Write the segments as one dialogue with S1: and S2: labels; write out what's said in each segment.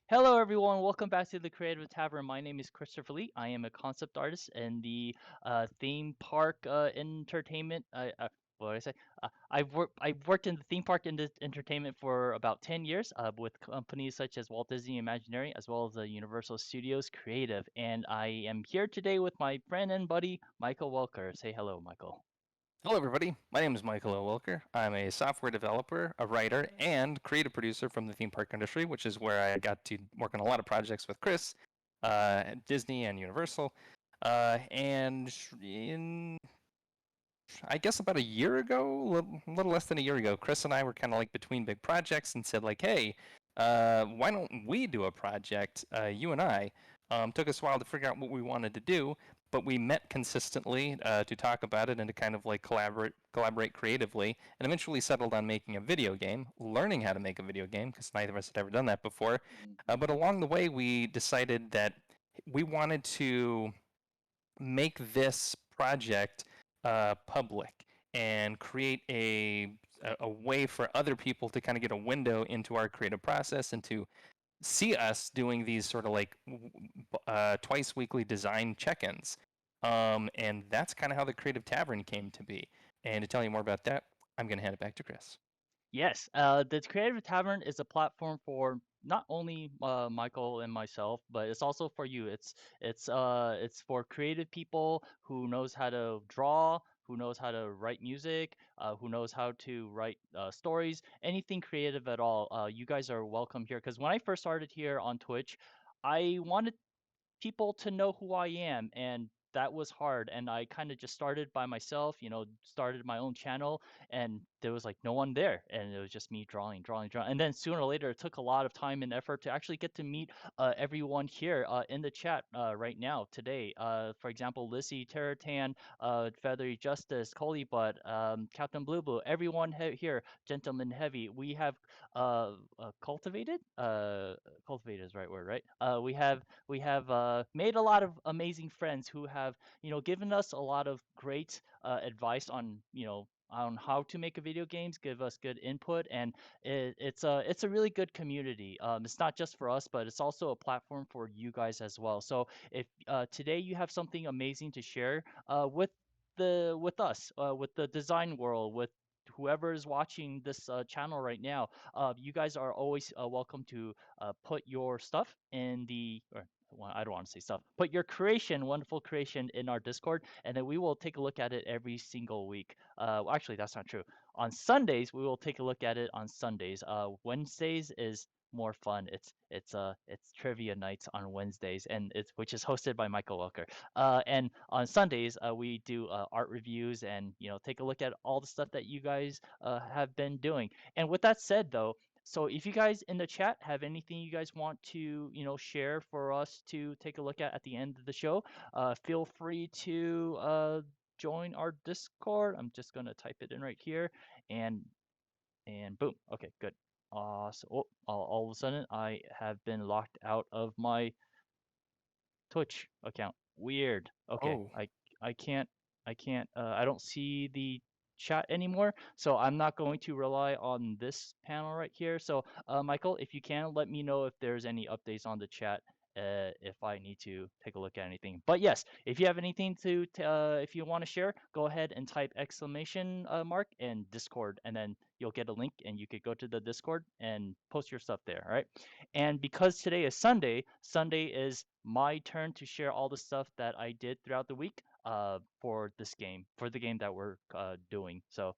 S1: Hello, everyone. Welcome back to the Creative Tavern. My name is Christopher Lee. I am a concept artist in the theme park entertainment. What did I say? I've worked in the theme park entertainment for about 10 years with companies such as Walt Disney Imagineering as well as the Universal Studios Creative. And I am here today with my friend and buddy Michael Welker. Say hello, Michael.
S2: Hello, everybody. My name is Michael O. Wilker. I'm a software developer, a writer, and creative producer from the theme park industry, which is where I got to work on a lot of projects with Chris, at Disney and Universal. And in, I guess about a year ago, a little less than a year ago, Chris and I were kind of like between big projects and said like, hey, why don't we do a project, you and I? Took us a while to figure out what we wanted to do, but we met consistently to talk about it and to kind of like collaborate creatively, and eventually settled on making a video game, learning how to make a video game because neither of us had ever done that before. But along the way, we decided that we wanted to make this project public and create a way for other people to kind of get a window into our creative process and to see us doing these sort of like twice weekly design check-ins. And that's kind of how the Creative Tavern came to be. And to tell you more about that, I'm going to hand it back to Chris.
S1: Yes, the Creative Tavern is a platform for not only Michael and myself, but it's also for you. It's for creative people who knows how to draw, who knows how to write music, who knows how to write stories, anything creative at all. You guys are welcome here. Because when I first started here on Twitch, I wanted people to know who I am, and that was hard. And I kind of just started by myself, started my own channel, and there was like no one there, and it was just me drawing, drawing, drawing. And then sooner or later, it took a lot of time and effort to actually get to meet everyone here in the chat right now today. For example, Lissy, Terratan, Feathery Justice, Coleybutt, Captain Blue Blue, everyone here, Gentleman Heavy. We have cultivated. Cultivated is the right word, right? We have made a lot of amazing friends who have given us a lot of great advice on on how to make a video games, give us good input, and it's a really good community. It's not just for us, but it's also a platform for you guys as well. So if today you have something amazing to share with us, with the design world, with whoever is watching this channel right now, you guys are always welcome to put your stuff in the or well, I don't want to say stuff. Put your creation, wonderful creation, in our Discord, and then we will take a look at it every single week. Well, actually, that's not true. On Sundays, we will take a look at it on Sundays. Wednesdays is more fun. It's trivia nights on Wednesdays, and it's which is hosted by Michael Welker. And on Sundays, we do art reviews and take a look at all the stuff that you guys have been doing. And with that said, though, so if you guys in the chat have anything you guys want to, share for us to take a look at the end of the show, feel free to join our Discord. I'm just gonna type it in right here, and boom. Okay, good. So all of a sudden I have been locked out of my Twitch account. Weird. Okay,
S2: Oh,
S1: I don't see the chat anymore, so I'm not going to rely on this panel right here. So, Michael, if you can, let me know if there's any updates on the chat, if I need to take a look at anything. But yes, if you have anything if you want to share, go ahead and type exclamation mark and Discord, and then you'll get a link, and you could go to the Discord and post your stuff there. All right. And because today is Sunday, Sunday is my turn to share all the stuff that I did throughout the week for this game, for the game that we're doing. So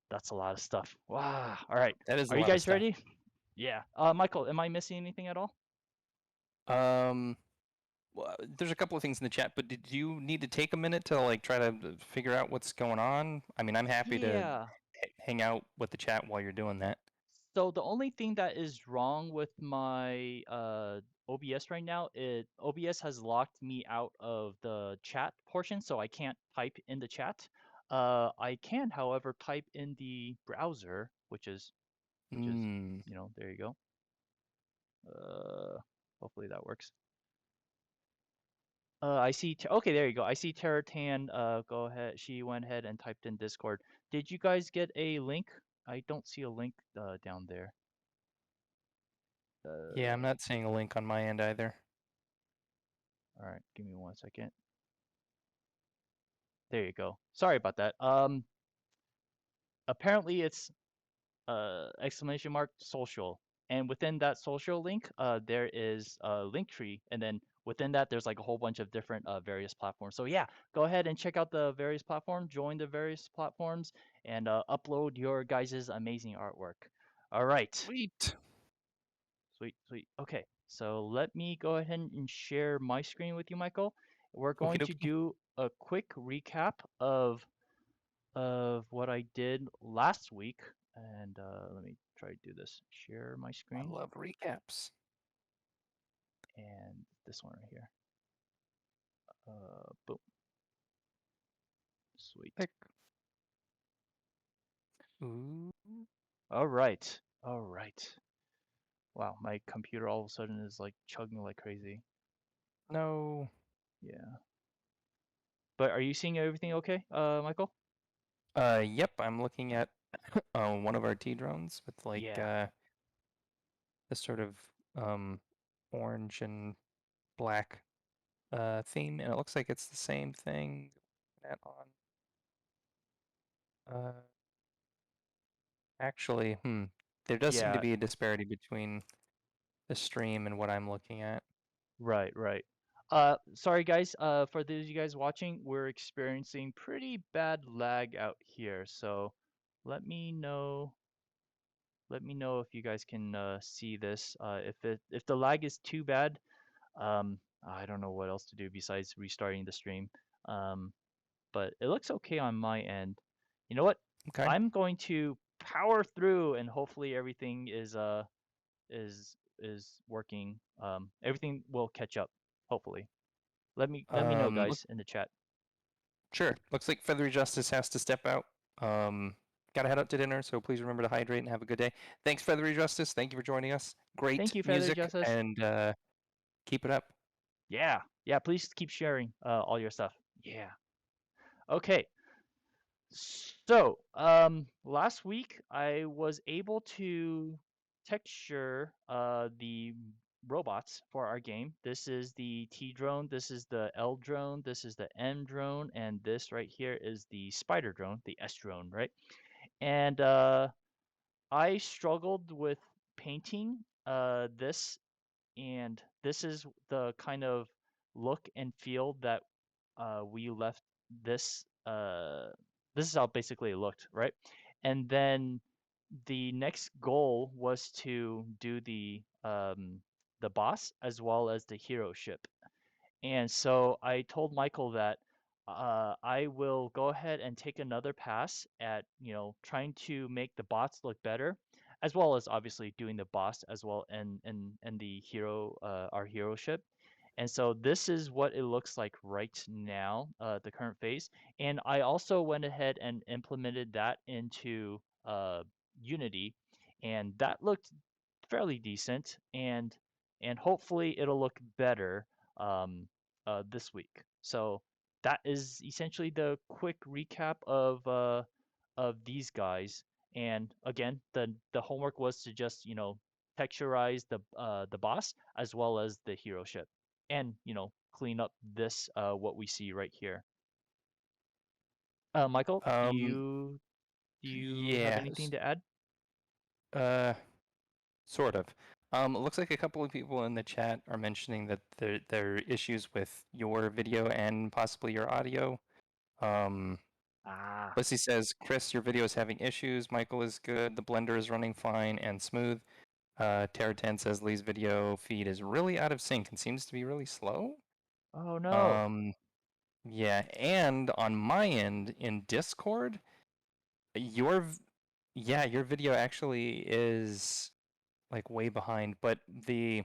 S1: that's a lot of stuff. Wow. All right.
S2: that is a
S1: Are you
S2: lot of
S1: guys
S2: stuff.
S1: ready? Yeah. Michael, am I missing anything at all?
S2: Um, well, there's a couple of things in the chat, but did you need to take a minute to like try to figure out what's going on? I mean, I'm happy to
S1: Yeah.
S2: hang out with the chat while you're doing that.
S1: So the only thing that is wrong with my OBS right now, OBS has locked me out of the chat portion, so I can't type in the chat. I can, however, type in the browser, which is,
S2: Hmm.
S1: there you go. Uh, Hopefully that works. I see. Okay, there you go. I see Terratan. Go ahead. She went ahead and typed in Discord. Did you guys get a link? I don't see a link down there.
S2: Yeah, I'm not seeing a link on my end either.
S1: All right, give me 1 second. There you go. Sorry about that. Apparently it's exclamation mark social, and within that social link, there is a link tree, and then within that, there's like a whole bunch of different various platforms. So yeah, go ahead and check out the various platforms, join the various platforms, and upload your guys' amazing artwork. All right,
S2: Sweet.
S1: sweet, sweet. Okay, so let me go ahead and share my screen with you, Michael. We're
S2: Okie
S1: going to
S2: dokie.
S1: do a quick recap of what I did last week. And let me try to do this. Share my
S2: I
S1: screen
S2: love recaps.
S1: and this one right here. Boom. Sweet.
S2: Pick. Ooh.
S1: All right. All right. Wow, my computer all of a sudden is like chugging like crazy.
S2: No.
S1: Yeah. But are you seeing everything okay, Michael?
S2: Yep, I'm looking at one of our T drones with like
S1: Yeah.
S2: this sort of um orange and black theme, and it looks like it's the same thing that on actually, there does seem to
S1: Yeah.
S2: be a disparity between the stream and what I'm looking at.
S1: Right, right. Sorry guys, for those of you guys watching, we're experiencing pretty bad lag out here. So let me know let me know if you guys can see this. If the lag is too bad, I don't know what else to do besides restarting the stream. Um, but it looks okay on my end. You know what?
S2: Okay.
S1: I'm going to power through, and hopefully everything is working. Everything will catch up. Hopefully. Let me know,
S2: Look,
S1: guys, in the chat.
S2: sure. Looks like Feathery Justice has to step out. Gotta head out to dinner, so please remember to hydrate and have a good day. Thanks, Feathery Justice. Thank you for joining us.
S1: Thank
S2: Great
S1: you, Feather
S2: music,
S1: Justice.
S2: and keep it up.
S1: Yeah, yeah. Please keep sharing all your stuff. Yeah. Okay. So, last week I was able to texture the robots for our game. This is the T drone, this is the L drone, this is the M drone, and this right here is the spider drone, the S drone, right? And I struggled with painting this, and this is the kind of look and feel that we left this. This is how basically it looked, right? And then the next goal was to do the boss as well as the hero ship. And so I told Michael that I will go ahead and take another pass at, trying to make the bots look better, as well as obviously doing the boss as well and the hero, our hero ship. And so this is what it looks like right now, the current phase. And I also went ahead and implemented that into Unity, and that looked fairly decent, and hopefully it'll look better um, this week. So that is essentially the quick recap of these guys. And again, the homework was to just texturize the boss as well as the hero ship, and clean up this what we see right here. Michael, do
S2: Um,
S1: you have
S2: yeah,
S1: anything to add?
S2: uh, sort of. It looks like a couple of people in the chat are mentioning that there are issues with your video and possibly your audio. Um,
S1: Ah,
S2: Lissy says, Chris, your video is having issues. Michael is good. The blender is running fine and smooth. Terra10 says Lee's video feed is really out of sync and seems to be really slow.
S1: oh no.
S2: Um, yeah, and on my end in Discord, your your video actually is like way behind, but the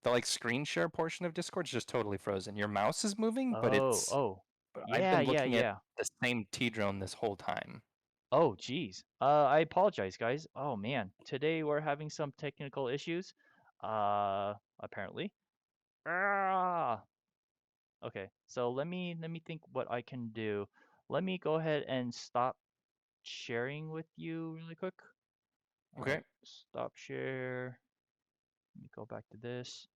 S2: like screen share portion of Discord is just totally frozen. Your mouse is moving, but
S1: Oh, oh.
S2: I've
S1: Yeah,
S2: been
S1: yeah,
S2: looking at
S1: yeah.
S2: the same T drone this whole time.
S1: Oh, geez. I apologize, guys. Oh man, today we're having some technical issues. Apparently. Ah. Okay, so let me think what I can do. Let me go ahead and stop sharing with you really quick. All
S2: Okay.
S1: right, stop share. Let me go go back to this.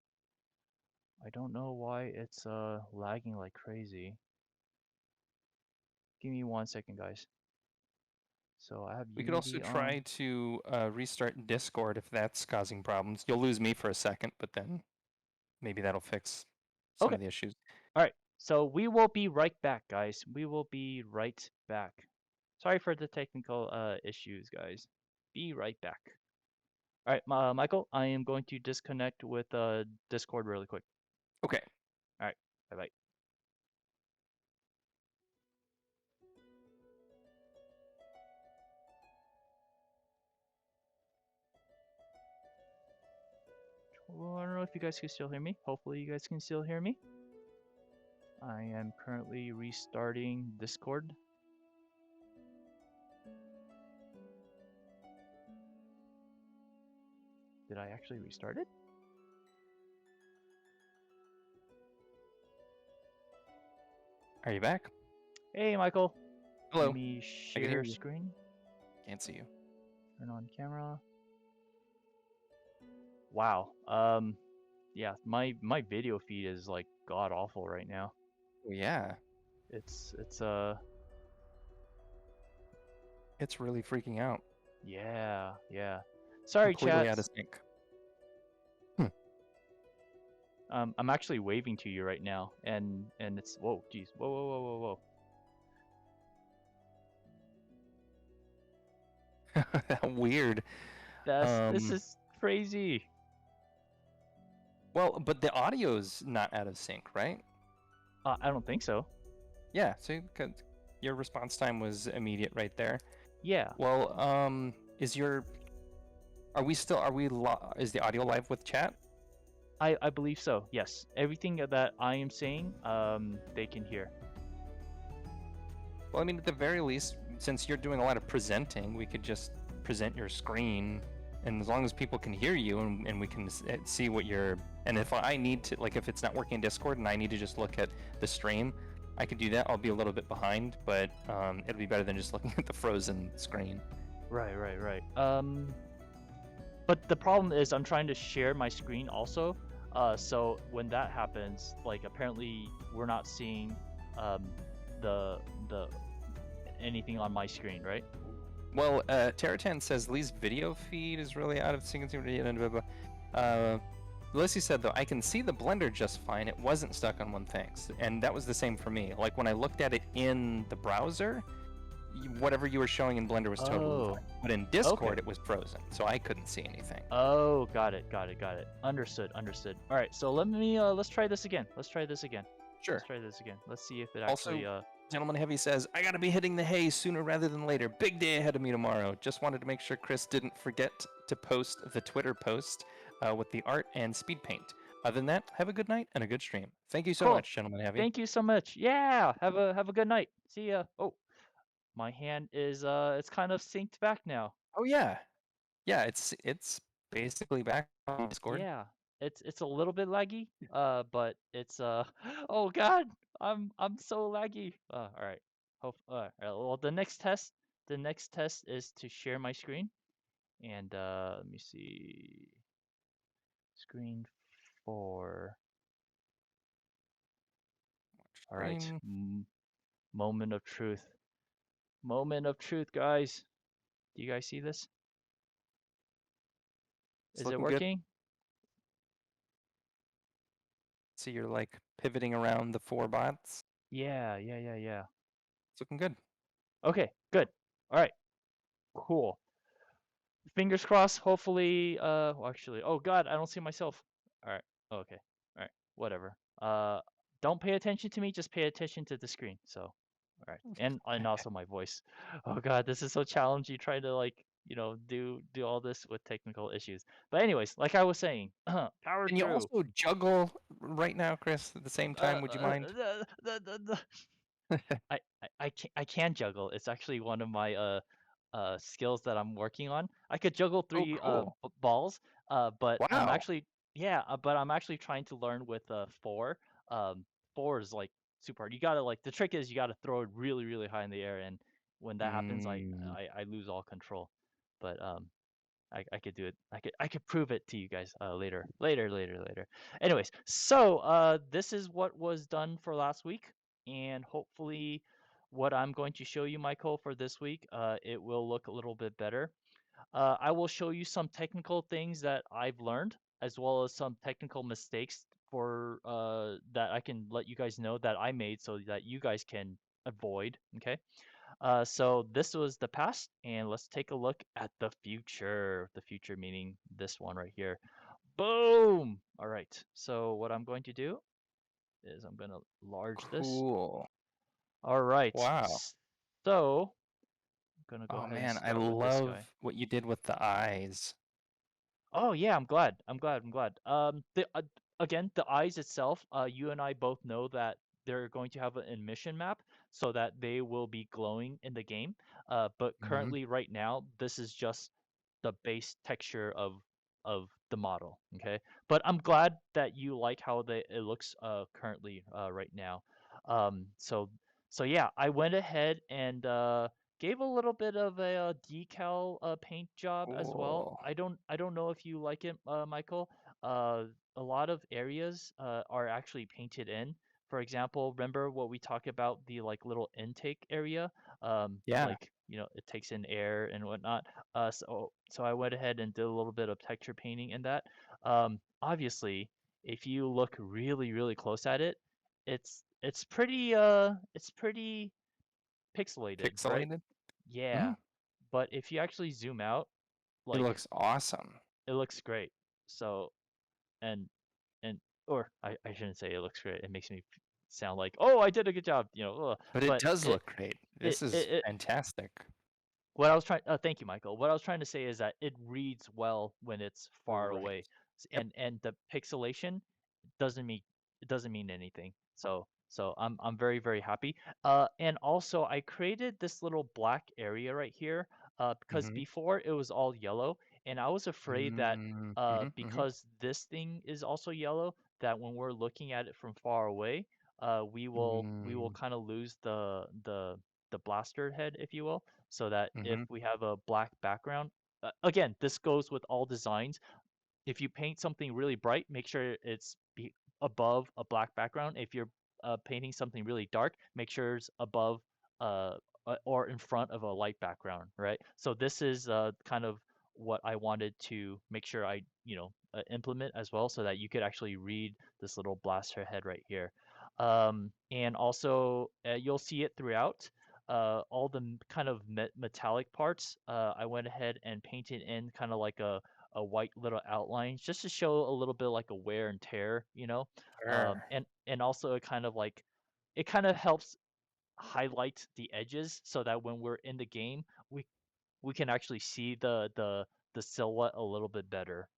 S1: I don't know why it's lagging like crazy. Give me 1 second, guys. So I have
S2: We could also
S1: Unity
S2: try
S1: on.
S2: to restart Discord if that's causing problems. You'll lose me for a second, but then maybe that'll fix some
S1: Okay.
S2: of the issues.
S1: All right. So we will be right back, guys. We will be right back. Sorry for the technical issues, guys. Be right back. All right, Michael, I am going to disconnect with Discord really quick.
S2: Okay.
S1: All right. Bye-bye. Well, I don't know if you guys can still hear me. Hopefully you guys can still hear me. I am currently restarting Discord. Did I actually restart it?
S2: Are you back?
S1: Hey, Michael.
S2: Hello.
S1: Let me
S2: I can hear
S1: share
S2: you.
S1: screen.
S2: Can't see you.
S1: Turn on camera. Wow. Yeah, my video feed is like god awful right now.
S2: Well, yeah.
S1: It's
S2: It's really freaking out.
S1: yeah. Sorry,
S2: Completely
S1: chat.
S2: out of sync.
S1: I'm actually waving to you right now, and it's whoa, geez, whoa.
S2: Weird.
S1: This is crazy.
S2: Well, but the audio's not out of sync, right?
S1: I don't think so.
S2: Yeah, so your response time was immediate right there.
S1: Yeah.
S2: Well, is the audio live with chat?
S1: I believe so. Yes. Everything that I am saying, they can hear.
S2: Well, I mean, at the very least, since you're doing a lot of presenting, we could just present your screen, and as long as people can hear you and we can see what you're, and if I need to, like, if it's not working in Discord and I need to just look at the stream, I could do that. I'll be a little bit behind, but it'll be better than just looking at the frozen screen.
S1: Right. But the problem is I'm trying to share my screen also. So when that happens, like apparently we're not seeing the anything on my screen, right?
S2: Well, Terratan says Lee's video feed is really out of sync. Lissy said, though, I can see the Blender just fine. It wasn't stuck on one thing. And that was the same for me. Like, when I looked at it in the browser, whatever you were showing in Blender was totally fine. But in Discord, it was frozen, so I couldn't see anything.
S1: Oh, got it. Understood. All right, so let's try this again.
S2: Sure.
S1: Let's try this again. Let's see if it actually...
S2: Also, Gentleman Heavy says, I gotta be hitting the hay sooner rather than later. Big day ahead of me tomorrow. Just wanted to make sure Chris didn't forget to post the Twitter post with the art and speed paint. Other than that, have a good night and a good stream. Thank you so much, Gentleman Heavy.
S1: Thank you so much. Yeah, have a good night. See ya. Oh, my hand is it's kind of synced back now.
S2: Oh yeah, it's basically back on Discord.
S1: Yeah, it's a little bit laggy. But it's oh god, I'm so laggy. All right. All right. Well, the next test is to share my screen, and let me see. Screen 4. All right. Moment of truth. Moment of truth, guys. Do you guys see this? Is it working? Good.
S2: So you're like pivoting around the 4 bots?
S1: Yeah.
S2: It's looking good.
S1: Okay, good. All right. Cool. Fingers crossed. Hopefully, well, actually, oh god, I don't see myself. All right. Okay. All right. Whatever. Don't pay attention to me. Just pay attention to the screen. So, all right. And also my voice. Oh god, this is so challenging. Trying to like do all this with technical issues. But anyways, like I was saying, power through.
S2: Can you also juggle right now, Chris, at the same time? Would you mind?
S1: I can juggle. It's actually one of my skills that I'm working on. I could juggle 3 balls. But
S2: wow.
S1: I'm actually but I'm actually trying to learn with 4. 4 is like super hard. You gotta like the trick is you gotta throw it really really high in the air, and when that happens, I lose all control. But I could do it. I could prove it to you guys later. Anyways, so this is what was done for last week, and hopefully, what I'm going to show you, Michael, for this week, it will look a little bit better. I will show you some technical things that I've learned, as well as some technical mistakes for that I can let you guys know that I made, so that you guys can avoid. Okay. So this was the past, and let's take a look at the future. The future meaning this one right here. Boom! All right. So what I'm going to do is I'm going to large this.
S2: Cool.
S1: All right.
S2: Wow.
S1: So I'm going to go
S2: Oh
S1: ahead and
S2: man, I
S1: start with this
S2: love
S1: guy.
S2: what you did with the eyes.
S1: Oh yeah, I'm glad. Again, the eyes itself, you and I both know that they're going to have an emission map so that they will be glowing in the game. But
S2: Hmm.
S1: currently, right now, this is just the base texture of the model. Okay, but I'm glad that you like how it looks currently right now. So yeah, I went ahead and gave a little bit of a decal paint job as well.
S2: Cool.
S1: I don't know if you like it, Michael. Uh, a lot of areas are actually painted in. For example, remember what we talked about the like little intake area?
S2: Yeah.
S1: Like it takes in air and whatnot. So I went ahead and did a little bit of texture painting in that. Obviously, if you look really really close at it, it's pretty pixelated, right?
S2: Pixelated. Hmm.
S1: Yeah, but if you actually zoom out,
S2: It
S1: like
S2: looks awesome.
S1: it looks great. So and and or I shouldn't say it looks great. It makes me sound like, oh, I did a good job, ugh.
S2: But it
S1: But
S2: does
S1: it
S2: look great.
S1: it
S2: This
S1: it,
S2: is
S1: it
S2: fantastic.
S1: what I was trying thank you, Michael. What I was trying to say is that it reads well when it's far
S2: Right.
S1: away.
S2: Yep.
S1: And the pixelation doesn't mean it doesn't mean anything. So I'm very very happy. And also I created this little black area right here because
S2: Hmm.
S1: before it was all yellow, and I was afraid that
S2: Mm-hmm. Hmm.
S1: because this thing is also yellow, that when we're looking at it from far away, we will
S2: Mm.
S1: kind of lose the blaster head, if you will, so that if
S2: Hmm.
S1: we have a black background, again, this goes with all designs. If you paint something really bright, make sure it's above a black background. If you're painting something really dark, make sure it's above uh, or in front of a light background, right? So this is kind of what I wanted to make sure I, implement as well, so that you could actually read this little blaster head right here. And also, you'll see it throughout. All the kind of metallic parts, I went ahead and painted in kind of like a white little outline just to show a little bit like a wear and tear,
S2: Sure.
S1: and also it kind of helps highlight the edges so that when we're in the game, we can actually see the silhouette a little bit better.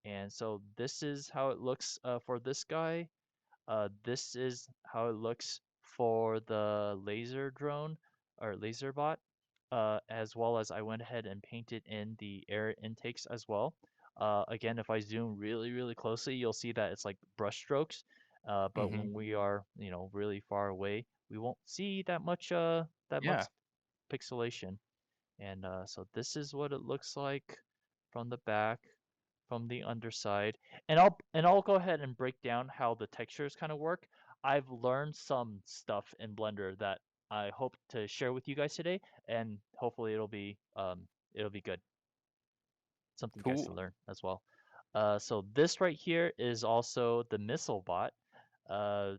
S1: And so this is how it looks for this guy. This is how it looks for the laser drone or laser bot, as well as I went ahead and painted in the air intakes as well. Again, if I zoom really, really closely, you'll see that it's like brush strokes. But
S2: Hmm.
S1: when we are, really far away, we won't see that much
S2: Yeah.
S1: pixelation. And so this is what it looks like from the back, from the underside. And I'll go ahead and break down how the textures kind of work. I've learned some stuff in Blender that I hope to share with you guys today, and hopefully it'll be good. Something you guys to
S2: Cool.
S1: learn as well. So this right here is also the missile bot. Uh,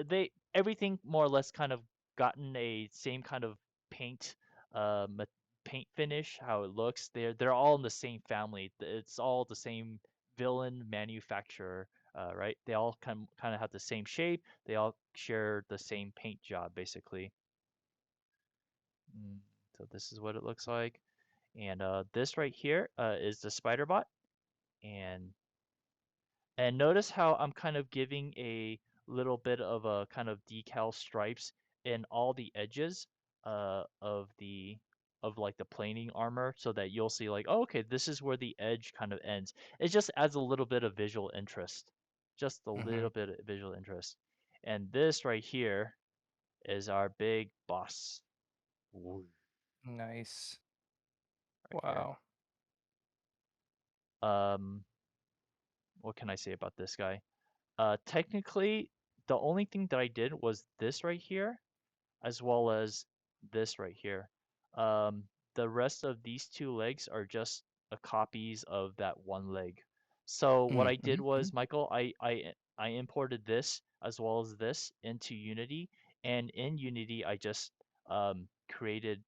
S1: they everything more or less kind of gotten a same kind of paint, uh, ma- paint finish, how it looks. They're all in the same family. It's all the same villain manufacturer, right? They all kind of have the same shape. They all share the same paint job, basically. Mm, So this is what it looks like. And this right here is the spider bot. And notice how I'm kind of giving a little bit of a kind of decal stripes in all the edges of like the planing armor, so that you'll see like, oh, okay, this is where the edge kind of ends. It just adds a little bit of visual interest. Just a
S2: Hmm.
S1: little bit of visual interest. And this right here is our big boss. Woo,
S2: Nice.
S1: right here.
S2: Wow.
S1: um, what can I say about this guy? Technically, the only thing that I did was this right here, as well as this right here. Um, the rest of these two legs are just copies of that one leg. So what I did
S2: Mm-hmm.
S1: was, Michael, I imported this as well as this into Unity, and in Unity I just created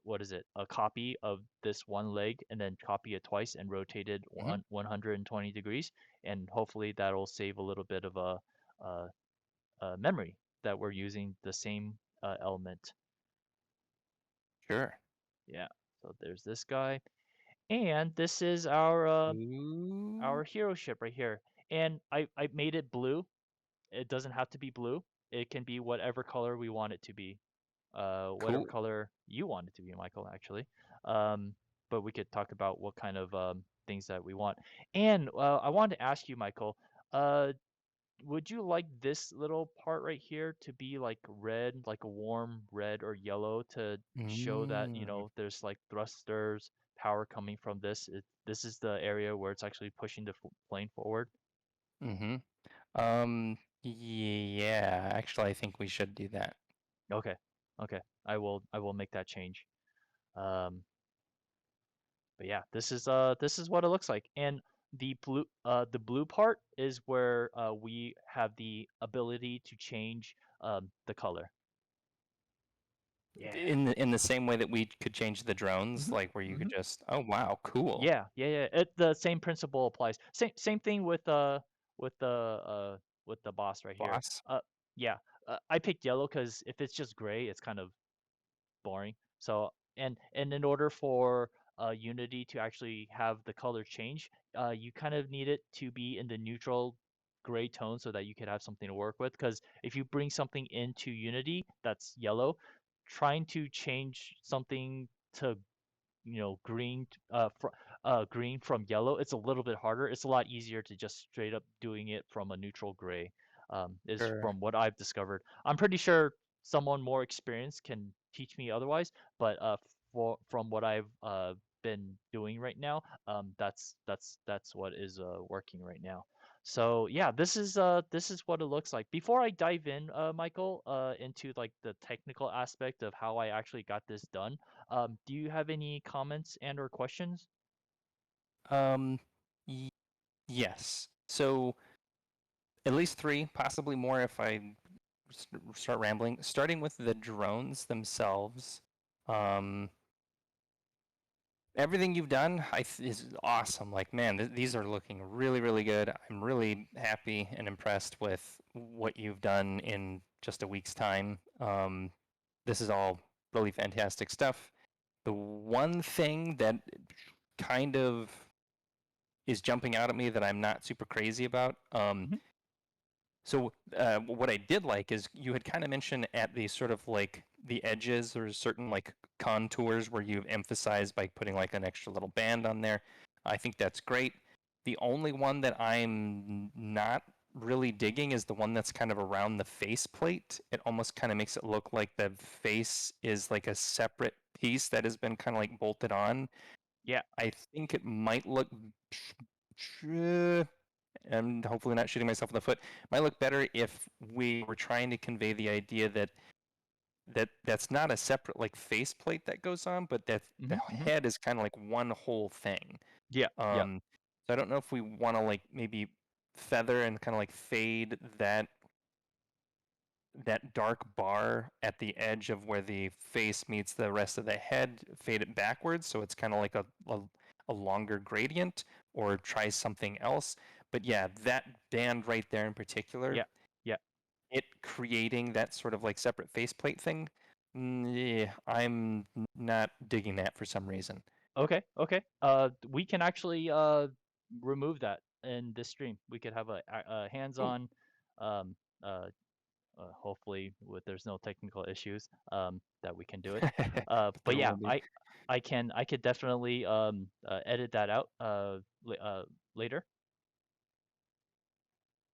S1: what is it, a copy of this one leg, and then copy it twice and rotate it
S2: Mm-hmm.
S1: 120 degrees, and hopefully that'll save a little bit of a, memory that we're using the same element.
S2: Sure.
S1: Yeah. So there's this guy, and this is
S2: Ooh,
S1: our hero ship right here. And I made it blue. It doesn't have to be blue. It can be whatever color we want it to be. Whatever
S2: cool.
S1: color you want it to be, Michael, actually. Um, but we could talk about what kind of things that we want. And I wanted to ask you, Michael, uh, would you like this little part right here to be like red, like a warm red or yellow to show that,
S2: Mm,
S1: there's like thrusters, power coming from this? This is the area where it's actually pushing the plane forward.
S2: mm-hmm. Yeah, actually, I think we should do that.
S1: Okay. Okay. I will make that change. Um, but yeah, this is what it looks like. And the blue part is where we have the ability to change the color. Yeah.
S2: In the same way that we could change the drones,
S1: hmm
S2: like where you could
S1: hmm
S2: just, oh wow, cool.
S1: Yeah, yeah, yeah. The same principle applies. Same thing with the uh with the boss right here.
S2: Boss.
S1: Yeah. I picked yellow because if it's just gray, it's kind of boring. So and in order for Unity to actually have the color change, you kind of need it to be in the neutral gray tone so that you could have something to work with. Because if you bring something into Unity that's yellow, trying to change something to green from yellow, it's a little bit harder. It's a lot easier to just straight up doing it from a neutral gray, is
S2: Sure.
S1: from what I've discovered. I'm pretty sure someone more experienced can teach me otherwise, but from what I've been doing right now, that's what is working right now. So yeah, this is what it looks like. Before I dive in, Michael, into like the technical aspect of how I actually got this done, do you have any comments and or questions?
S2: Um, y yes. So at least three, possibly more if I start rambling. Starting with the drones themselves. Um, Everything you've done is awesome. Like, man, these are looking really, really good. I'm really happy and impressed with what you've done in just a week's time. This is all really fantastic stuff. The one thing that kind of is jumping out at me that I'm not super crazy about.
S1: hmm
S2: What I did like is you had kind of mentioned at the sort of like the edges or certain like contours where you've emphasized by putting like an extra little band on there. I think that's great. The only one that I'm not really digging is the one that's kind of around the faceplate. It almost kind of makes it look like the face is like a separate piece that has been kind of like bolted on.
S1: Yeah.
S2: I think it might look and hopefully not shooting myself in the foot. Might look better if we were trying to convey the idea that's not a separate like faceplate that goes on, but that the
S1: hmm
S2: head is kind of like one whole thing.
S1: Yeah. Yeah.
S2: So I don't know if we want to like maybe feather and kind of like fade that dark bar at the edge of where the face meets the rest of the head, fade it backwards so it's kind of like a longer gradient, or try something else. But yeah, that band right there in particular,
S1: Yeah. Yeah.
S2: it creating that sort of like separate faceplate thing, yeah, I'm not digging that for some reason.
S1: Okay. Okay. We can actually remove that in this stream. We could have a
S2: Ooh.
S1: hands-on, um, uh, hopefully with there's no technical issues, that we can do it.
S2: But
S1: But
S2: there
S1: yeah,
S2: will be.
S1: I could definitely edit that out later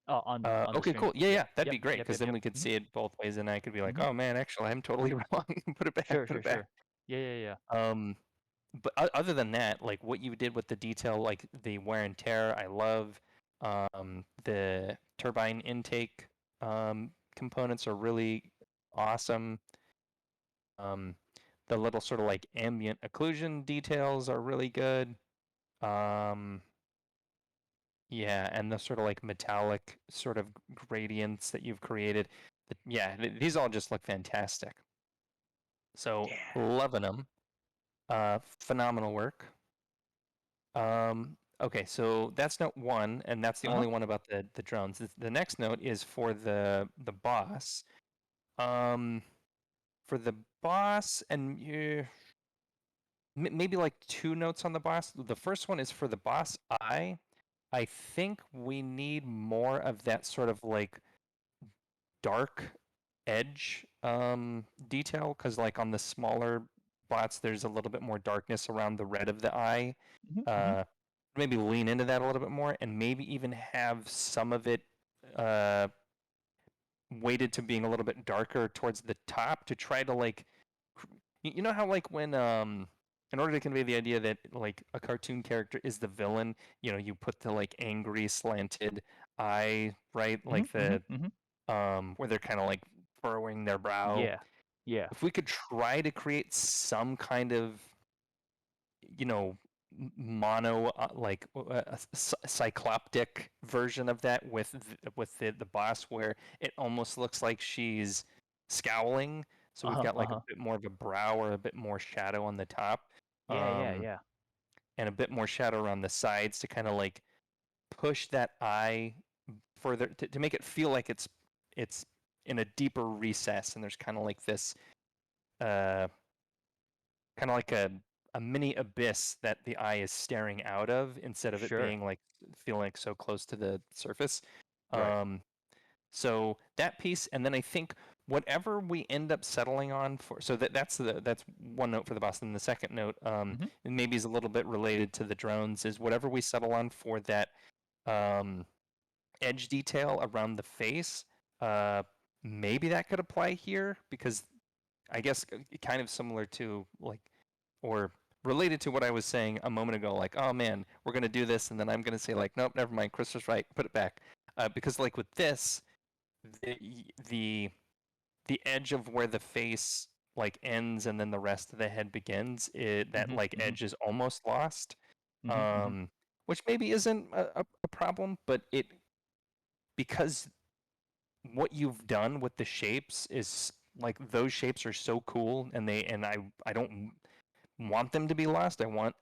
S1: on the
S2: Okay,
S1: stream.
S2: cool. Yeah,
S1: Yeah.
S2: yeah, that'd
S1: Yep.
S2: be great
S1: Yep.
S2: because
S1: Yep.
S2: then
S1: Yep.
S2: we could
S1: hmm
S2: see it both ways, and I could be like,
S1: hmm
S2: "Oh man, actually, I'm totally wrong. Put it back.
S1: Sure.
S2: Put
S1: Sure.
S2: it back."
S1: Sure. Yeah. Yeah. Yeah.
S2: Um, but other than that, like what you did with the detail, like the wear and tear, I love. The turbine intake components are really awesome. Um, the little sort of like ambient occlusion details are really good. Um, yeah, and the sort of like metallic sort of gradients that you've created. Yeah, these all just look fantastic. So
S1: Yeah.
S2: loving them. Phenomenal work. Okay, so that's note one, and that's the
S1: Uh-huh.
S2: only one about the drones. The next note is for the boss. Um, for the boss, and you maybe like two notes on the boss. The first one is for the boss eye. I think we need more of that sort of like dark edge detail because like on the smaller bots there's a little bit more darkness around the red of the eye.
S1: Hmm. Hmm.
S2: uh, Maybe lean into that a little bit more and maybe even have some of it uh, weighted to being a little bit darker towards the top to try to like you know how like when in order to convey the idea that like a cartoon character is the villain, you know, you put the like angry slanted eye, right?
S1: Hmm.
S2: Like
S1: Hmm.
S2: the
S1: Hmm.
S2: where they're kind of like furrowing their brow.
S1: Yeah. Yeah.
S2: If we could try to create some kind of, you know, mono like a cycloptic version of that with the boss where it almost looks like she's scowling. So we've
S1: Uh-huh.
S2: got like a
S1: Uh-huh.
S2: bit more of a brow or a bit more shadow on the top,
S1: Yeah, yeah,
S2: um,
S1: yeah.
S2: and a bit more shadow around the sides to kind of like push that eye further to make it feel like it's in a deeper recess and there's kind of like this uh kind of like a mini abyss that the eye is staring out of instead of it
S1: Sure.
S2: being like feeling like so close to the surface.
S1: Right.
S2: um so that piece, and then I think whatever we end up settling on for, so that's one note for the boss. And the second note,
S1: Hmm.
S2: and maybe is a little bit related to the drones, is whatever we settle on for that um edge detail around the face. Uh, Maybe that could apply here because I guess kind of similar to like or related to what I was saying a moment ago. Like, oh man, we're gonna do this, and then I'm gonna say like, nope, never mind. Chris was right. Put it back. Because like with this, the the the edge of where the face like ends and then the rest of the head begins, that
S1: Hmm.
S2: like
S1: Hmm.
S2: edge is almost lost.
S1: Hmm. Hmm.
S2: Um, which maybe isn't a problem, but it because what you've done with the shapes is like those shapes are so cool and I don't want them to be lost. I want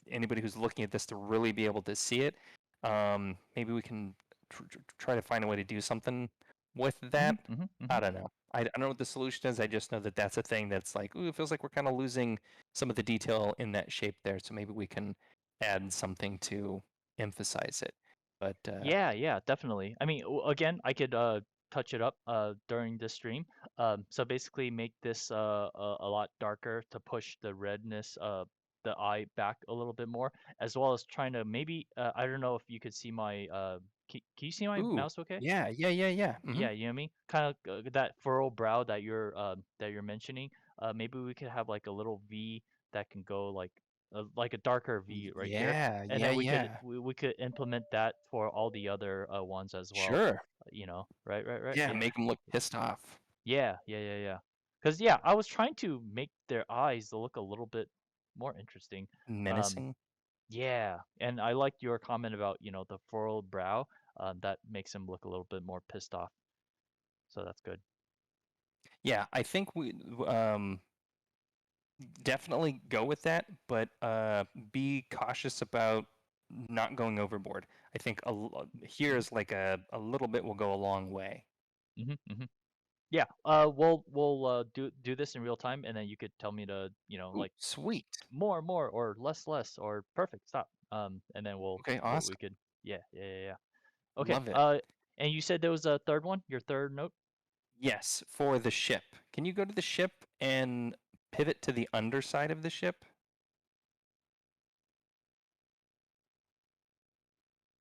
S2: anybody who's looking at this to really be able to see it. Maybe we can try to find a way to do something with
S1: Hmm.
S2: that.
S1: Hmm. Hmm.
S2: I don't know. I don't know what the solution is. I just know that that's a thing that's like, ooh, it feels like we're kind of losing some of the detail in that shape there. So maybe we can add something to emphasize it. But
S1: Yeah, yeah, definitely. I mean, again, I could touch it up during this stream. So basically make this a lot darker to push the redness the eye back a little bit more, as well as trying to maybe I don't know if you could see my can you see my
S2: ooh,
S1: mouse okay?
S2: yeah.
S1: Yeah, you know what I mean? Kind of that furrow brow that you're mentioning. Maybe we could have like a little V that can go like a darker V right there, and then
S2: Yeah.
S1: we could implement that for all the other ones as well.
S2: Sure.
S1: You know, right, right, right.
S2: Yeah,
S1: Yeah,
S2: make them look pissed off.
S1: yeah, yeah, yeah, yeah. Because yeah, I was trying to make their eyes look a little bit more interesting. Um,
S2: Menacing.
S1: yeah, and I liked your comment about the furrowed brow. That makes him look a little bit more pissed off. So that's good.
S2: Yeah, I think we definitely go with that, but be cautious about not going overboard. I think here is like a little bit will go a long way.
S1: Hmm. Hmm. Yeah. We'll do this in real time, and then you could tell me to
S2: Ooh,
S1: like
S2: sweet.
S1: more or less or perfect stop. And then
S2: Okay,
S1: we
S2: awesome.
S1: could yeah, yeah, yeah, yeah. Okay.
S2: Love it.
S1: And you said there was a third one. Your third note.
S2: Yes, for the ship. Can you go to the ship and pivot to the underside of the ship?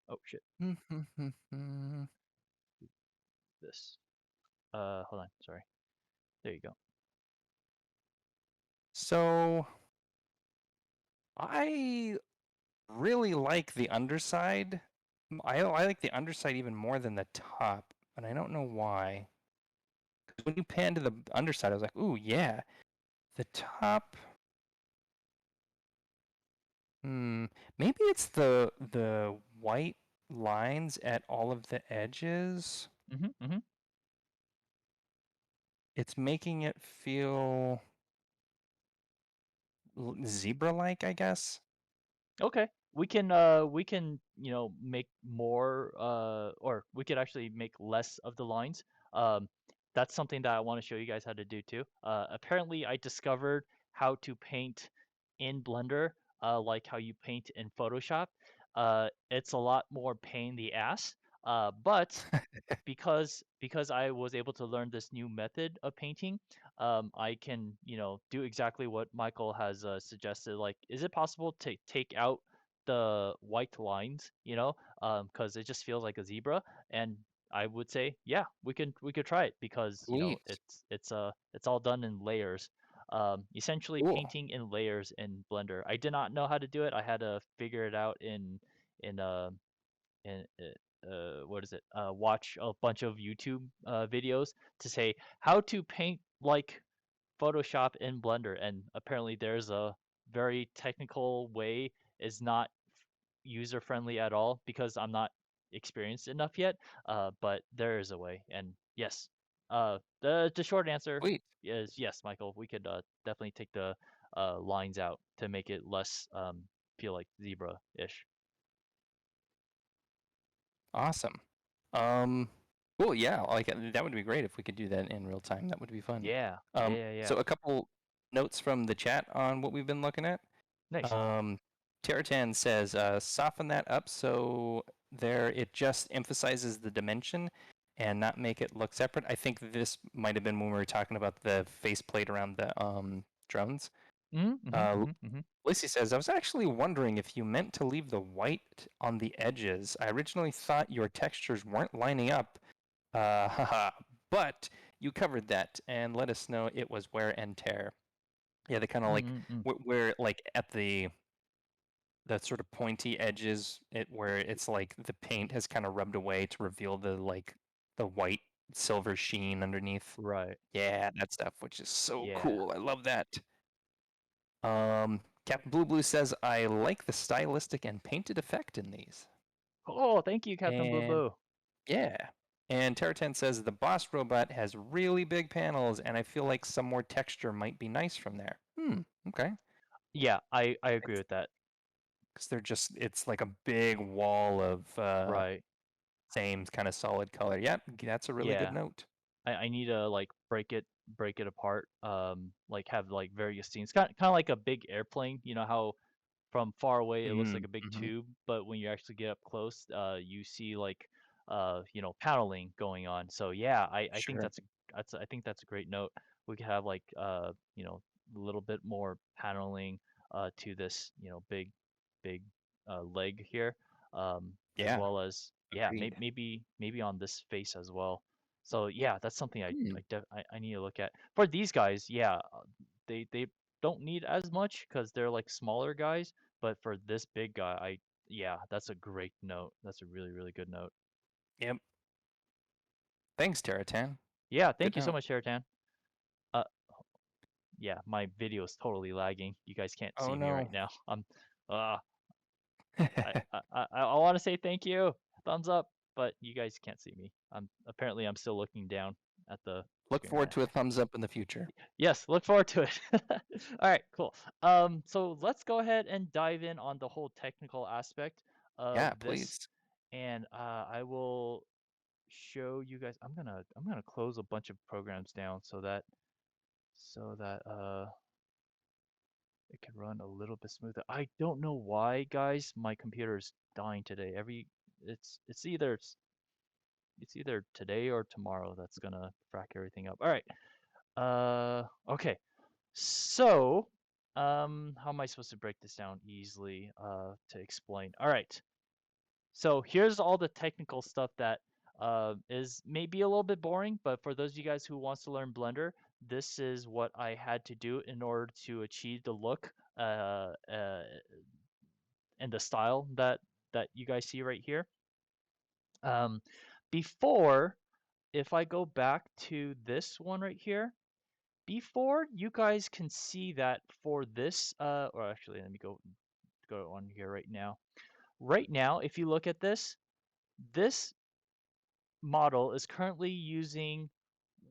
S1: Oh shit.
S2: Mhm.
S1: This. Hold on. Sorry. There you go.
S2: So I really like the underside. I like the underside even more than the top, but I don't know why. Because when you pan to the underside, I was like, ooh, yeah. The top, hmm, maybe it's the white lines at all of the edges.
S1: Mm-hmm.
S2: It's making it feel zebra-like, I guess.
S1: Okay. We can, you know, make more or we could actually make less of the lines. Um that's something that I want to show you guys how to do too. Apparently I discovered how to paint in Blender like how you paint in Photoshop. It's a lot more pain in the ass. But because I was able to learn this new method of painting, I can, you know, do exactly what Michael has suggested. Like, is it possible to take out the white lines, you know, because it just feels like a zebra? And I would say, yeah, we could try it because, you know,
S2: Sweet.
S1: it's all done in layers. Essentially
S2: Cool.
S1: painting in layers in Blender. I did not know how to do it. I had to figure it out in and what is it? Watch a bunch of YouTube videos to say how to paint like Photoshop in Blender, and apparently there's a very technical way. Is not user friendly at all because I'm not experienced enough yet. But there is a way, and yes, the short answer
S2: Sweet.
S1: is yes, Michael. We could definitely take the lines out to make it less feel like zebra-ish.
S2: Awesome. Um, cool. Yeah, like that would be great if we could do that in real time. That would be fun.
S1: Yeah, yeah, yeah, yeah.
S2: So a couple notes from the chat on what we've been looking at.
S1: Nice.
S2: Terratan says, soften that up so there it just emphasizes the dimension and not make it look separate. I think this might have been when we were talking about the faceplate around the drones.
S1: Mm-hmm,
S2: Uh,
S1: mm-hmm, mm-hmm.
S2: Lacey says, I was actually wondering if you meant to leave the white on the edges. I originally thought your textures weren't lining up. Haha. But you covered that and let us know it was wear and tear. Yeah, they kind of like
S1: Mm-hmm.
S2: where like at the sort of pointy edges, where it's like the paint has kind of rubbed away to reveal the white silver sheen underneath.
S1: Right.
S2: Yeah, that stuff, which is so
S1: Yeah.
S2: cool. I love that. Captain Blue Blue says, I like the stylistic and painted effect in these.
S1: Oh, thank you, Captain Blue
S2: And
S1: Blue.
S2: yeah. And Terratan says, the boss robot has really big panels, and I feel like some more texture might be nice from there. Okay.
S1: Yeah, I agree with that.
S2: Because it's like a big wall of
S1: Right.
S2: same kind of solid color. Yep, that's a really good
S1: Yeah.
S2: note.
S1: I need to like break it apart. Like have like various scenes. Kind of like a big airplane. You know how from far away it looks like a big
S2: Mm-hmm.
S1: tube, but when you actually get up close, you see like you know, paneling going on. So yeah, I think
S2: Sure.
S1: I think that's a great note. We could have like you know, a little bit more paneling to this, you know, big leg here. As
S2: Yeah,
S1: well as yeah,
S2: agreed.
S1: maybe on this face as well. So yeah, that's something
S2: Hmm.
S1: I need to look at. For these guys, yeah, they don't need as much because they're like smaller guys, but for this big guy, yeah, that's a great note. That's a really good note.
S2: Yep. Thanks, Terratan.
S1: Yeah,
S2: Good
S1: thank you so
S2: note.
S1: much, Terratan. Uh, yeah, my video is totally lagging. You guys can't
S2: Oh
S1: see me right
S2: no.
S1: now. Uh, I want to say thank you, thumbs up, but you guys can't see me. I'm still looking down at the
S2: Look
S1: screen
S2: forward
S1: right
S2: to a thumbs up in the future.
S1: Yes, look forward to it. All right, cool. So let's go ahead and dive in on the whole technical aspect of
S2: Yeah,
S1: this,
S2: please.
S1: and I will show you guys. I'm gonna close a bunch of programs down so that it can run a little bit smoother. I don't know why, guys. My computer is dying today. It's either today or tomorrow that's gonna frack everything up. All right. Okay. So, how am I supposed to break this down easily to explain? All right. So here's all the technical stuff that is maybe a little bit boring, but for those of you guys who wants to learn Blender, this is what I had to do in order to achieve the look uh, uh, in the style that you guys see right here. Um, before, if I go back to this one right here, before you guys can see that for this, or actually, let me go on here right now. Right now, if you look at this model is currently using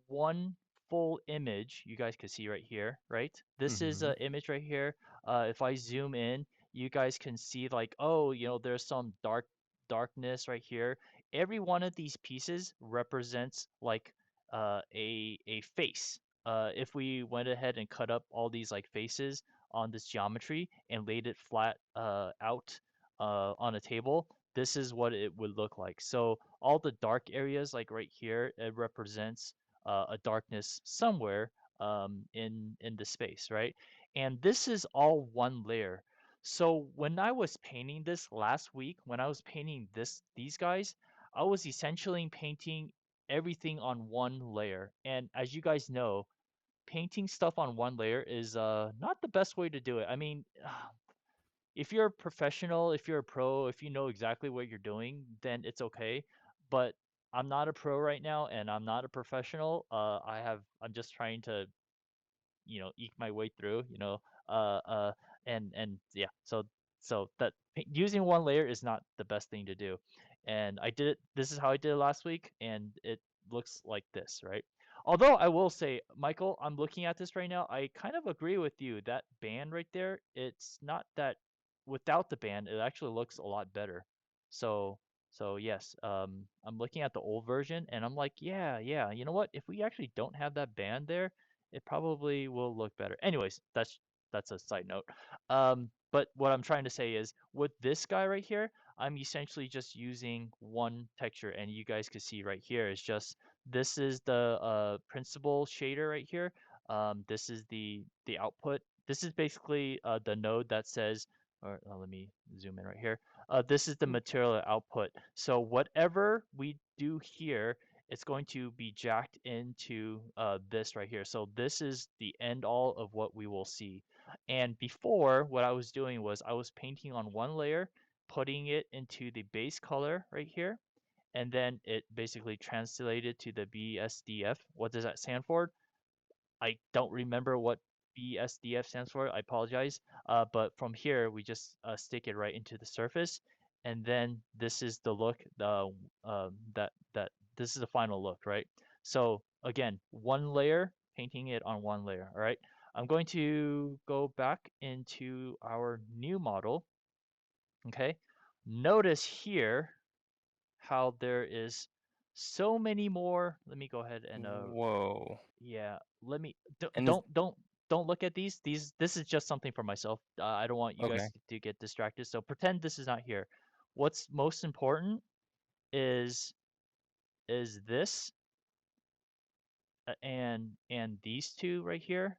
S1: one full image. You guys can see right here, right? This is
S2: Mm-hmm.
S1: an image right here. If I zoom in, you guys can see like, oh, there's some darkness right here. Every one of these pieces represents like a face. If we went ahead and cut up all these like faces on this geometry and laid it flat out on a table, this is what it would look like. So all the dark areas, like right here, it represents a darkness somewhere in the space, right? And this is all one layer. So when I was painting this last week, when I was painting these guys, I was essentially painting everything on one layer. And as you guys know, painting stuff on one layer is not the best way to do it. I mean, if you're a professional, if you're a pro, if you know exactly what you're doing, then it's okay. But I'm not a pro right now, and I'm not a professional. I'm just trying to, eke my way through, uh, uh, and yeah. So that using one layer is not the best thing to do. And I did it. This is how I did it last week, and it looks like this, right? Although I will say, Michael, I'm looking at this right now. I kind of agree with you. That band right there, it's not that without the band, it actually looks a lot better. So, so yes, I'm looking at the old version and I'm like, yeah, yeah, you know what? If we actually don't have that band there, it probably will look better. Anyways, that's a side note. But what I'm trying to say is with this guy right here, I'm essentially just using one texture, and you guys can see right here is just this is the principal shader right here. This is the output. This is basically the node that says, or let me zoom in right here. This is the material output. So whatever we do here, it's going to be jacked into this right here. So this is the end all of what we will see. And before, what I was doing was I was painting on one layer, putting it into the base color right here, and then it basically translated to the BSDF. What does that stand for? I don't remember what BSDF stands for. I apologize. But from here, we just stick it right into the surface, and then this is the look. That this is the final look, right? So again, one layer, painting it on one layer. All right. I'm going to go back into our new model. Okay. Notice here how there is so many more. Let me go ahead and
S2: Whoa.
S1: yeah, let me
S2: And this,
S1: don't look at these. This is just something for myself. I don't want you
S2: okay.
S1: guys to get distracted. So pretend this is not here. What's most important is this and these two right here.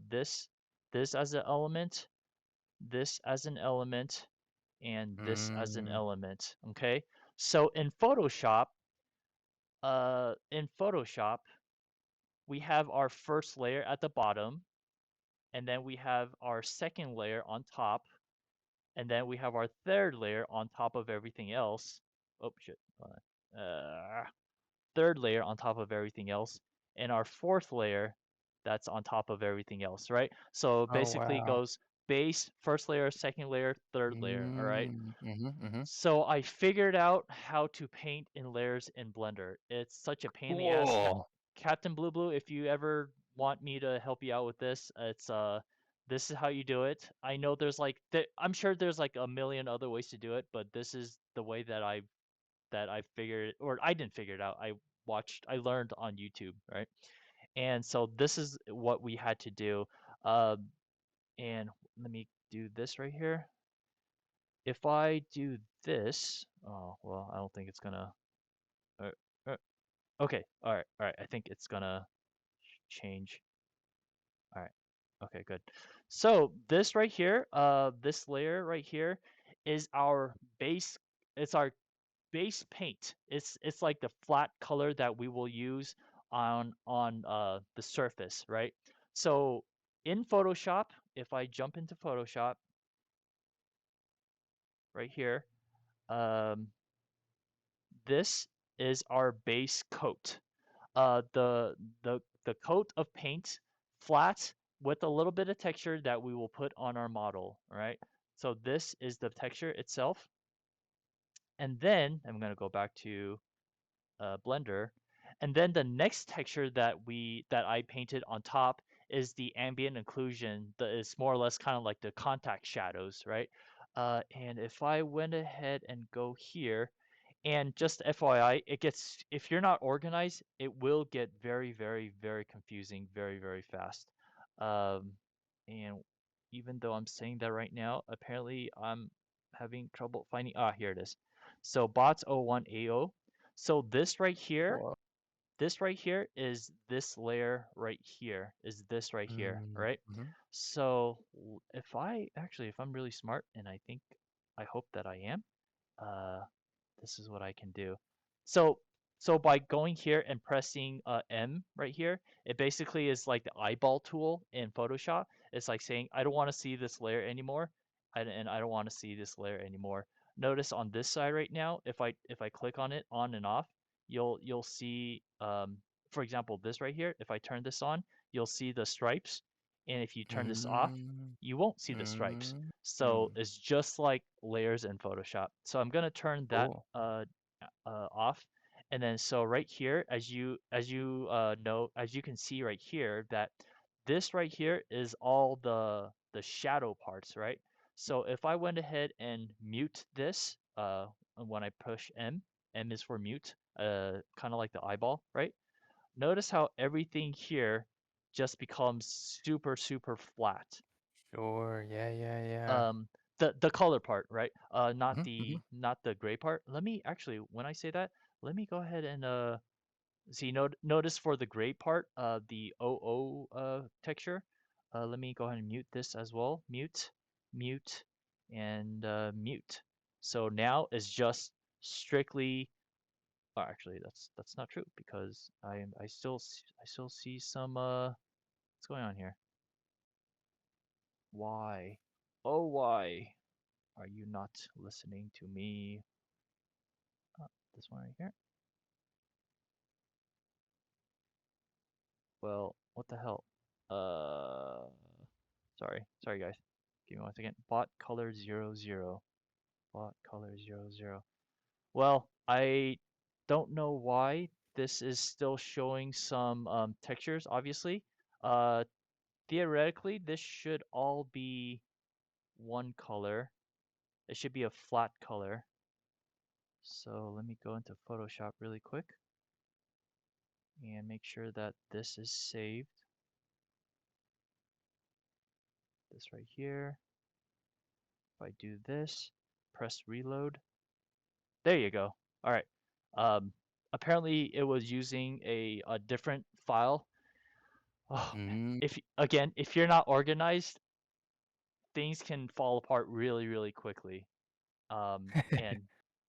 S1: This as an element, this as an element, and this as an
S2: Mm,
S1: element. Okay. So in Photoshop, we have our first layer at the bottom, and then we have our second layer on top, and then we have our third layer on top of everything else. Oh shit. Third layer on top of everything else, and our fourth layer that's on top of everything else, right? So
S2: oh
S1: basically it
S2: wow.
S1: goes base, first layer, second layer, third layer, all right?
S2: Mm-hmm.
S1: So I figured out how to paint in layers in Blender. It's such a pain in the ass.
S2: Cool.
S1: Captain Blue Blue, if you ever want me to help you out with this, it's this is how you do it. I know there's like I'm sure there's like a million other ways to do it, but this is the way that I figured, or I didn't figure it out. I learned on YouTube, right? And so this is what we had to do. Um, and let me do this right here. If I do this, oh well, I don't think it's gonna. Uh, uh, okay, all right. I think it's gonna change. All right. Okay, good. So this right here, this layer right here, is our base. It's our base paint. It's like the flat color that we will use on the surface, right? So in Photoshop, if I jump into Photoshop right here, um, this is our base coat. The coat of paint, flat with a little bit of texture that we will put on our model, right? So this is the texture itself. And then I'm gonna go back to Blender, and then the next texture that I painted on top is the ambient occlusion. That is more or less kind of like the contact shadows, right? And if I went ahead and go here, and just FYI, it gets, if you're not organized, it will get very, very, very confusing very, very fast. Um, and even though I'm saying that right now, apparently I'm having trouble finding, here it is. So bots 01AO. So
S2: Whoa.
S1: this right here is this layer right here, is this right here, right?
S2: Mm-hmm.
S1: So if I'm really smart, and I hope that I am, uh, this is what I can do. So so by going here and pressing M right here, it basically is like the eyeball tool in Photoshop. It's like saying I don't want to see this layer anymore, and I don't want to see this layer anymore. Notice on this side right now, if I click on it on and off, you'll see for example this right here. If I turn this on, you'll see the stripes, and if you turn this off, you won't see the stripes. So
S2: Mm-hmm.
S1: it's just like layers in Photoshop. So I'm gonna turn that
S2: Cool.
S1: off, and then so right here, as you know, as you can see right here, that this right here is all the shadow parts, right? So if I went ahead and mute this, when I push M, M is for mute, kind of like the eyeball, right? Notice how everything here just becomes super, super flat.
S2: Sure. Yeah, yeah, yeah.
S1: um the color part, right? Not
S2: Mm-hmm. Mm-hmm.
S1: the gray part. Let me actually, when I say that, let me go ahead and see, notice for the gray part, the OO texture. Let me go ahead and mute this as well. Mute, mute, and mute. So now it's just strictly, actually that's not true, because I still see some what's going on here? Why? Oh, why are you not listening to me? This one right here. Well, what the hell? Uh, sorry guys. Give me 1 second. Bot color 00. Bot color 00. Well, I don't know why this is still showing some textures. Obviously, uh, theoretically, this should all be one color. It should be a flat color. So let me go into Photoshop really quick and make sure that this is saved. This right here. If I do this, press reload. There you go. All right. Um, apparently it was using a different file. Oh man.
S2: Mm-hmm.
S1: If you're not organized, things can fall apart really, really quickly. And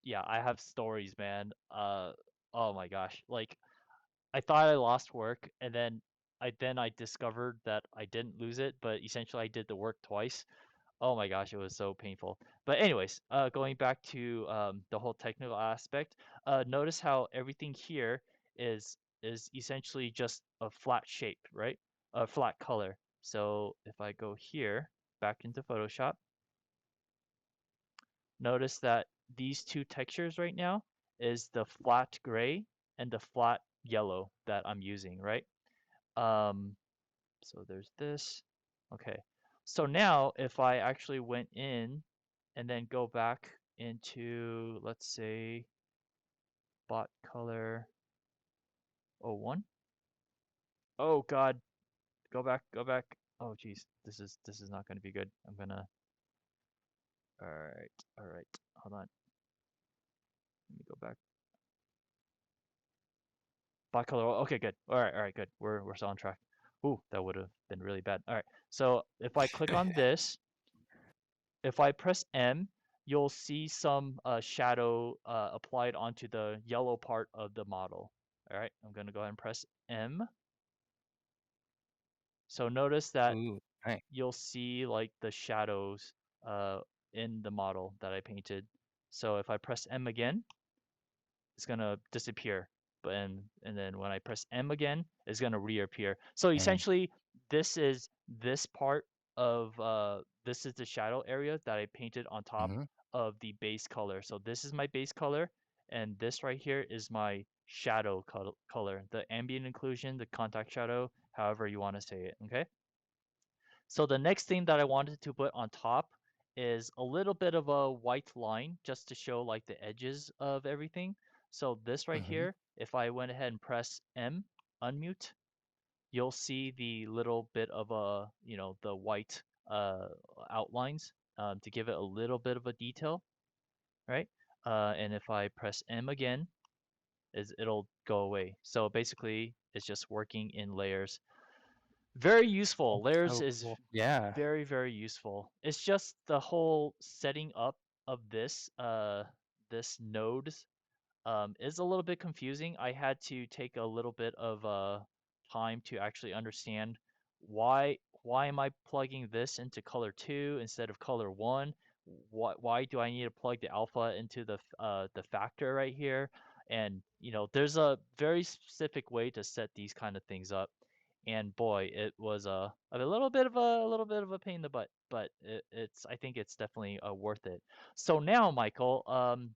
S1: yeah, I have stories, man. Oh my gosh. Like, I thought I lost work, and then I discovered that I didn't lose it, but essentially I did the work twice. Oh my gosh, it was so painful. But anyways, going back to the whole technical aspect, notice how everything here is essentially just a flat shape, right? A flat color. So if I go here, back into Photoshop, notice that these two textures right now is the flat gray and the flat yellow that I'm using, right? Um, so there's this. Okay. So now if I actually went in and then go back into, let's say, bot color 01. Oh God, go back, go back. Oh geez, this is not gonna be good. I'm gonna. All right. Hold on. Let me go back. Bot color. Okay, good. All right, good. We're still on track. Ooh, that would have been really bad. All right. So if I click on this, if I press M, you'll see some shadow applied onto the yellow part of the model. All right, I'm gonna go ahead and press M. So notice that
S2: Ooh, nice.
S1: you'll see like the shadows uh, in the model that I painted. So if I press M again, it's gonna disappear. But and then when I press M again, it's gonna reappear. So
S2: Dang.
S1: essentially, this is this part of this is the shadow area that I painted on top
S2: Mm-hmm.
S1: of the base color. So this is my base color, and this right here is my shadow color, the ambient inclusion, the contact shadow, however you want to say it. Okay. So the next thing that I wanted to put on top is a little bit of a white line just to show like the edges of everything. So this right
S2: Mm-hmm.
S1: here, if I went ahead and press M, unmute, you'll see the little bit of a, the white uh, outlines to give it a little bit of a detail, right? And if I press M again, it'll go away. So basically, it's just working in layers. Very useful.
S2: That's
S1: Layers
S2: so
S1: is
S2: cool. Yeah.
S1: very, very useful. It's just the whole setting up of this node is a little bit confusing. I had to take a little bit of time to actually understand why am I plugging this into color 2 instead of color 1? Why do I need to plug the alpha into the factor right here? And there's a very specific way to set these kind of things up. And boy, it was a little bit of a pain in the butt, but it's I think it's definitely worth it. So now, Michael,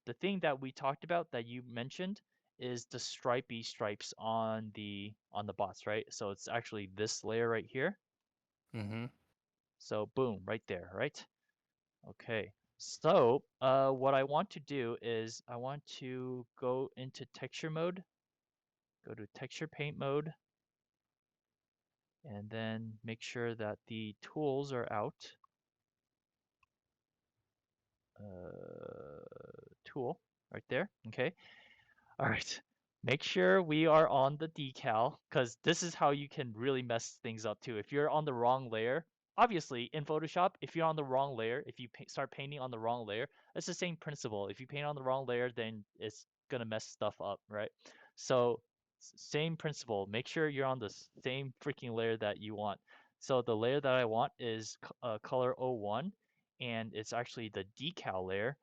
S1: the thing that we talked about that you mentioned is the stripy stripes on the bots, right? So it's actually this layer right here.
S2: Mm-hmm.
S1: So boom, right there, right? Okay. So what I want to do is I want to go into texture mode, go to texture paint mode, and then make sure that the tools are out. Tool right there. Okay. All right. Make sure we are on the decal because this is how you can really mess things up too. If you're on the wrong layer, obviously in Photoshop, if you're on the wrong layer, if you start painting on the wrong layer, it's the same principle. If you paint on the wrong layer, then it's gonna mess stuff up, right? So same principle. Make sure you're on the same freaking layer that you want. So the layer that I want is color 01, and it's actually the decal layer.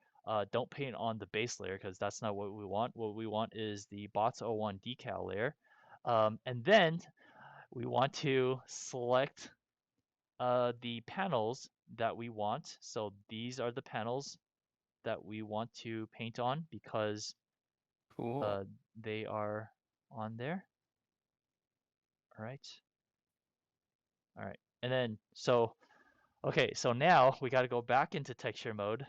S1: Don't paint on the base layer because that's not what we want. What we want is the bots 01 decal layer. And then we want to select the panels that we want. So these are the panels that we want to paint on because
S2: Cool.
S1: uh, they are on there. All right. All right. And then, okay, so now we got to go back into texture mode.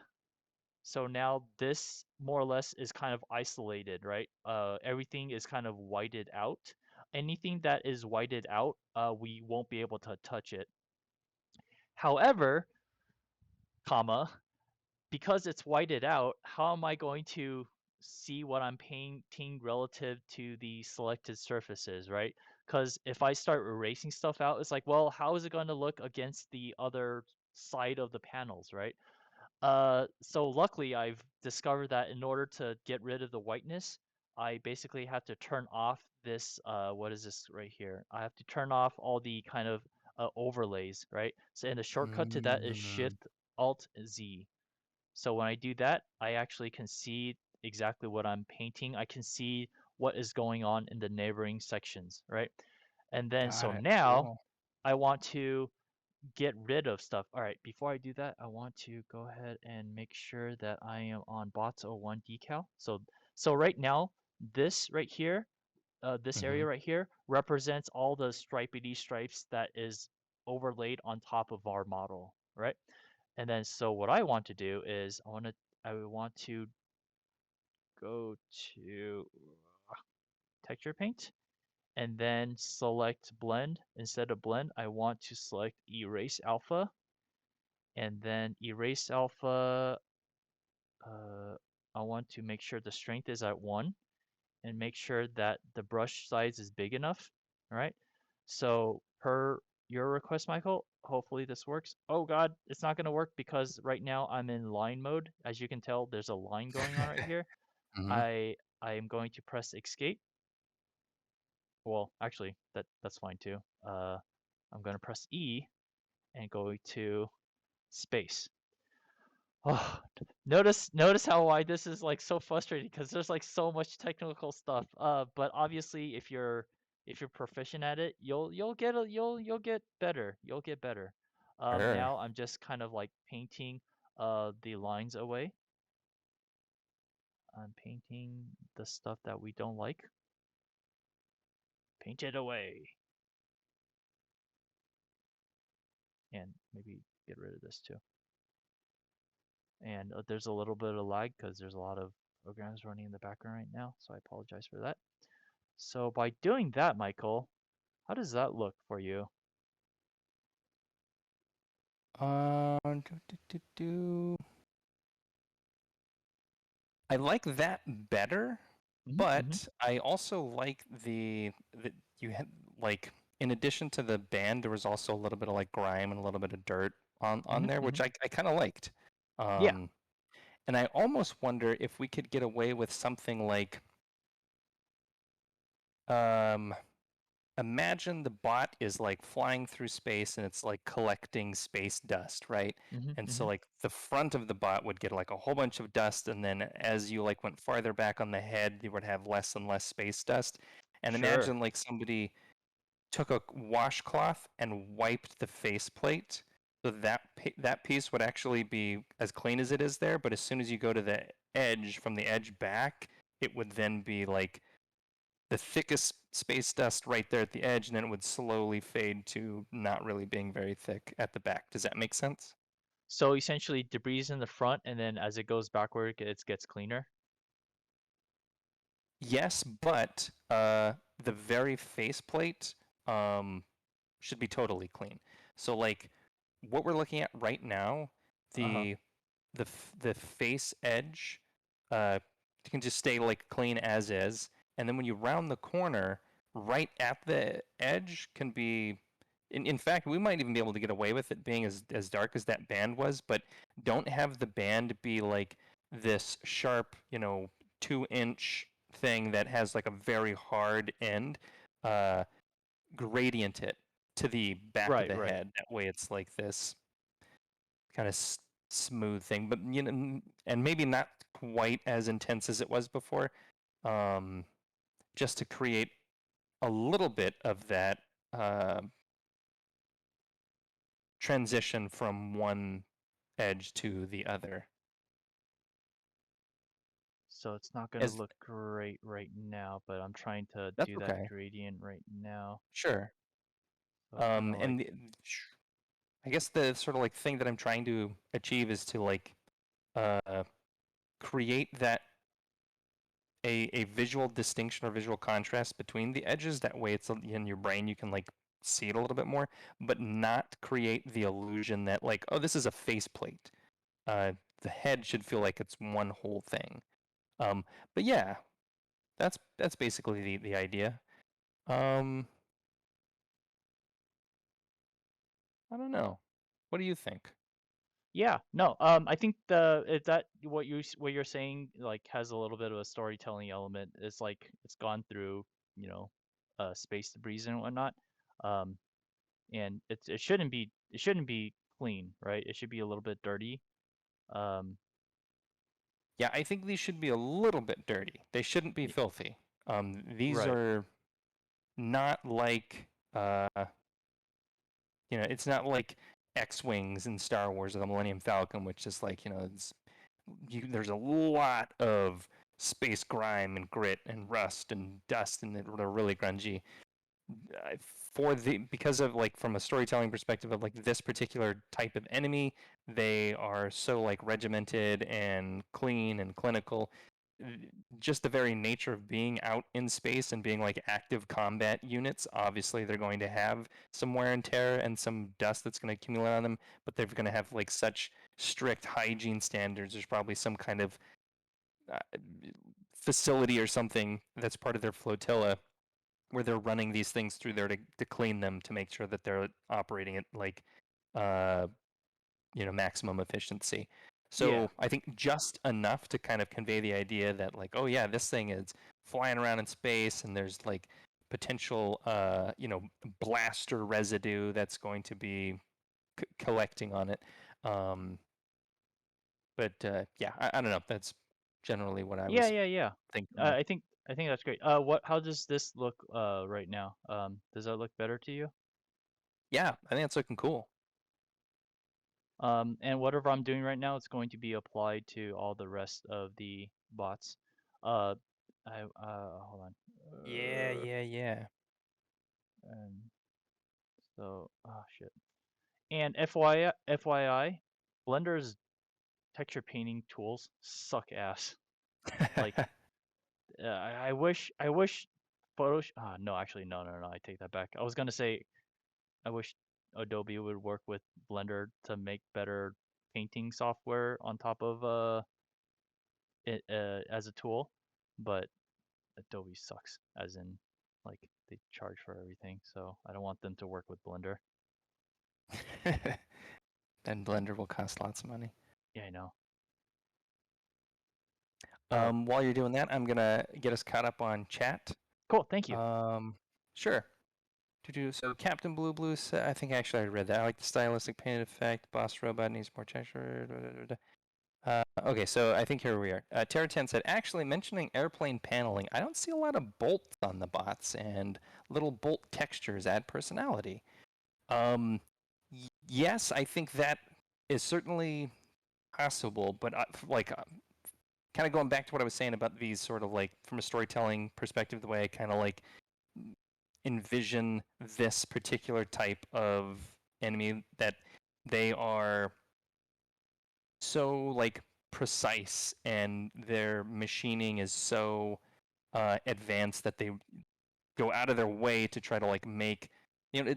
S1: So now this more or less is kind of isolated, right? Everything is kind of whited out. Anything that is whited out, we won't be able to touch it. However, comma, because it's whited out, how am I going to see what I'm painting relative to the selected surfaces, right? Because if I start erasing stuff out, it's like, well, how is it going to look against the other side of the panels, right? So luckily I've discovered that in order to get rid of the whiteness, I basically have to turn off this, what is this right here? I have to turn off all the kind of overlays, right? So and the shortcut to that is
S2: Mm,
S1: Shift Alt Z. So when I do that, I actually can see exactly what I'm painting. I can see what is going on in the neighboring sections, right? And then so
S2: got it.
S1: now
S2: Cool.
S1: I want to get rid of stuff. All right, before I do that, I want to go ahead and make sure that I am on bots 01 decal. So right now, this right here, this
S2: Mm-hmm.
S1: area right here represents all the stripedy stripes that is overlaid on top of our model, right? And then so what I want to do is I want to go to texture paint and then select blend. Instead of blend, I want to select erase alpha, and then erase alpha, uh, I want to make sure the strength is at 1 and make sure that the brush size is big enough. All right. So per your request, Michael, hopefully this works. Oh God, it's not going to work because right now I'm in line mode. As you can tell, there's a line going on right here.
S2: Mm-hmm.
S1: I am going to press escape. Well, actually, that's fine too. I'm going to press E and go to space. Oh, notice how why this is like so frustrating because there's like so much technical stuff. But obviously if you're proficient at it, you'll get better. You'll get better.
S2: Sure.
S1: Now I'm just kind of like painting the lines away. I'm painting the stuff that we don't like. Paint it away. And maybe get rid of this too. And there's a little bit of lag because there's a lot of programs running in the background right now, so I apologize for that. So by doing that, Michael, how does that look for you?
S2: Do, do, do, do. I like that better,
S1: Mm-hmm.
S2: but I also like that you had like in addition to the band, there was also a little bit of like grime and a little bit of dirt on there,
S1: Mm-hmm.
S2: which I kind of liked.
S1: Yeah.
S2: Um, and I almost wonder if we could get away with something like um, imagine the bot is like flying through space and it's like collecting space dust, right?
S1: Mm-hmm.
S2: And so
S1: Mm-hmm.
S2: like the front of the bot would get like a whole bunch of dust, and then as you like went farther back on the head, you would have less and less space dust. And
S1: Sure.
S2: imagine like somebody took a washcloth and wiped the faceplate. So that piece would actually be as clean as it is there, but as soon as you go to the edge, from the edge back, it would then be like the thickest space dust right there at the edge, and then it would slowly fade to not really being very thick at the back. Does that make sense?
S1: So essentially debris in the front, and then as it goes backward, it gets cleaner.
S2: Yes, but the very faceplate um, should be totally clean. So like what we're looking at right now,
S1: Uh-huh.
S2: the face edge can just stay like clean as is, and then when you round the corner, right at the edge can be. In fact, we might even be able to get away with it being as dark as that band was, but don't have the band be like this sharp, 2-inch thing that has like a very hard end. Uh, Gradient it to the back of
S1: Right,
S2: the
S1: right.
S2: head. That way, it's like this kind of smooth thing, but and maybe not quite as intense as it was before, um, just to create a little bit of that uh, transition from one edge to the other.
S1: So it's not gonna
S2: As
S1: look great right now, but I'm trying to
S2: That's
S1: do that
S2: okay,
S1: gradient right now.
S2: sure.
S1: So kind of like,
S2: And I guess the sort of like thing that I'm trying to achieve is to like uh, create that a visual distinction or visual contrast between the edges. That way, it's in your brain, you can like see it a little bit more, but not create the illusion that like, oh, this is a faceplate. The head should feel like it's one whole thing. But yeah, that's basically the idea. Um, I don't know. What do you think?
S1: yeah, no, I think is that what you're saying like has a little bit of a storytelling element. It's like it's gone through, you know, space debris and whatnot. Um, and it shouldn't be clean, right? It should be a little bit dirty. Um,
S2: Yeah, I think these should be a little bit dirty. They shouldn't be
S1: y-
S2: filthy. These
S1: right.
S2: are not like it's not like X-wings in Star Wars or the Millennium Falcon, which is like, there's a lot of space grime and grit and rust and dust, and they're really grungy. Because of like from a storytelling perspective of like this particular type of enemy, they are so like regimented and clean and clinical. Just the very nature of being out in space and being like active combat units, obviously they're going to have some wear and tear and some dust that's going to accumulate on them, but they're going to have like such strict hygiene standards. There's probably some kind of uh, facility or something that's part of their flotilla where they're running these things through there to clean them to make sure that they're operating at like uh, maximum efficiency.
S1: Yeah.
S2: So I think just enough to kind of convey the idea that like, oh yeah, this thing is flying around in space and there's like potential, blaster residue that's going to be collecting on it. But yeah, I don't know. That's generally what I
S1: Yeah,
S2: was
S1: yeah, yeah.
S2: thinking of.
S1: I think that's great. What? How does this look right now? Does that look better to you?
S2: Yeah, I think it's looking cool.
S1: And whatever I'm doing right now, it's going to be applied to all the rest of the bots. Uh, Hold on.
S2: Yeah, yeah, yeah.
S1: And so, oh shit. And FYI, Blender's texture painting tools suck ass. Like, I wish Photoshop. No, actually, no. I take that back. I was gonna say I wish Adobe would work with Blender to make better painting software on top of it as a tool, but Adobe sucks, as in like they charge for everything. So I don't want them to work with Blender.
S2: Then Blender will cost lots of money.
S1: Yeah, I know. Uh,
S2: While you're doing that, I'm gonna get us caught up on chat.
S1: cool. Thank you.
S2: Sure. So Captain Blue Blue said, I think actually I read that. I like the stylistic painted effect. Boss robot needs more texture. Okay, so I think here we are. Terra10 said, actually mentioning airplane paneling, I don't see a lot of bolts on the bots, and little bolt textures add personality. Yes, I think that is certainly possible, but kind of going back to what I was saying about these sort of like from a storytelling perspective, the way I kind of like envision this particular type of enemy, that they are so like precise and their machining is so advanced that they go out of their way to try to like make, you know,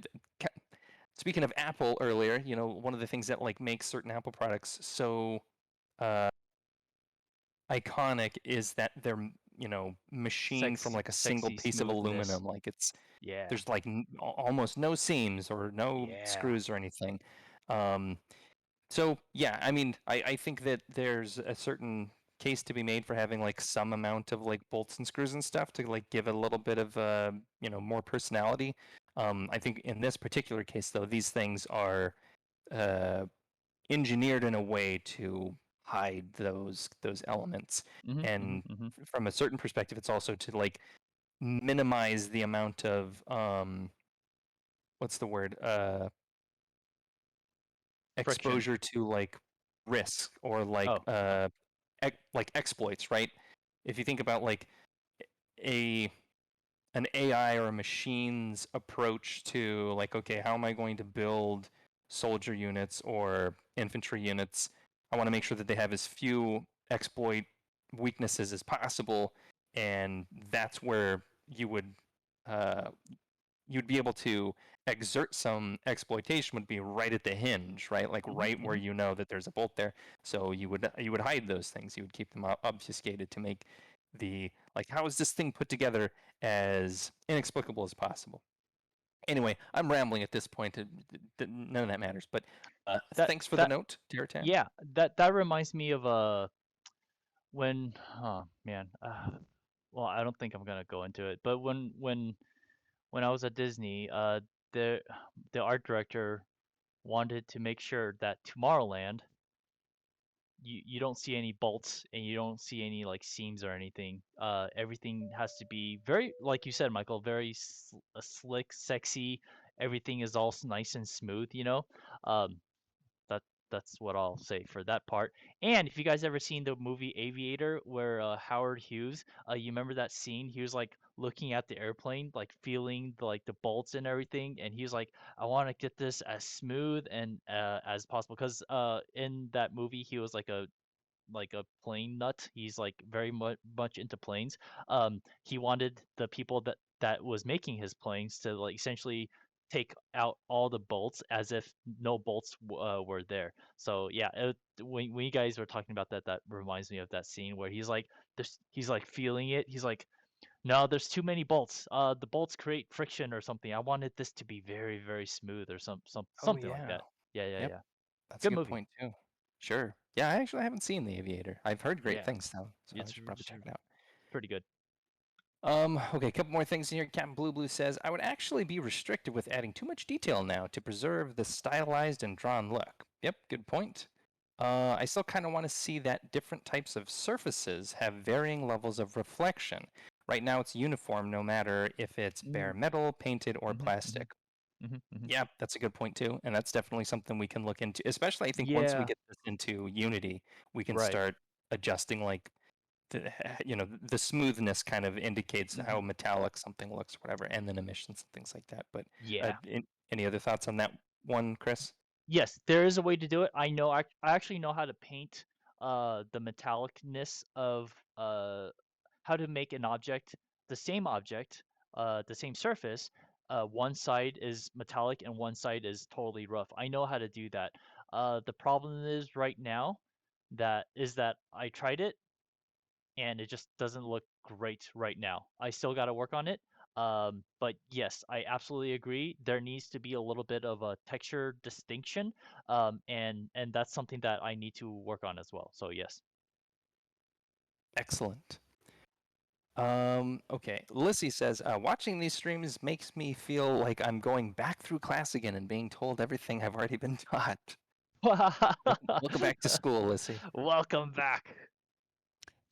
S2: speaking of Apple earlier, one of the things that like makes certain Apple products so uh, iconic is that they're machined from like a single
S1: Sexy
S2: piece of
S1: smoothness.
S2: aluminum. Like
S1: Yeah.
S2: there's like almost no seams or no
S1: Yeah.
S2: screws or anything. Um, so yeah, I mean, I think that there's a certain case to be made for having like some amount of like bolts and screws and stuff to like give it a little bit of more personality. I think in this particular case though, these things are uh, engineered in a way to hide those elements,
S1: Mhm. Mhm.
S2: and
S1: Mhm.
S2: from a certain perspective, it's also to like minimize the amount of what's the word
S1: Friction.
S2: exposure to like risk or like
S1: Oh. Oh.
S2: like exploits, right? If you think about like a an AI or a machine's approach to like, okay, how am I going to build soldier units or infantry units? I want to make sure that they have as few exploit weaknesses as possible, and that's where you would uh, you'd be able to exert some exploitation would be right at the hinge, right? Like
S1: Mhm.
S2: right where
S1: Mhm.
S2: you know that there's a bolt there. So you would hide those things. You would keep them obfuscated to make the like how is this thing put together as inexplicable as possible. Anyway, I'm rambling at this point. None of that matters. But
S1: That
S2: thanks for the
S1: that
S2: note, Terratan.
S1: yeah. That reminds me of when oh man. Well, I don't think I'm gonna go into it, but when I was at Disney, the art director wanted to make sure that Tomorrowland, you don't see any bolts and you don't see any like seams or anything. Everything has to be very, like you said, Michael, very slick, sexy. Everything is all nice and smooth, you know. Um, that that's what I'll say for that part. And if you guys ever seen the movie Aviator, where Howard Hughes, you remember that scene? He was like looking at the airplane, like feeling the bolts and everything, and he was like, "I want to get this as smooth and as possible." Because in that movie, he was like a plane nut. He's like very much into planes. He wanted the people that was making his planes to like essentially take out all the bolts as if no bolts were there. So yeah, when you guys were talking about that, that reminds me of that scene where he's like feeling it. He's like, no, there's too many bolts. The bolts create friction or something. I wanted this to be very very smooth or
S2: Oh
S1: something like
S2: yeah.
S1: that. Yeah, yeah,
S2: Yep.
S1: yeah.
S2: That's a
S1: Good
S2: good
S1: movie.
S2: point too. Sure. Yeah, I actually haven't seen The Aviator. I've heard great
S1: Yeah,
S2: things though, so I
S1: it's
S2: should probably check it out.
S1: pretty good.
S2: Okay, a couple more things here. Captain Blue Blue says, I would actually be restricted with adding too much detail now to preserve the stylized and drawn look. Yep, good point. I still kind of want to see that different types of surfaces have varying levels of reflection. Right now it's uniform no matter if it's bare
S1: Ooh.
S2: metal, painted, or
S1: Mhm, mhm,
S2: plastic.
S1: mhm, mhm.
S2: Yeah, that's a good point too, and that's definitely something we can look into. Especially, I think once we
S1: Yeah,
S2: get this into Unity, we can
S1: right.
S2: start adjusting like the smoothness kind of indicates how
S1: Mhm.
S2: metallic something looks, whatever, and then emissions and things like that. But
S1: Yeah.
S2: any other thoughts on that one, Chris?
S1: Yes, there is a way to do it. I actually know how to paint the metallicness of how to make an object, the same surface, one side is metallic and one side is totally rough. I know how to do that. The problem is right now that I tried it and it just doesn't look great right now. I still got to work on it. But yes, I absolutely agree. There needs to be a little bit of a texture distinction, and that's something that I need to work on as well. So yes.
S2: Excellent. Okay. Lissy says, watching these streams makes me feel like I'm going back through class again and being told everything I've already been taught. Welcome back to school, Lissy.
S1: Welcome back.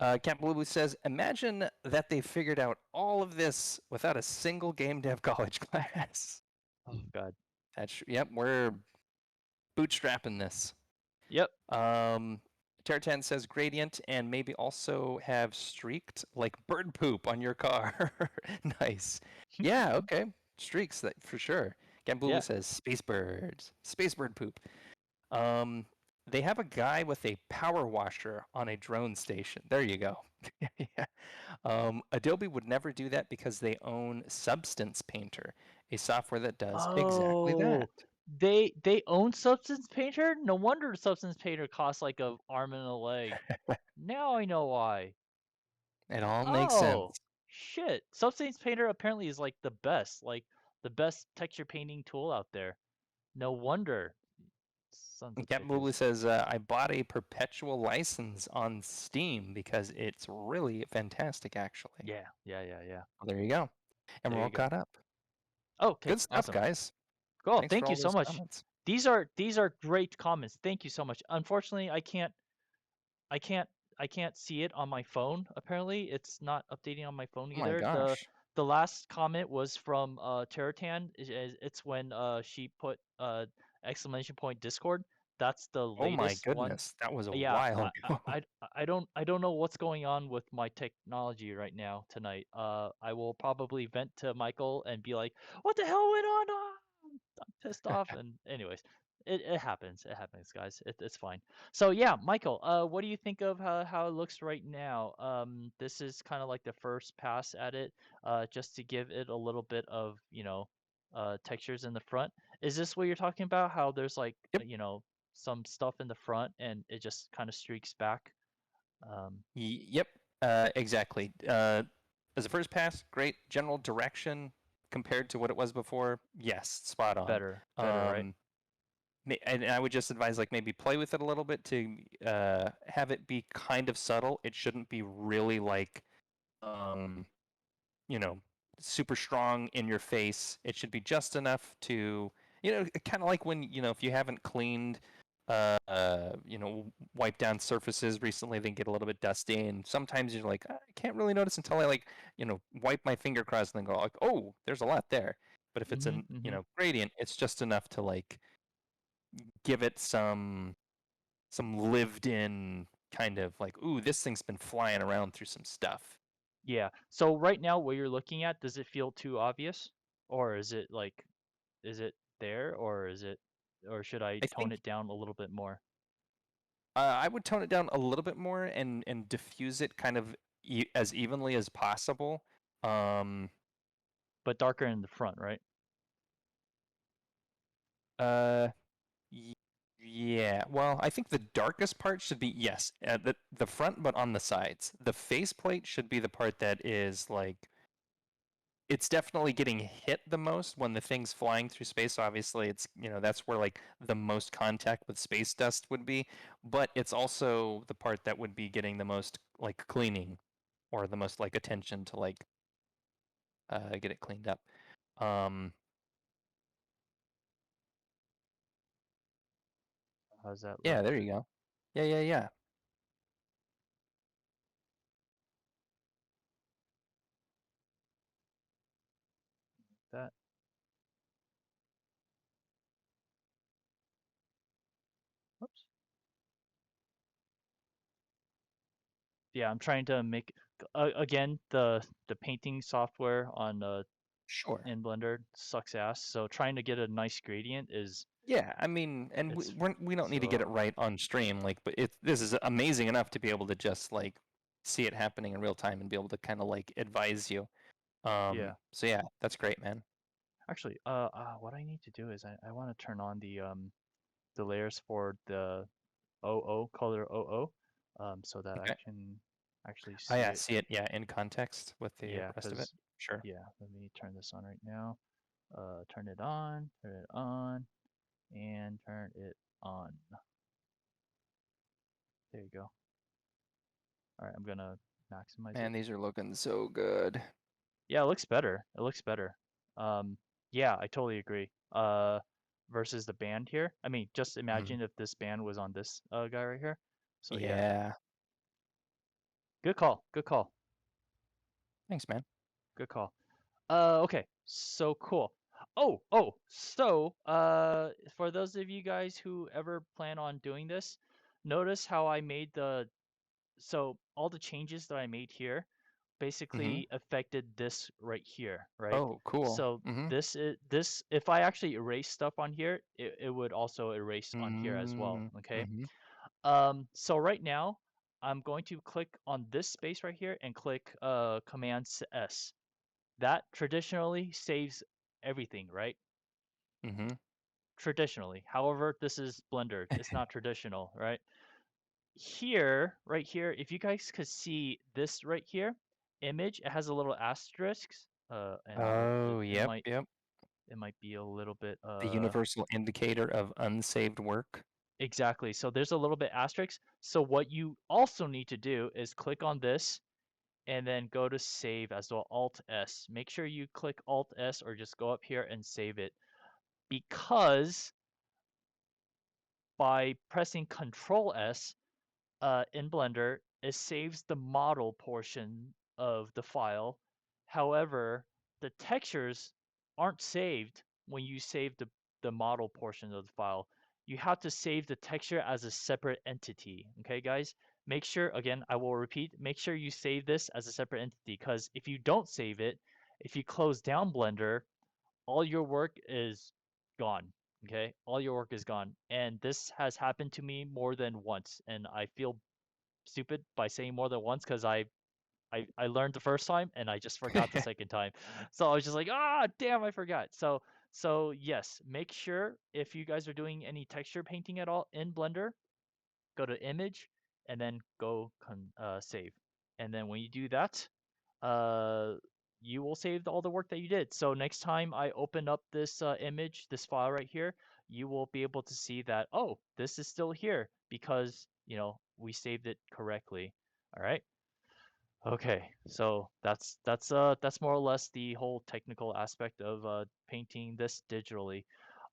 S2: Captain Blue says, imagine that they figured out all of this without a single game dev college class.
S1: Oh God.
S2: Yep, we're bootstrapping this.
S1: Yep.
S2: Um, Terratan says gradient and maybe also have streaked like bird poop on your car. Nice. Yeah, okay. Streaks that for sure. Gambulu
S1: Yeah.
S2: says space birds, space bird poop. Um, they have a guy with a power washer on a drone station. There you go. Yeah. Adobe would never do that because they own Substance Painter, a software that does exactly that.
S1: Oh, they own Substance Painter? No wonder Substance Painter costs like a arm and a leg. Now I know why.
S2: It all makes
S1: Oh,
S2: sense.
S1: shit. Substance Painter apparently is like like the best texture painting tool out there. No wonder. Sons
S2: And
S1: of
S2: Captain Blue
S1: bitches.
S2: says, I bought a perpetual license on Steam because it's really fantastic, actually.
S1: Yeah, yeah, yeah, yeah.
S2: Well, there you go. And we're
S1: There
S2: all
S1: you go.
S2: caught up.
S1: Okay,
S2: Good stuff,
S1: awesome.
S2: guys.
S1: Cool.
S2: Thanks for
S1: Thank you
S2: all
S1: so
S2: those
S1: much.
S2: comments.
S1: These are great comments. Thank you so much. Unfortunately, I can't I can't see it on my phone. Apparently, it's not updating on my phone
S2: Oh my
S1: either.
S2: gosh.
S1: The last comment was from Terratan. It's when she put exclamation point Discord. That's the
S2: Oh my
S1: latest one.
S2: goodness. That was a
S1: Yeah,
S2: while ago.
S1: I don't know what's going on with my technology right now tonight. I will probably vent to Michael and be like, "What the hell went on? I'm pissed off." And anyways, it happens. It happens, guys. It's fine. So yeah, Michael, what do you think of how it looks right now? This is kind of like the first pass at it, just to give it a little bit of, textures in the front. Is this what you're talking about? How there's like,
S2: Yep.
S1: some stuff in the front and it just kind of streaks back.
S2: Yep. Exactly. As a first pass, great general direction compared to what it was before. Yes, spot on.
S1: Better, right?
S2: Um, and I would just advise like maybe play with it a little bit to have it be kind of subtle. It shouldn't be really like um, you know, super strong in your face. It should be just enough to, kind of like when, if you haven't cleaned, wipe down surfaces recently, they get a little bit dusty. And sometimes you're like, I can't really notice until I like, wipe my finger across and then go like, oh, there's a lot there. But if it's
S1: Mm-hmm.
S2: an,
S1: Mm-hmm.
S2: gradient, it's just enough to like give it some lived in kind of like, ooh, this thing's been flying around through some stuff.
S1: Yeah. So right now, what you're looking at, does it feel too obvious, or is it like, is it there, or should I
S2: I
S1: tone
S2: think
S1: it down a little bit more,
S2: I would tone it down a little bit more and diffuse it kind of as evenly as possible. Um,
S1: but darker in the front, right?
S2: uh, y- yeah. Well, I think the darkest part should be yes, the front, but on the sides. The faceplate should be the part that is like it's definitely getting hit the most when the thing's flying through space. Obviously, it's that's where like the most contact with space dust would be, but it's also the part that would be getting the most like cleaning or the most like attention to like get it cleaned up. Um,
S1: How's that
S2: yeah,
S1: look?
S2: there you go. Yeah, yeah, yeah.
S1: That. Oops. Yeah, I'm trying to make again the painting software on
S2: Sure.
S1: in Blender sucks ass. So trying to get a nice gradient is
S2: Yeah, I mean, and
S1: it's
S2: we don't need to get it
S1: so
S2: right on stream, like, but this is amazing enough to be able to just like see it happening in real time and be able to kind of like advise you.
S1: yeah.
S2: So yeah, that's great, man.
S1: Actually, what I need to do is I want to turn on the layers for the OO color OO, so that I
S2: Okay.
S1: can actually
S2: Oh
S1: see
S2: yeah,
S1: it.
S2: see it, yeah, in context with the
S1: Yeah,
S2: rest of it.
S1: cause
S2: Sure.
S1: yeah. Let me turn this on right now. Turn it on, and turn it on. There you go. All right, I'm gonna maximize it.
S2: Man, these are looking so good.
S1: Yeah, it looks better. It looks better. Um, yeah, I totally agree. Versus the band here. I mean, just
S2: Mhm.
S1: imagine if this band was on this guy right here. So yeah,
S2: Yeah.
S1: good call. Good call.
S2: Thanks, man.
S1: Good call. Okay. So cool. For those of you guys who ever plan on doing this, notice how I made so all the changes that I made here
S2: Mhm.
S1: basically affected this right here, right?
S2: Oh, cool.
S1: So
S2: Mhm.
S1: this if I actually erase stuff on here, it would also erase on here as well,
S2: Mm.
S1: okay?
S2: Mhm.
S1: So right now I'm going to click on this space right here and click Command S. That traditionally saves everything, right?
S2: Mhm.
S1: Traditionally. However, this is Blender. It's not traditional, right? Here, right here, if you guys could see this right here, image, it has a little asterisk, and
S2: Oh, yep, yep.
S1: it might be a little bit
S2: The universal indicator of unsaved work.
S1: exactly. So there's a little bit asterisk. So what you also need to do is click on this and then go to save as well, Alt S. Make sure you click Alt S or just go up here and save it because by pressing Control S, in Blender, it saves the model portion of the file. However, the textures aren't saved when you save the model portion of the file. You have to save the texture as a separate entity. Okay, guys? Make sure, again, I will repeat, make sure you save this as a separate entity because if you don't save it, if you close down Blender, all your work is gone. Okay, all your work is gone. And this has happened to me more than once, and I feel stupid by saying more than once because I learned the first time and I just forgot the second time. So I was just like, ah, damn, I forgot. So yes, make sure if you guys are doing any texture painting at all in Blender, go to image and then go save. And then when you do that, uh, you will save all the work that you did. So next time I open up this image, this file right here, you will be able to see that, oh, this is still here because, we saved it correctly. All right. Okay. So that's more or less the whole technical aspect of painting this digitally.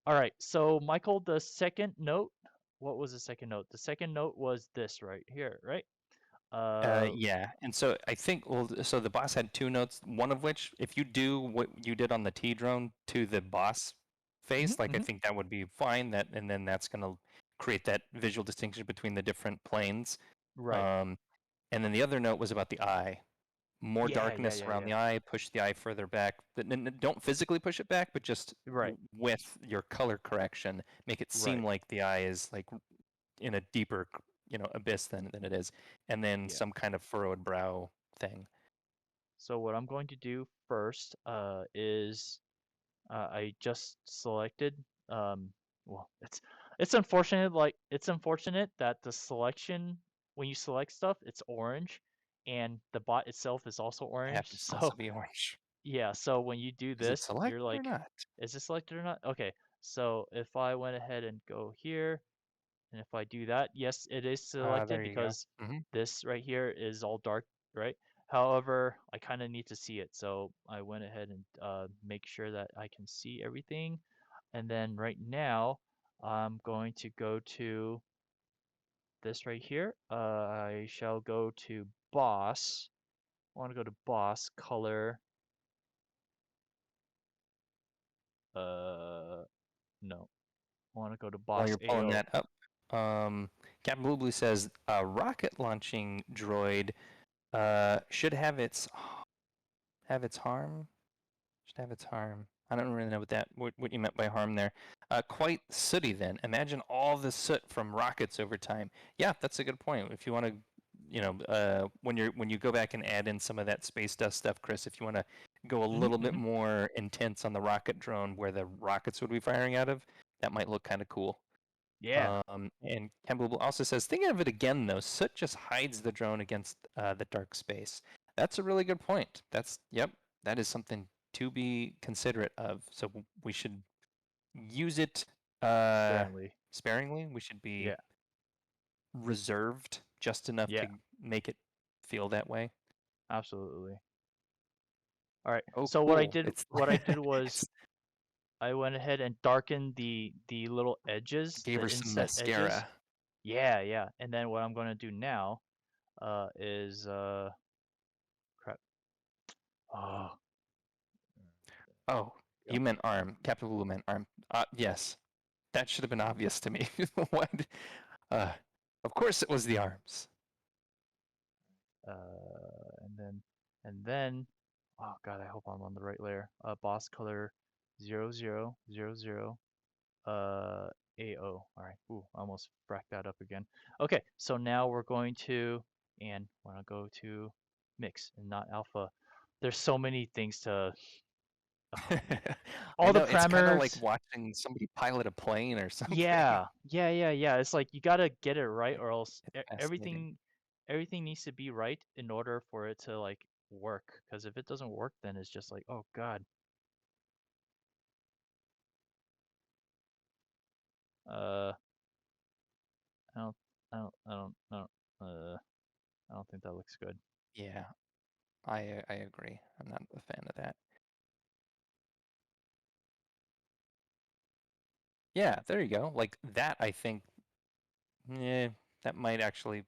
S1: All right. So Michael, the second note, what was the second note? The second note was this right here, right? Uh,
S2: Yeah, and so I think well, so the boss had two notes. One of which, if you do what you did on the T drone to the boss face, like I
S1: hmm
S2: think that would be fine. That and then that's gonna create that visual distinction between the different planes.
S1: right.
S2: Um, and then the other note was about the eye. More
S1: Yeah, yeah,
S2: darkness
S1: yeah,
S2: around
S1: yeah.
S2: the eye. Push the eye further back. Don't physically push it back, but just
S1: Right,
S2: with your color correction, make it seem
S1: right.
S2: like the eye is like in a deeper, abyss than it is, and then
S1: Yeah.
S2: some kind of furrowed brow thing.
S1: So what I'm going to do first is I just selected well it's unfortunate it's unfortunate that the selection when you select stuff it's orange and the bot itself is also
S2: It
S1: orange.
S2: happens to
S1: So
S2: also be orange.
S1: yeah, so when you do
S2: Is it
S1: this, you're
S2: selected or
S1: like,
S2: not?
S1: is this selected or not? Okay. So if I went ahead and go here and if I do that, yes, it is
S2: Ah,
S1: selected
S2: there you go.
S1: because
S2: Hmm.
S1: this right here is all dark, right? However, I kind of need to see it, so I went ahead and make sure that I can see everything. And then right now, I'm going to go to this right here. I shall go to boss. I want to go to boss color. No. I want to go to
S2: While
S1: boss
S2: you're pulling
S1: AO.
S2: that up, Captain Blue Blue says a rocket launching droid should have its harm. Should have its harm. I don't really know what you meant by harm there. Quite sooty then. Imagine all the soot from rockets over time. Yeah, that's a good point. If you want to, when you go back and add in some of that space dust stuff, Chris, if you want to go a little bit
S1: Hmm.
S2: more intense on the rocket drone where the rockets would be firing out of, that might look kind of cool.
S1: Yeah,
S2: And Campbell also says, thinking of it again though, soot just hides the drone against the dark space. That's a really good point. Yep, that is something to be considerate of. So we should use it
S1: apparently.
S2: sparingly. We should be
S1: Yeah,
S2: reserved just enough
S1: yeah,
S2: to make it feel that way.
S1: absolutely. All right.
S2: Oh,
S1: So what I
S2: cool!
S1: did,
S2: It's
S1: what I did was
S2: it's
S1: I went ahead and darkened the little edges,
S2: gave
S1: the
S2: her some
S1: inset edges.
S2: mascara.
S1: Yeah, yeah. And then what I'm gonna do now, is crap. Oh,
S2: Oh,
S1: yep.
S2: you meant arm. Captain Blue meant arm. Yes, that should have been obvious to me. What? Uh, of course it was the arms.
S1: And then, oh God, I hope I'm on the right layer. Boss color 0000 AO. All right. Ooh, I almost fracked that up again. Okay, so now we're going to, and we're gonna go to mix and not alpha. There's so many things to,
S2: I
S1: all the
S2: know it's kind of like
S1: parameters.
S2: watching somebody pilot a plane or something.
S1: Yeah, yeah, yeah, yeah. It's like you gotta get it right, or else
S2: It's fascinating.
S1: everything needs to be right in order for it to like work. Because if it doesn't work, then it's just like, oh God. Uh, I don't, I don't, I don't, I don't, I don't think that looks good.
S2: Yeah, I agree. I'm not a fan of that. Yeah, there you go. Like that, I think. Yeah, that might actually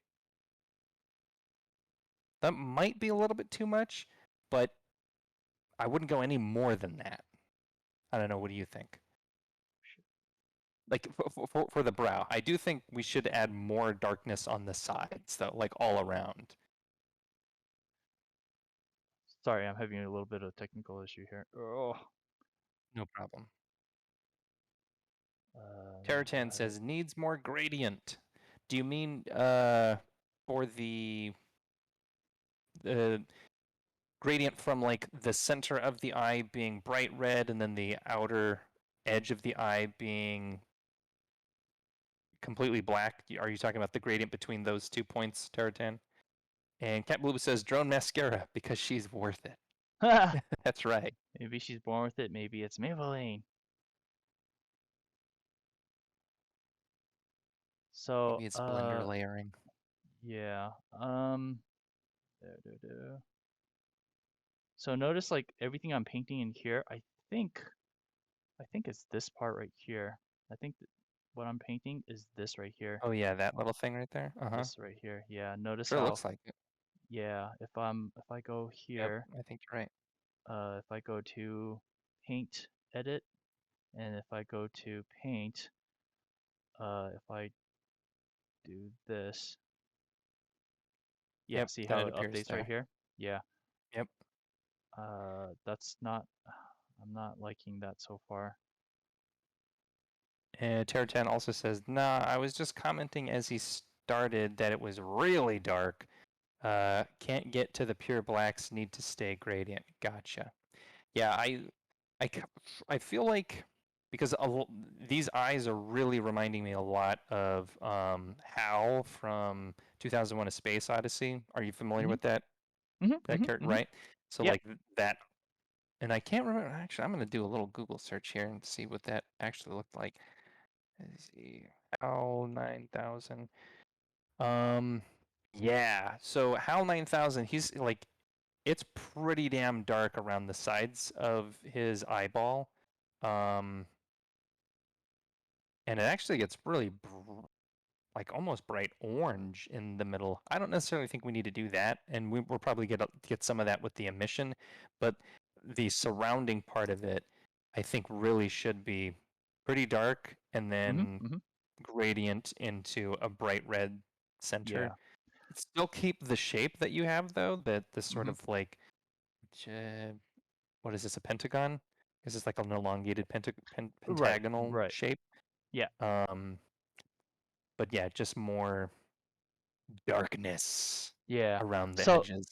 S2: that might be a little bit too much, but I wouldn't go any more than that. I don't know. What do you think? Like for the brow, I do think we should add more darkness on the sides, though, like all around.
S1: Sorry, I'm having a little bit of technical issue here. Oh,
S2: No problem.
S1: there we
S2: Terratan
S1: got it.
S2: says needs more gradient. Do you mean for the gradient from like the center of the eye being bright red and then the outer edge of the eye being completely black? Are you talking about the gradient between those 2 points, Terratan? And Cat Blue says drone mascara because she's worth it. That's right.
S1: Maybe she's born with it. Maybe it's Maybelline. So,
S2: Maybe it's blender layering.
S1: yeah. There, there, there. So notice like everything I'm painting in here, think I think it's this part right here. I think what I'm painting is this right here.
S2: Oh yeah, that little thing right there. Uh huh.
S1: This right here. Yeah, notice
S2: Sure
S1: how,
S2: looks like it.
S1: yeah, if I go
S2: Yep,
S1: here,
S2: I think you're right.
S1: if I go to paint edit, and if I go to paint, if I do this, yeah,
S2: Yep,
S1: see
S2: then
S1: how
S2: it
S1: it
S2: appears
S1: updates right
S2: there.
S1: here? Yeah.
S2: Yep.
S1: That's not, I'm not liking that so far.
S2: And Terratan also says, nah, I was just commenting as he started that it was really dark. Can't get to the pure blacks, need to stay gradient. Gotcha. Yeah, I, I feel like because these eyes are really reminding me a lot of Hal from 2001: A Space Odyssey. Are you familiar
S1: Hmm.
S2: with that
S1: Hmm.
S2: that
S1: Hmm.
S2: character?
S1: Hmm.
S2: Right. So
S1: Yeah.
S2: like that, and I can't remember. Actually, I'm gonna do a little Google search here and see what that actually looked like. Let's see. HAL 9000. Um, yeah. So HAL 9000, he's like it's pretty damn dark around the sides of his eyeball. Um, and it actually gets really like almost bright orange in the middle. I don't necessarily think we need to do that, and we'll probably get some of that with the emission, but the surrounding part of it, I think, really should be pretty dark and
S1: Mm-hmm.
S2: then
S1: Mm-hmm.
S2: gradient into a bright red center.
S1: Yeah.
S2: Still keep the shape that you have though, that the sort
S1: Mm-hmm.
S2: of like what is this, a pentagon? Is this like an elongated
S1: Right.
S2: pentagonal
S1: Right.
S2: shape?
S1: Yeah.
S2: Um, but yeah, just more darkness
S1: Yeah.
S2: around the
S1: So
S2: edges.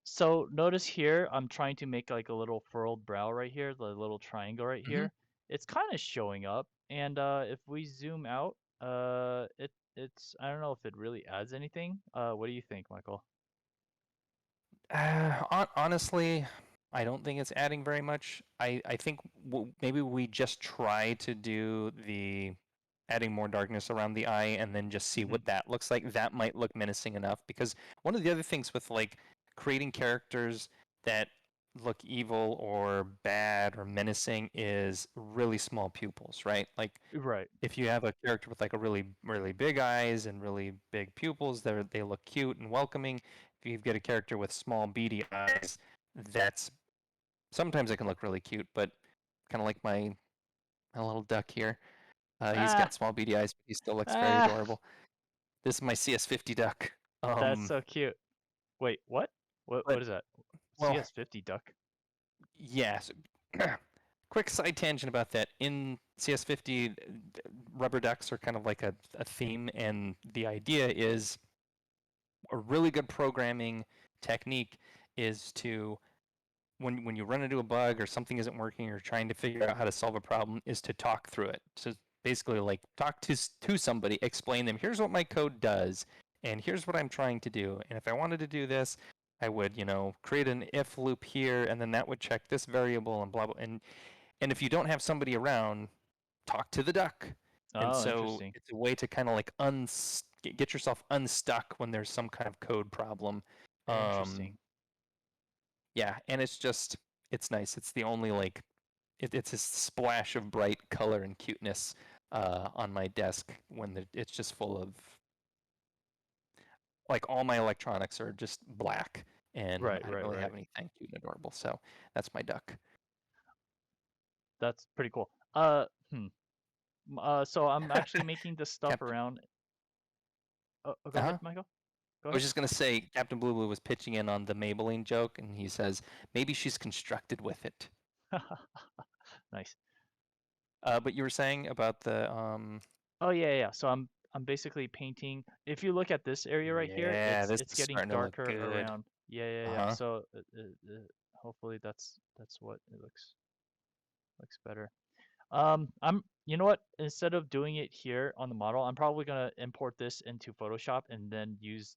S1: so notice here, I'm trying to make like a little furrowed brow right here, the little triangle right
S2: Hmm.
S1: here. It's kind of showing up, and if we zoom out, it's I don't know if it really adds anything. What do you think, Michael?
S2: Honestly, I don't think it's adding very much. I think maybe we just try to do the adding more darkness around the eye and then just see
S1: Mm-hmm.
S2: what that looks like. That might look menacing enough because one of the other things with like creating characters that look evil or bad or menacing is really small pupils, right? Like
S1: Right.
S2: if you have a character with like a really big eyes and really big pupils, they look cute and welcoming. If you've got a character with small beady eyes, that's sometimes it can look really cute, but kind of like my little duck here. He's
S1: Ah,
S2: got small beady eyes, but he still looks very
S1: ah,
S2: adorable. This is my CS50 duck.
S1: that's so cute. Wait, what? What?
S2: But
S1: What is that?
S2: well,
S1: CS50 duck.
S2: yes. Quick side tangent about that. In CS50, rubber ducks are kind of like a theme, and the idea is a really good programming technique is to when you run into a bug or something isn't working or trying to figure out how to solve a problem is to talk through it. So basically like talk to somebody, explain them, here's what my code does and here's what I'm trying to do. And if I wanted to do this, I would, create an if loop here and then that would check this variable and blah blah and if you don't have somebody around, talk to the duck. And
S1: Oh,
S2: so
S1: interesting.
S2: it's a way to kind of like get yourself unstuck when there's some kind of code problem. Um,
S1: Interesting.
S2: yeah, and it's nice. It's the only like it's a splash of bright color and cuteness on my desk when it's just full of like all my electronics are just black and
S1: Right.
S2: I don't
S1: Right.
S2: really
S1: Right.
S2: have anything cute and adorable. So that's my duck.
S1: That's pretty cool. Hmm. So I'm actually making this stuff
S2: Captain.
S1: around. Go
S2: Uh
S1: ahead,
S2: huh.
S1: Michael. Go
S2: I was
S1: ahead.
S2: just gonna say Captain Blue Blue was pitching in on the Maybelline joke, and he says maybe she's constructed with it.
S1: Nice.
S2: But you were saying about the
S1: Oh yeah, yeah. So I'm basically painting. If you look at this area right here,
S2: yeah,
S1: it's
S2: this
S1: it's
S2: is
S1: getting
S2: starting to look
S1: darker
S2: good.
S1: around. Yeah, yeah,
S2: Uh
S1: yeah.
S2: huh.
S1: So hopefully that's what it looks better. You know what? Instead of doing it here on the model, I'm probably gonna import this into Photoshop and then use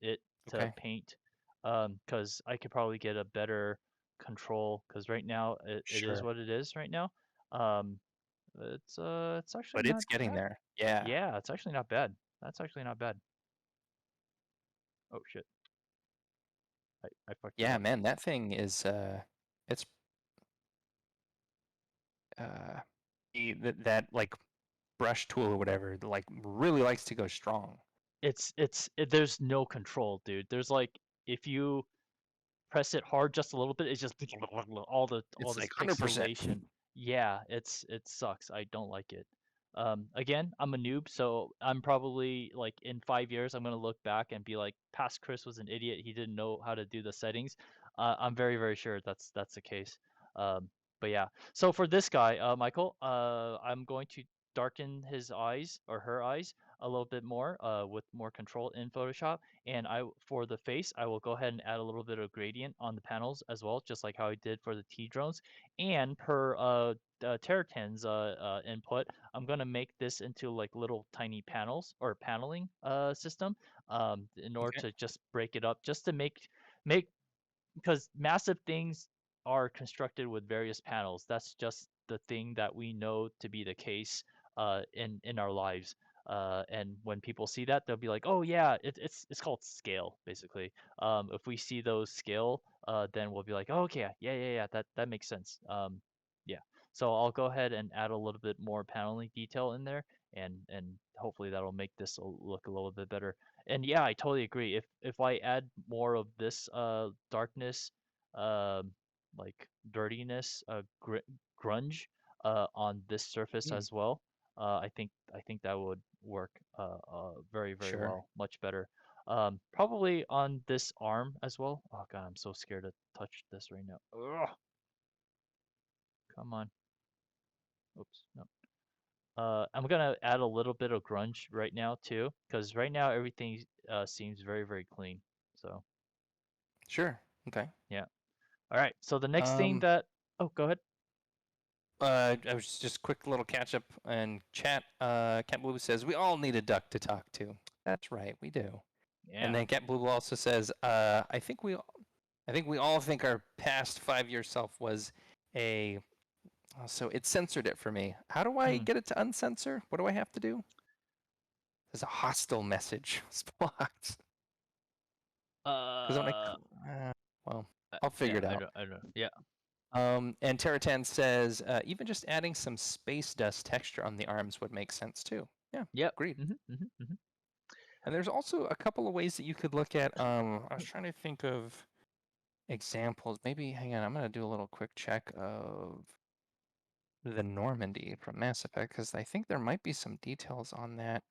S1: it to
S2: Okay.
S1: paint. Because I could probably get a better control. Because right now it is
S2: Sure.
S1: what it is right now. Um, it's actually
S2: But
S1: not
S2: it's getting
S1: bad.
S2: there. Yeah.
S1: Yeah, it's actually not bad. That's actually not bad. Oh shit, I fucked that
S2: Yeah,
S1: up.
S2: man, that thing is it's uh that like brush tool or whatever like really likes to go strong.
S1: There's no control, dude. There's like if you press it hard just a little bit, it's just all
S2: It's
S1: this
S2: like 100%.
S1: pixelation. Yeah, it sucks. I don't like it. Again, I'm a noob, so I'm probably like in 5 years, I'm gonna look back and be like, past Chris was an idiot. He didn't know how to do the settings. I'm very, very sure that's the case. But yeah. So for this guy, Michael, I'm going to darken his eyes or her eyes a little bit more, with more control in Photoshop. And for the face, I will go ahead and add a little bit of gradient on the panels as well, just like how I did for the T drones. And per Terratin's input, I'm gonna make this into like little tiny panels or paneling system, in order
S2: Okay.
S1: to just break it up, just to make because massive things are constructed with various panels. That's just the thing that we know to be the case in our lives. And when people see that, they'll be like, "Oh yeah, it's called scale, basically." If we see those scale then we'll be like, oh, okay, yeah, that makes sense. Yeah. So I'll go ahead and add a little bit more paneling detail in there, and hopefully that'll make this look a little bit better. And yeah, I totally agree. If I add more of this darkness, um like dirtiness, grunge on this surface
S2: Mm,
S1: as well, I think that would work very, very
S2: sure.
S1: well, much better. Probably on this arm as well. Oh God, I'm so scared to touch this right now. Ugh, come on. Oops, no. I'm gonna add a little bit of grunge right now too, because right now everything seems very, very clean. So
S2: Sure. Okay.
S1: yeah. All right. So the next thing
S2: Um,
S1: that, oh, go ahead.
S2: I was just quick little catch up and chat. Cat Blue says we all need a duck to talk to. That's right, we do. And
S1: Yeah.
S2: then Cat Blue also says, I think we all think our past 5 year self was a. Oh, so it censored it for me. How do I
S1: Hmm.
S2: get it to uncensor? What do I have to do? There's a hostile message. It's blocked. Because when
S1: Uh,
S2: well, I'll figure
S1: yeah.
S2: it out.
S1: I don't know. Yeah.
S2: And Terratan says, even just adding some space dust texture on the arms would make sense too. Yeah,
S1: Yep.
S2: agreed.
S1: Hmm.
S2: And there's also a couple of ways that you could look at. I was trying to think of examples. Maybe, hang on, I'm going to do a little quick check of the Normandy from Mass Effect because I think there might be some details on that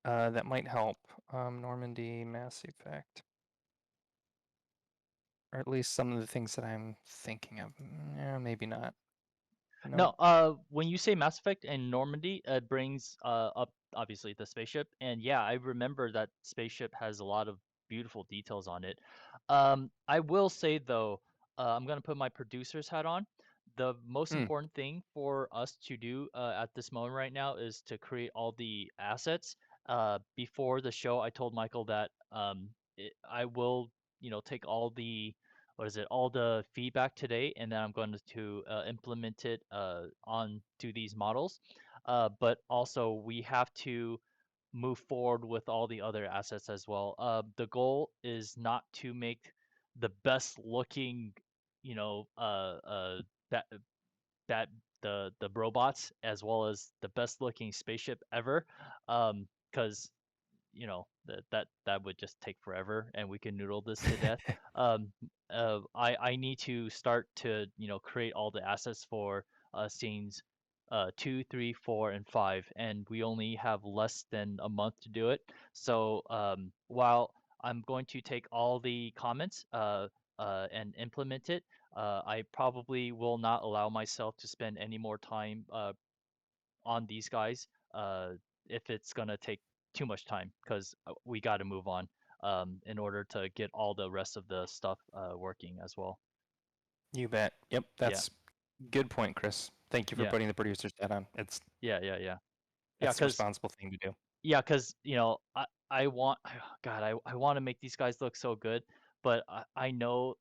S2: that might help. Normandy, Mass Effect, or at least some of the things that I'm thinking of. Yeah, maybe not.
S1: No,
S2: Nope.
S1: when you say Mass Effect and Normandy, it brings up obviously the spaceship, and yeah, I remember that spaceship has a lot of beautiful details on it. I will say though, I'm gonna put my producer's hat on. The most
S2: Hmm.
S1: important thing for us to do at this moment right now is to create all the assets. Before the show, I told Michael that I will, take all the what is it, all the feedback today, and then I'm going to implement it onto these models. But also, we have to move forward with all the other assets as well. The goal is not to make the best looking, you know, that that the robots as well as the best looking spaceship ever, because that would just take forever and we can noodle this to death. um I need to start to create all the assets for scenes 2, 3, 4, and 5, and we only have less than a month to do it. So while I'm going to take all the comments and implement it, I probably will not allow myself to spend any more time on these guys if it's gonna take too much time, because we got to move on in order to get all the rest of the stuff working as well.
S2: You bet. Yep,
S1: Yeah,
S2: that's good point, Chris. Thank you for
S1: yeah,
S2: putting the producer's hat on. It's
S1: yeah. Yeah,
S2: that's the
S1: because
S2: responsible thing to do.
S1: I want, God, I want to make these guys look so good, but I know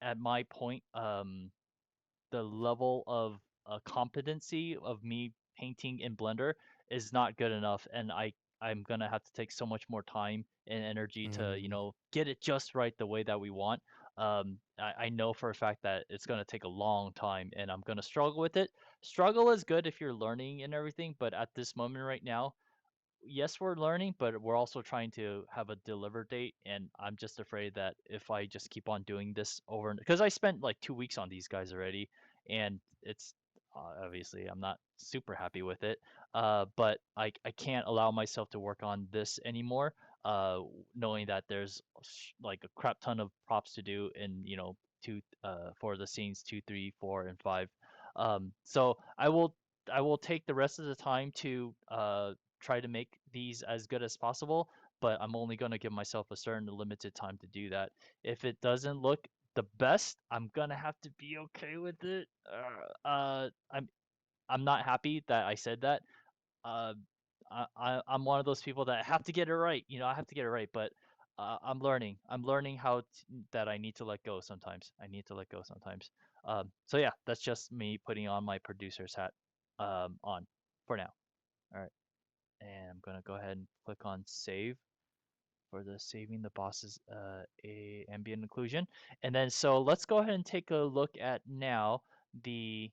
S1: at my point, the level of competency of me painting in Blender is not good enough, and I'm gonna have to take so much more time and energy to
S2: Mm,
S1: get it just right the way that we want. I know for a fact that it's gonna take a long time, and I'm gonna struggle with it. Struggle is good if you're learning and everything, but at this moment right now, yes, we're learning, but we're also trying to have a deliver date, and I'm just afraid that if I just keep on doing this over and because I spent like 2 weeks on these guys already, and it's obviously I'm not super happy with it. But I can't allow myself to work on this anymore, knowing that there's like a crap ton of props to do in two for the scenes 2, 3, 4, and 5. So I will take the rest of the time to try to make these as good as possible, but I'm only going to give myself a certain limited time to do that. If it doesn't look the best, I'm going to have to be okay with it. I'm not happy that I said that. Uh, I'm one of those people that have to get it right. I have to get it right, but I'm learning. I'm learning that I need to let go sometimes. I need to let go sometimes. So yeah, that's just me putting on my producer's hat on for now. All right. And I'm gonna go ahead and click on save. for the saving the bosses a ambient occlusion. And then so let's go ahead and take a look at now the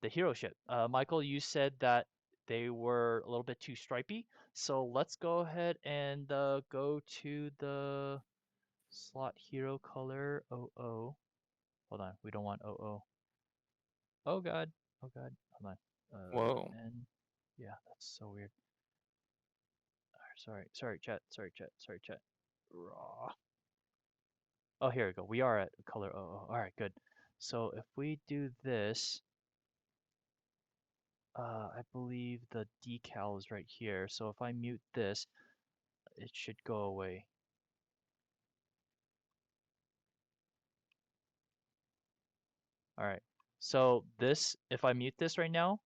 S1: hero ship. Michael, you said that they were a little bit too stripy. So let's go ahead and go to the slot hero color 00. Hold on, we don't want 00. Oh god, oh god, hold on.
S2: Whoa.
S1: And yeah, that's so weird. Sorry, chat. Raw. Oh, here we go. We are at color 00. All right, good. So if we do this, I believe the decal is right here. So if I mute this, it should go away. All right. So this, if I mute this right now,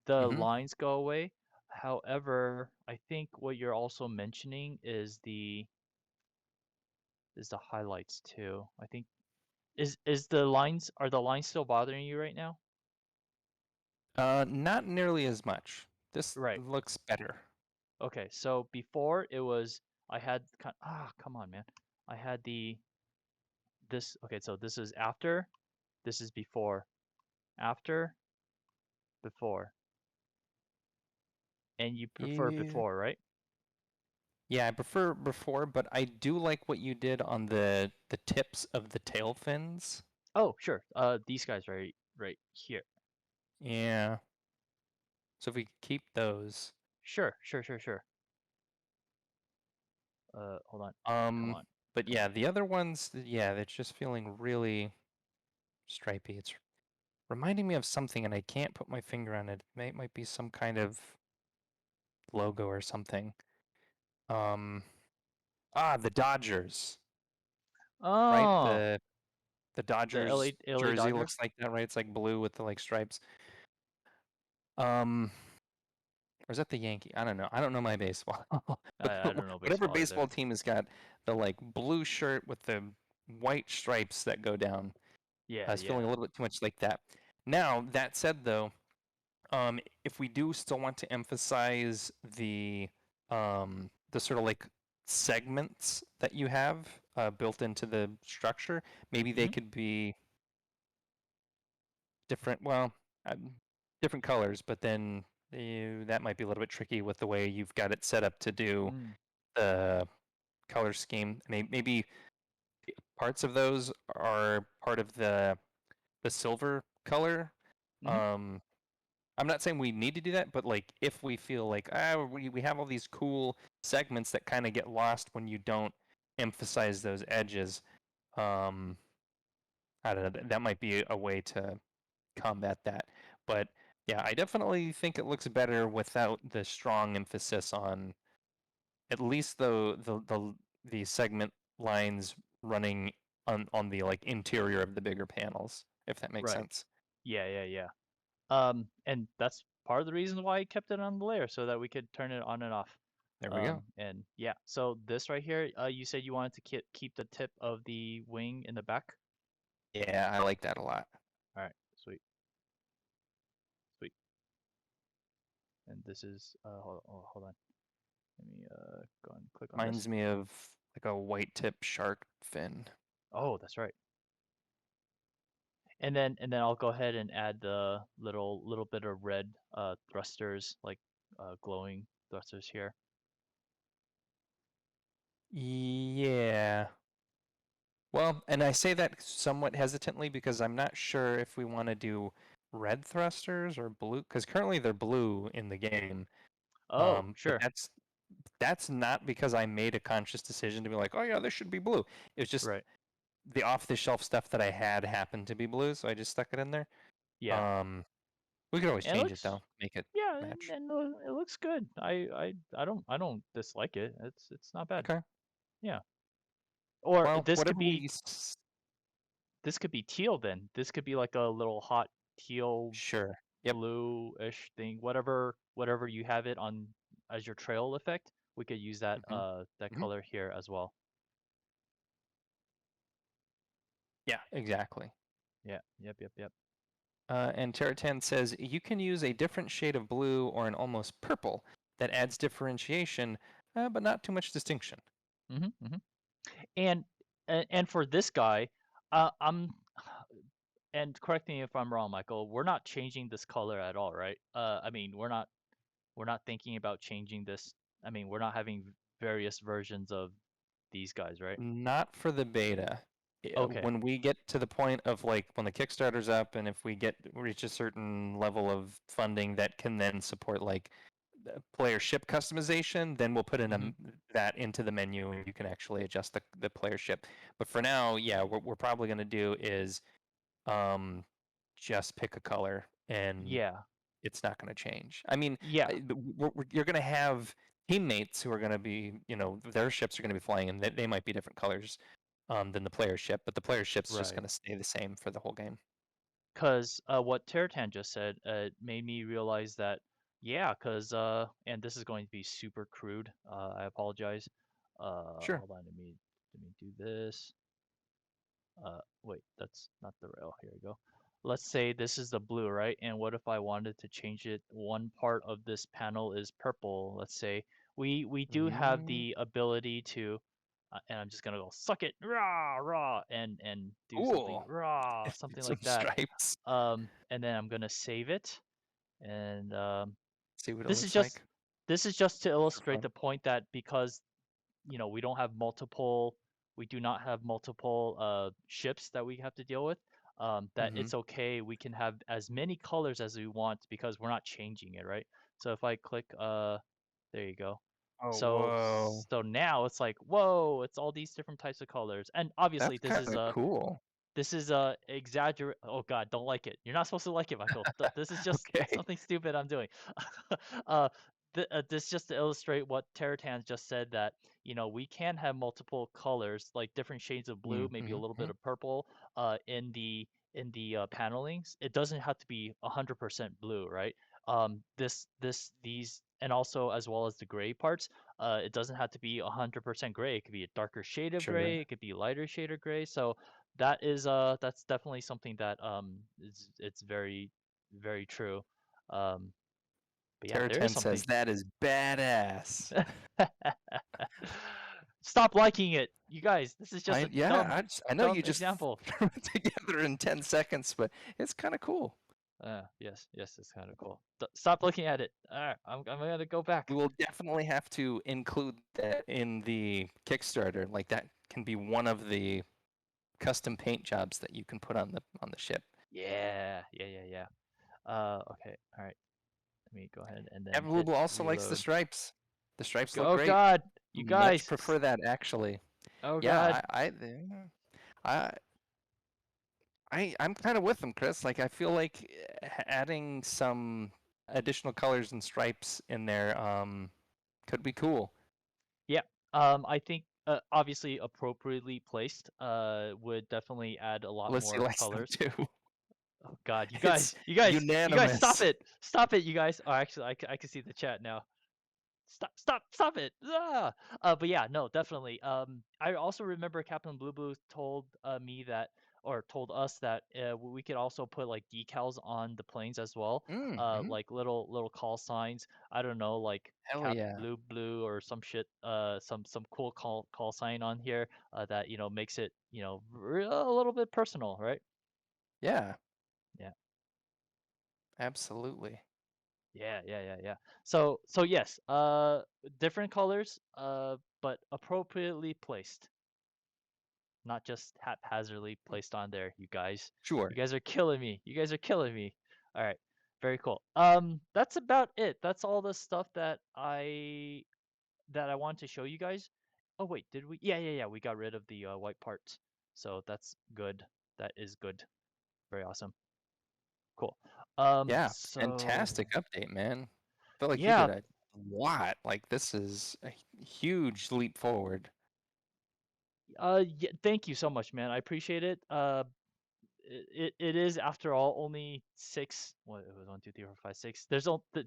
S1: the
S2: Mm-hmm.
S1: lines go away. However, I think what you're also mentioning is the highlights too. I think is the lines are the lines still bothering you right now?
S2: Not nearly as much. This
S1: Right.
S2: looks better.
S1: Okay. So before it was I had come on man. I had this okay, so this is after, this is before. After, before. And you prefer
S2: Yeah.
S1: before, right?
S2: Yeah, I prefer before, but I do like what you did on the tips of the tail fins.
S1: Oh, sure. These guys right here.
S2: Yeah. So if we keep those.
S1: Sure. Hold on. Come on.
S2: But
S1: Come on.
S2: yeah, the other ones, yeah, they're just feeling really stripy. It's reminding me of something, and I can't put my finger on it. It might be some kind of logo or something. The Dodgers, right?
S1: Oh,
S2: The
S1: the
S2: Dodgers
S1: LA
S2: jersey
S1: Dodger?
S2: looks like that, right? It's like blue with the like stripes. Um, or is that the Yankee? I don't know. I don't know my baseball. But
S1: I don't know
S2: whatever
S1: baseball either.
S2: baseball team has got the like blue shirt with the white stripes that go down.
S1: Yeah,
S2: It's feeling
S1: yeah.
S2: a little bit too much like that. Now, that said, though, if we do still want to emphasize the sort of like segments that you have built into the structure, maybe they
S1: Hmm.
S2: could be different. Well, different colors, but then that might be a little bit tricky with the way you've got it set up to do
S1: Mm.
S2: the color scheme. Maybe parts of those are part of the silver color.
S1: Hmm.
S2: Um, I'm not saying we need to do that, but like if we feel like we have all these cool segments that kind of get lost when you don't emphasize those edges, um, I don't know. That might be a way to combat that. But yeah, I definitely think it looks better without the strong emphasis on at least the segment lines running on the like interior of the bigger panels, if that makes
S1: Right.
S2: sense.
S1: Yeah. And that's part of the reason why I kept it on the layer so that we could turn it on and off.
S2: There we go.
S1: And yeah, so this right here, you said you wanted to keep the tip of the wing in the back.
S2: Yeah, I like that a lot.
S1: All right, sweet. And this is hold on. Let me go and click on this.
S2: Reminds me of like a white tip shark fin.
S1: Oh, that's right. And then I'll go ahead and add the little bit of red thrusters, like glowing thrusters here.
S2: Yeah. Well, and I say that somewhat hesitantly because I'm not sure if we want to do red thrusters or blue, because currently they're blue in the game.
S1: Oh,
S2: But
S1: sure.
S2: that's not because I made a conscious decision to be like, oh yeah, this should be blue. It was just
S1: Right.
S2: the off-the-shelf stuff that I had happened to be blue, so I just stuck it in there.
S1: Yeah.
S2: Um, we could always
S1: And it
S2: change it
S1: looks
S2: though, make it
S1: yeah,
S2: match.
S1: and it looks good. I don't dislike it. It's not bad.
S2: Okay.
S1: Yeah. Or
S2: Well, whatever
S1: this could be teal then. This could be like a little hot teal
S2: sure. Yep.
S1: blue-ish thing. Whatever you have it on as your trail effect, we could use that
S2: Hmm.
S1: that
S2: Hmm.
S1: color here as well.
S2: Yeah, exactly.
S1: Yeah. Yep.
S2: And Terratan says you can use a different shade of blue or an almost purple that adds differentiation, but not too much distinction.
S1: Mm-hmm. And and for this guy, I'm and correct me if I'm wrong, Michael. We're not changing this color at all, right? I mean, we're not thinking about changing this. I mean, we're not having various versions of these guys, right?
S2: Not for the beta.
S1: Okay.
S2: When we get to the point of like when the Kickstarter's up, and if we reach a certain level of funding that can then support like player ship customization, then we'll put in
S1: Mm-hmm.
S2: that into the menu, and you can actually adjust the player ship. But for now, yeah, what we're probably going to do is um, just pick a color, and
S1: Yeah.
S2: it's not going to change. I mean,
S1: Yeah.
S2: you're going to have teammates who are going to be, their ships are going to be flying, and they might be different colors than the player ship, but the player ship's just
S1: Right.
S2: going to stay the same for the whole game.
S1: Because what Teratan just said made me realize that, yeah, because, and this is going to be super crude. I apologize.
S2: Sure.
S1: Hold on, let me do this. Wait, that's not the rail. Here we go. Let's say this is the blue, right? And what if I wanted to change it? One part of this panel is purple. Let's say we do have
S2: Mm,
S1: the ability to, and I'm just gonna go suck it, rah rah, and do something
S2: cool.
S1: rah, something
S2: Some
S1: like that.
S2: stripes.
S1: And then I'm gonna save it, and
S2: See what it
S1: this is
S2: looks
S1: just
S2: like.
S1: this is just to
S2: For
S1: illustrate
S2: fun.
S1: the point that because we don't have multiple, we do not have multiple ships that we have to deal with. That
S2: Hmm.
S1: it's okay. We can have as many colors as we want because we're not changing it, right? So if I click, there you go.
S2: Oh,
S1: So
S2: whoa.
S1: so now it's like, whoa, it's all these different types of colors. And obviously
S2: That's
S1: this
S2: kind
S1: is
S2: of
S1: a
S2: cool.
S1: exaggerate. Oh God, don't like it. You're not supposed to like it, Michael. This is just
S2: Okay.
S1: something stupid I'm doing. uh, this just to illustrate what Terratan just said that we can have multiple colors, like different shades of blue, maybe a little
S2: Mm-hmm.
S1: bit of purple, in the panelings. It doesn't have to be 100% blue, right? These, and also as well as the gray parts. It doesn't have to be 100% gray. It could be a darker shade of
S2: Sure.
S1: gray. It could be lighter shade of gray. So that's definitely something that is it's very very true. Um, but yeah,
S2: Terra
S1: there is
S2: 10 says
S1: something.
S2: that is badass.
S1: Stop liking it, you guys. This is just
S2: I
S1: a
S2: yeah,
S1: dumb
S2: I know
S1: dumb
S2: you just
S1: example.
S2: threw it together in 10 seconds, but it's kind of cool.
S1: Yes, it's kind of cool. Stop looking at it. All right, I'm gonna go
S2: We
S1: back.
S2: will definitely have to include that in the Kickstarter. Like that can be one of the custom paint jobs that you can put on the ship.
S1: Yeah. Okay, all right. Let me go ahead and then hit
S2: Evoluble also likes the
S1: reload.
S2: stripes. The stripes look
S1: Oh
S2: great.
S1: God, you
S2: Much
S1: guys.
S2: prefer that actually.
S1: Oh
S2: Yeah,
S1: God.
S2: I I'm kind of with them, Chris. Like I feel like adding some additional colors and stripes in there could be cool.
S1: Yeah. I think obviously appropriately placed would definitely add a lot
S2: Felicity
S1: more
S2: likes them
S1: colors.
S2: too.
S1: Oh God, you
S2: It's
S1: guys, you guys, stop
S2: unanimous.
S1: it, stop it, you guys. Oh, actually, I can see the chat now. Stop it. Ah! But yeah, no, definitely. I also remember Captain Blue Blue told me that, or told us that we could also put like decals on the planes as well.
S2: Mm-hmm.
S1: Like little call signs. I don't know, like
S2: Hell
S1: Cap
S2: yeah.
S1: Blue Blue or some shit. Some cool call sign on here. That makes it a little bit personal, right?
S2: Yeah,
S1: Yeah.
S2: absolutely.
S1: Yeah. So yes, different colors, but appropriately placed, not just haphazardly placed on there. You
S2: Sure.
S1: guys are killing me. You guys are killing me. All right, very cool. That's about it. That's all the stuff that I wanted to show you guys. Oh wait, did we? Yeah. We got rid of the white parts, so that's good. That is good. Very awesome. Cool.
S2: Yeah, fantastic
S1: So
S2: update, man. Feel like you
S1: yeah,
S2: did a lot. Like this is a huge leap forward.
S1: yeah, thank you so much, man. I appreciate it. It is after all only six. What it was 1, 2, 3, 4, 5, 6.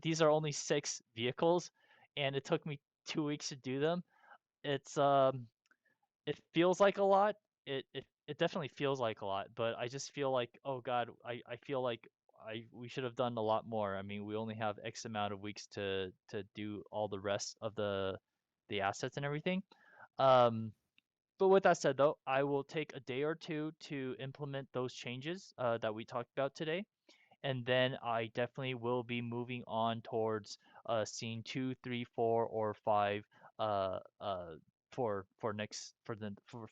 S1: These are only 6 vehicles, and it took me 2 weeks to do them. It's it feels like a lot. It definitely feels like a lot, but I just feel like, oh God, I feel like we should have done a lot more. I mean, we only have X amount of weeks to do all the rest of the assets and everything. Um, but with that said, though, I will take a day or two to implement those changes that we talked about today, and then I definitely will be moving on towards scene 2, 3, 4, or 5 uh, uh, for next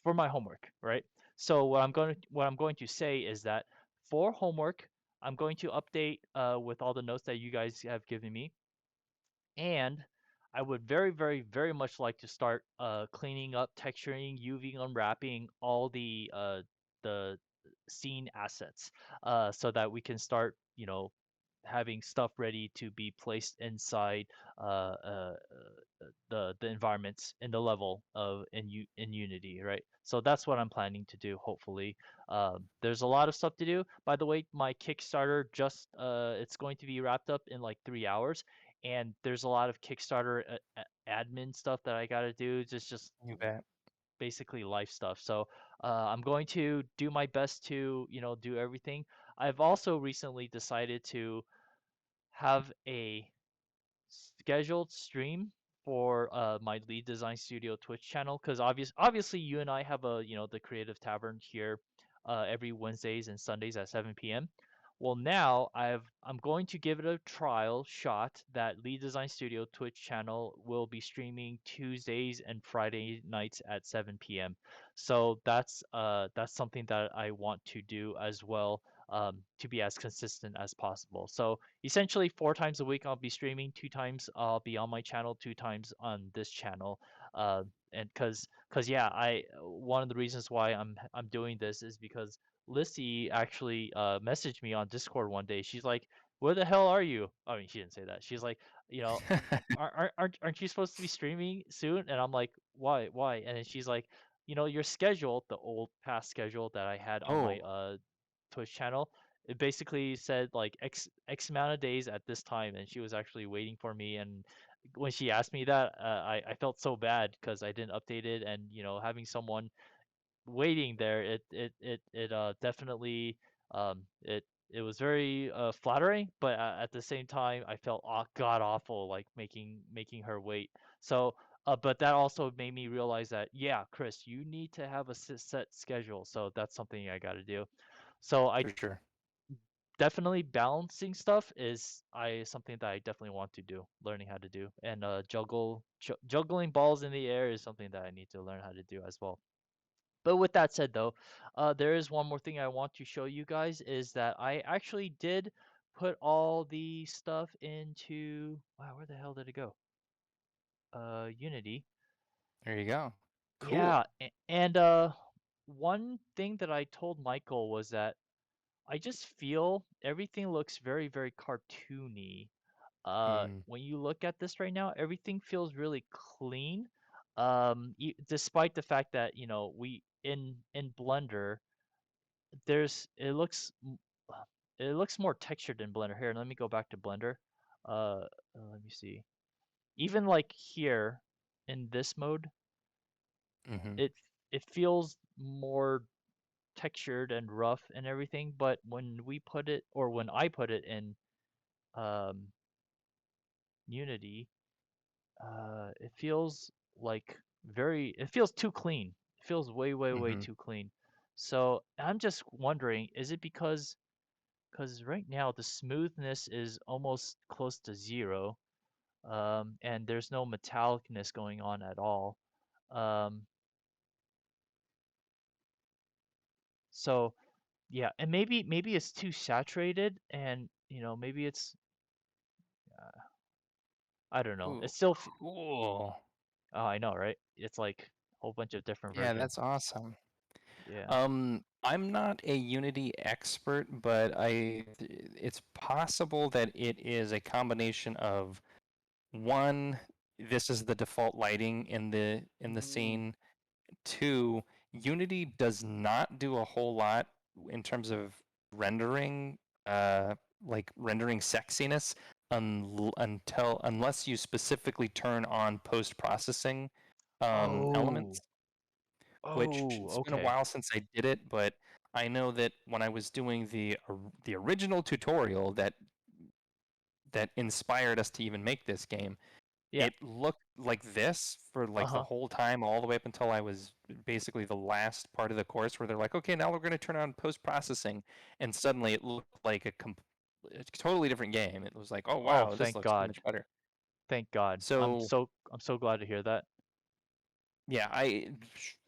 S1: for my homework, right? So what I'm going to say is that for homework, I'm going to update with all the notes that you guys have given me, and I would very, very, very much like to start cleaning up, texturing, UV unwrapping all the scene assets, so that we can start, having stuff ready to be placed inside uh, uh, the environments in the level of in Unity, right? So that's what I'm planning to do. Hopefully, there's a lot of stuff to do. By the way, my Kickstarter just it's going to be wrapped up in like 3 hours, and there's a lot of Kickstarter admin stuff that I gotta do. Just
S2: You bet.
S1: basically life stuff. So I'm going to do my best to do everything. I've also recently decided to have a scheduled stream for my Lead Design Studio Twitch channel, because obviously you and I have the Creative Tavern here every Wednesdays and Sundays at 7 p.m. Well, now I'm going to give it a trial shot that Lead Design Studio Twitch channel will be streaming Tuesdays and Friday nights at 7 p.m. So that's something that I want to do as well, to be as consistent as possible. So essentially 4 times a week I'll be streaming, 2 times I'll be on my channel, 2 times on this channel. And cause yeah, I one of the reasons why I'm doing this is because Lissy actually messaged me on Discord one day. She's like, "Where the hell are you?" I mean, she didn't say that. She's like, you know, aren't you supposed to be streaming soon? And I'm like, why? Why? And then she's like, your schedule, the old past schedule that I had on my
S2: Oh,
S1: Twitch channel, it basically said like X amount of days at this time, and she was actually waiting for me. And when she asked me that, I felt so bad because I didn't update it, and having someone waiting there, it definitely it was very flattering, but at the same time, I felt god awful like making her wait. So. But that also made me realize that, yeah, Chris, you need to have a set schedule. So that's something I got to do. So I
S2: for sure.
S1: definitely balancing stuff is I something that I definitely want to do, learning how to do, and juggling balls in the air is something that I need to learn how to do as well. But with that said, though, there is one more thing I want to show you guys is that I actually did put all the stuff into wow, where the hell did it go? Unity.
S2: There you go.
S1: Yeah,
S2: Cool.
S1: and one thing that I told Michael was that I just feel everything looks very, very cartoony.
S2: Mm,
S1: When you look at this right now, everything feels really clean. Despite the fact that, we in Blender, there's it looks more textured in Blender. Here, let me go back to Blender. Let me see. Even like here in this mode,
S2: mm-hmm.
S1: it it feels more textured and rough and everything, but when we put it or when I put it in um Unity, it feels like it feels too clean. It feels way, way, way
S2: Mm-hmm.
S1: too clean. So I'm just wondering, is it because right now the smoothness is almost close to zero, and there's no metallicness going on at all. Um, so yeah, and maybe it's too saturated, and maybe it's I don't know.
S2: Ooh,
S1: It's still
S2: cool.
S1: oh, I know, right? It's like a whole bunch of different
S2: Yeah,
S1: versions.
S2: that's awesome.
S1: Yeah.
S2: I'm not a Unity expert, but it's possible that it is a combination of one, this is the default lighting in the
S1: Mm.
S2: scene. Two, Unity does not do a whole lot in terms of rendering, like rendering sexiness unless you specifically turn on post-processing
S1: Oh.
S2: elements, which
S1: Oh,
S2: it's been a
S1: okay.
S2: while since I did it, but I know that when I was doing the original tutorial that inspired us to even make this game,
S1: Yeah.
S2: it looked like this for like the
S1: Uh-huh.
S2: whole time, all the way up until I was basically the last part of the course where they're like, okay, now we're going to turn on post processing, and suddenly it looked like a totally different game. It was like, oh
S1: Oh,
S2: wow, this
S1: thank
S2: looks so
S1: God.
S2: much better.
S1: Thank God.
S2: So
S1: I'm so glad to hear that.
S2: yeah,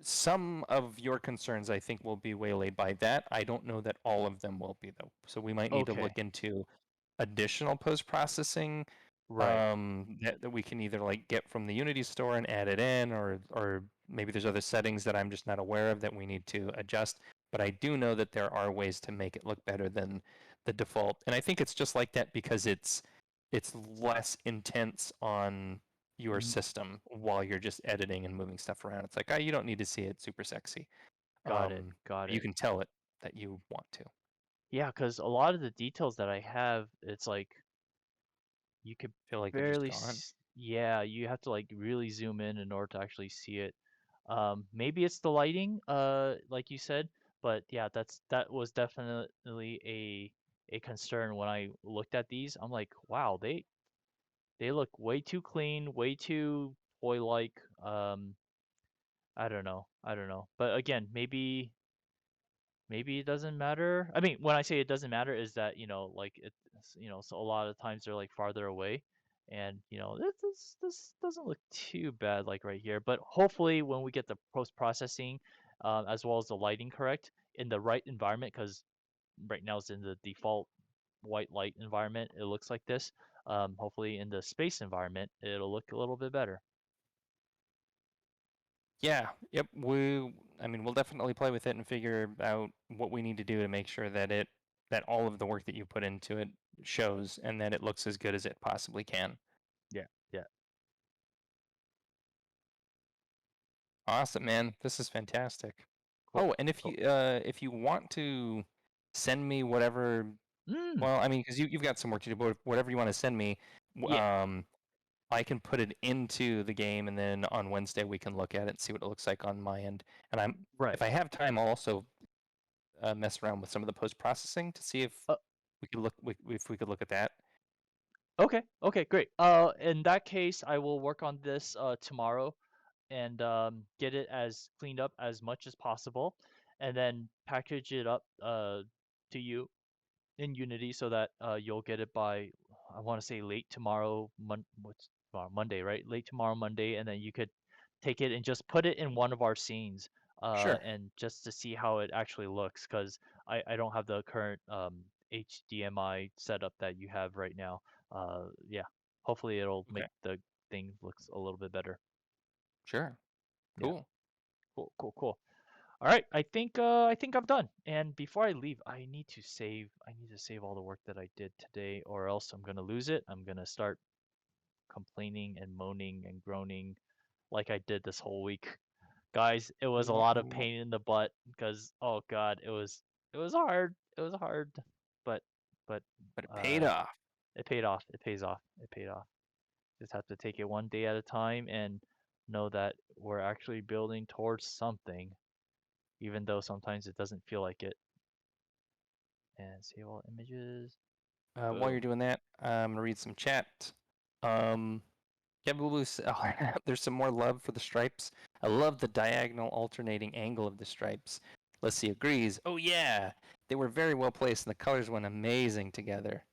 S2: some of your concerns I think will be waylaid by that. I don't know that all of them will be though. So we might need to
S1: Okay.
S2: look into additional post processing
S1: Right.
S2: that we can either like get from the Unity store and add it in, or maybe there's other settings that I'm just not aware of that we need to adjust. But I do know that there are ways to make it look better than the default, and I think it's just like that because it's less intense on your
S1: Mm,
S2: system while you're just editing and moving stuff around. It's like, oh, you don't need to see it super sexy.
S1: got it. Got
S2: You
S1: it.
S2: can tell it that you want to.
S1: Yeah, because a lot of the details that I have, it's like you could
S2: Feel like they're just
S1: barely
S2: gone.
S1: yeah, you have to like really zoom in order to actually see it. Maybe it's the lighting, like you said, but yeah, that was definitely a concern when I looked at these. I'm like, wow, they look way too clean, way too toy-like. I don't know. I don't know. But again, maybe it doesn't matter. I mean, when I say it doesn't matter, is that like so a lot of times they're like farther away, and this doesn't look too bad like right here. But hopefully, when we get the post processing, as well as the lighting correct in the right environment, because right now it's in the default white light environment, it looks like this. Hopefully, in the space environment, it'll look a little bit better.
S2: Yeah, yep. I mean, we'll definitely play with it and figure out what we need to do to make sure that all of the work that you put into it shows and that it looks as good as it possibly can.
S1: Yeah, yeah.
S2: Awesome, man. This is fantastic.
S1: Cool,
S2: Oh, and
S1: cool.
S2: if you want to send me whatever,
S1: Mm,
S2: well, I mean, because you've got some work to do, but whatever you want to send me,
S1: yeah,
S2: I can put it into the game, and then on Wednesday we can look at it and see what it looks like on my end. And if
S1: right.
S2: I have time, I'll also mess around with some of the post processing to see if
S1: Uh,
S2: if we could look at that.
S1: Okay, okay, great. In that case, I will work on this tomorrow and get it as cleaned up as much as possible, and then package it up to you in Unity so that you'll get it by I want to say late tomorrow. What's tomorrow? Monday, right? Late tomorrow, Monday, and then you could take it and just put it in one of our scenes,
S2: Sure.
S1: and just to see how it actually looks, because I don't have the current HDMI setup that you have right now. Yeah, hopefully it'll
S2: Okay.
S1: make the thing looks a little bit better.
S2: Sure.
S1: Yeah,
S2: Cool.
S1: cool, cool, cool. All right, I think I'm done. And before I leave, I need to save all the work that I did today, or else I'm gonna lose it. I'm gonna start complaining and moaning and groaning like I did this whole week. Guys, it was a lot of
S2: Whoa.
S1: pain in the butt because oh God, it was hard. It was hard, but but
S2: But it paid
S1: uh
S2: off.
S1: it paid off. It pays off. It paid off. Just have to take it one day at a time and know that we're actually building towards something, even though sometimes it doesn't feel like it. And save all images.
S2: While you're
S1: Boom.
S2: doing that, I'm gonna read some chat. Um, Kevin Blue, there's some more love for the stripes. I love the diagonal alternating angle of the stripes. Leslie agrees. Oh yeah, they were very well placed, and the colors went amazing together.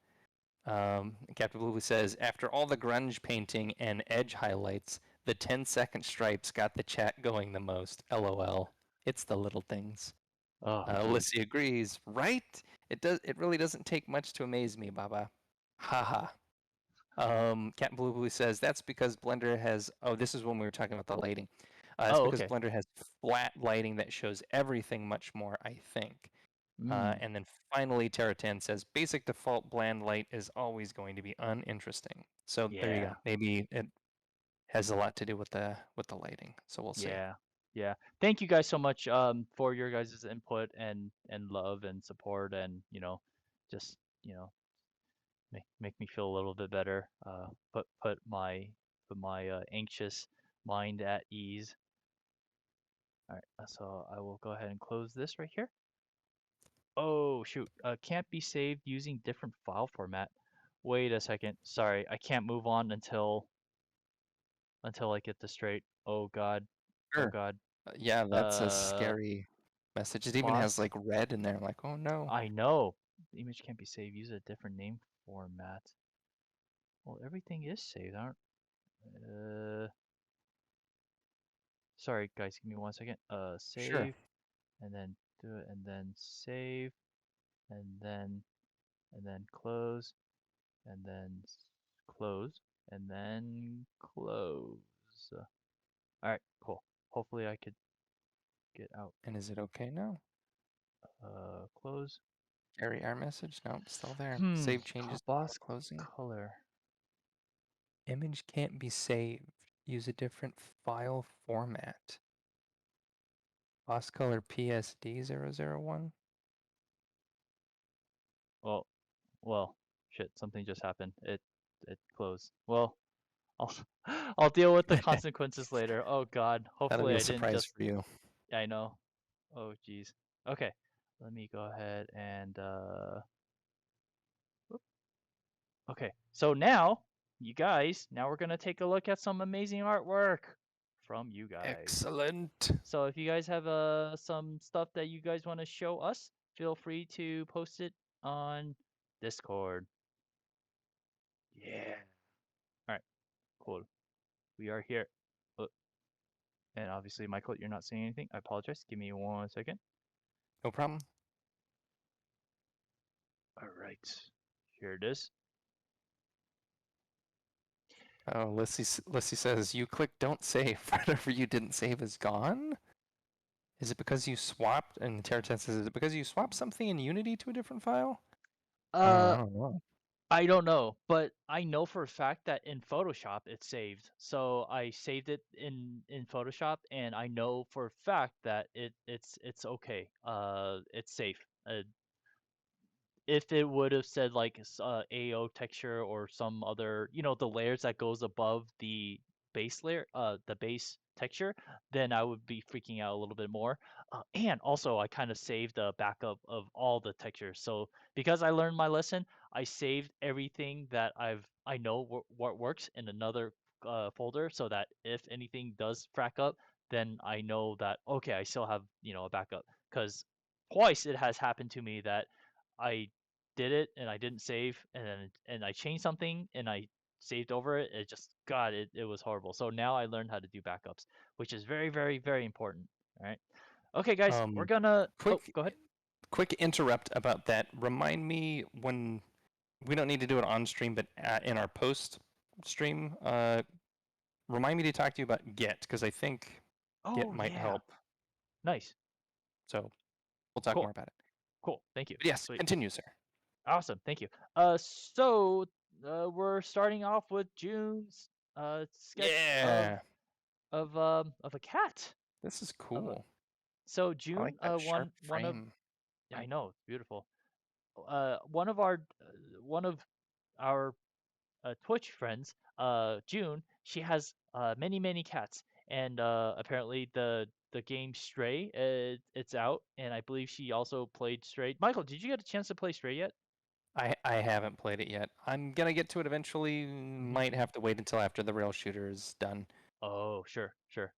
S2: Captain Blue says, after all the grunge painting and edge highlights, the 10-second stripes got the chat going the most. LOL. It's the little things.
S1: Oh, dude.
S2: Lissy agrees. Right? It does. It really doesn't take much to amaze me, Baba. Haha. Captain Blue says that's because Blender has. Oh, this is when we were talking about the lighting. It's
S1: Oh,
S2: because
S1: okay.
S2: Blender has flat lighting that shows everything much more, I think.
S1: Mm,
S2: And then finally, Terratan says basic default bland light is always going to be uninteresting. So there you
S1: yeah.
S2: go. Maybe it has a lot to do with the lighting. So we'll see.
S1: Yeah. Yeah. Thank you guys so much for your guys' input and love and support and, just, make me feel a little bit better. Put my anxious mind at ease. All right. So I will go ahead and close this right here. Oh, shoot. Can't be saved using different file format. Wait a second. Sorry, I can't move on until until I get this straight. Oh God. Oh
S2: Sure.
S1: God.
S2: Yeah, that's a
S1: Uh,
S2: scary message. It even has
S1: boss.
S2: like red in there. I'm like, oh no.
S1: I know. The image can't be saved. Use a different name format. Well, everything is saved, aren't? Sorry, guys. Give me 1 second.
S2: Sure.
S1: Save, and then do it, and then save, and then close, and then close, and then close. All right, cool. Hopefully I could get out.
S2: And is it okay now?
S1: Close.
S2: Carry our message? Nope, still there.
S1: Hmm.
S2: Save changes before
S1: Boss
S2: closing.
S1: color.
S2: Image can't be saved. Use a different file format. Boss color PSD001.
S1: Well, well, shit. Something just happened. It closed. Well, I'll I'll deal with the consequences later. Oh God.
S2: That'll be
S1: Hopefully
S2: a
S1: I didn't
S2: surprise
S1: just.
S2: for you.
S1: I know. Oh jeez. Okay. Let me go ahead and whoop. Okay. So now, you guys, now we're gonna take a look at some amazing artwork from you guys.
S2: Excellent.
S1: So if you guys have some stuff that you guys want to show us, feel free to post it on Discord. Yeah. All right. Cool. We are here. Uh, And obviously, Michael, you're not saying anything. I apologize. Give me 1 second.
S2: No problem.
S1: All right. Here it is.
S2: Oh, Lissy says, you click don't save. Whatever you didn't save is gone? Is it because you swapped, and Terraten says, is it because you swapped something in Unity to a different file? I
S1: Uh,
S2: don't know.
S1: I don't know, but I know for a fact that in Photoshop it's saved. So I saved it in Photoshop, and I know for a fact that it's okay. It's safe. If it would have said like AO texture or some other, the layers that goes above the base layer, the base texture, then I would be freaking out a little bit more. And also, I kind of saved a backup of all the textures. So because I learned my lesson, I saved everything that I know what works in another folder, so that if anything does frack up, then I know that okay, I still have a backup. Because twice it has happened to me that I did it and I didn't save, and I changed something and I saved over it. It just God, it was horrible. So now I learned how to do backups, which is very, very, very important. All right. Okay, guys, we're
S2: Um,
S1: gonna. Oh,
S2: quick,
S1: go ahead.
S2: quick interrupt about that. Remind me when we don't need to do it on stream, but in our post stream, remind me to talk to you about Git because I think Git
S1: Oh
S2: might
S1: yeah,
S2: help.
S1: nice,
S2: So we'll talk more
S1: cool,
S2: about it.
S1: cool. Thank you.
S2: But yes,
S1: Sweet,
S2: continue, sir.
S1: awesome. Thank you. We're starting off with June's sketch
S2: Yeah,
S1: of a cat.
S2: this is
S1: Of a,
S2: cool.
S1: so
S2: I like
S1: June,
S2: that sharp
S1: one of
S2: frame.
S1: I know, it's beautiful. One of our Twitch friends, June, she has many many cats, and apparently the game Stray, it's out, and I believe she also played Stray. Michael, did you get a chance to play Stray yet?
S2: I haven't played it yet. I'm gonna get to it eventually.
S1: Hmm.
S2: Might have to wait until after the rail shooter is done.
S1: Oh, sure, sure.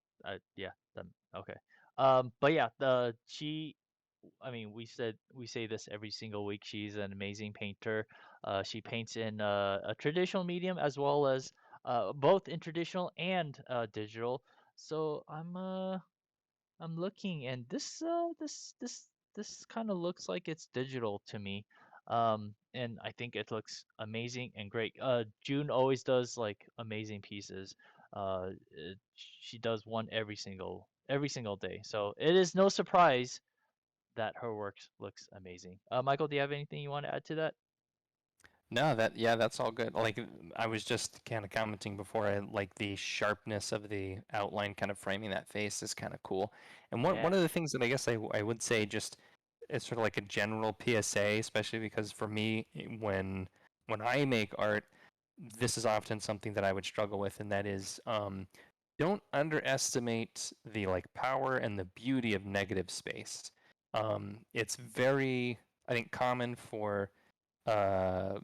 S1: Yeah, then okay. But yeah, I mean, we say this every single week. She's an amazing painter. She paints in a traditional medium as well as both in traditional and digital. So I'm looking, and this kind of looks like it's digital to me. And I think it looks amazing and great. June always does like amazing pieces. She does one every single day. So it is no surprise that her work looks amazing. Michael, do you have anything you want to add to that?
S2: No, yeah, that's all good. Like I was just kind of commenting before, I like the sharpness of the outline, kind of framing that face is kind of cool. And one
S1: Yeah.
S2: of the things that I guess I would say just it's sort of like a general PSA, especially because for me, when I make art, this is often something that I would struggle with, and that is don't underestimate the like power and the beauty of negative space. It's very, I think, common uh,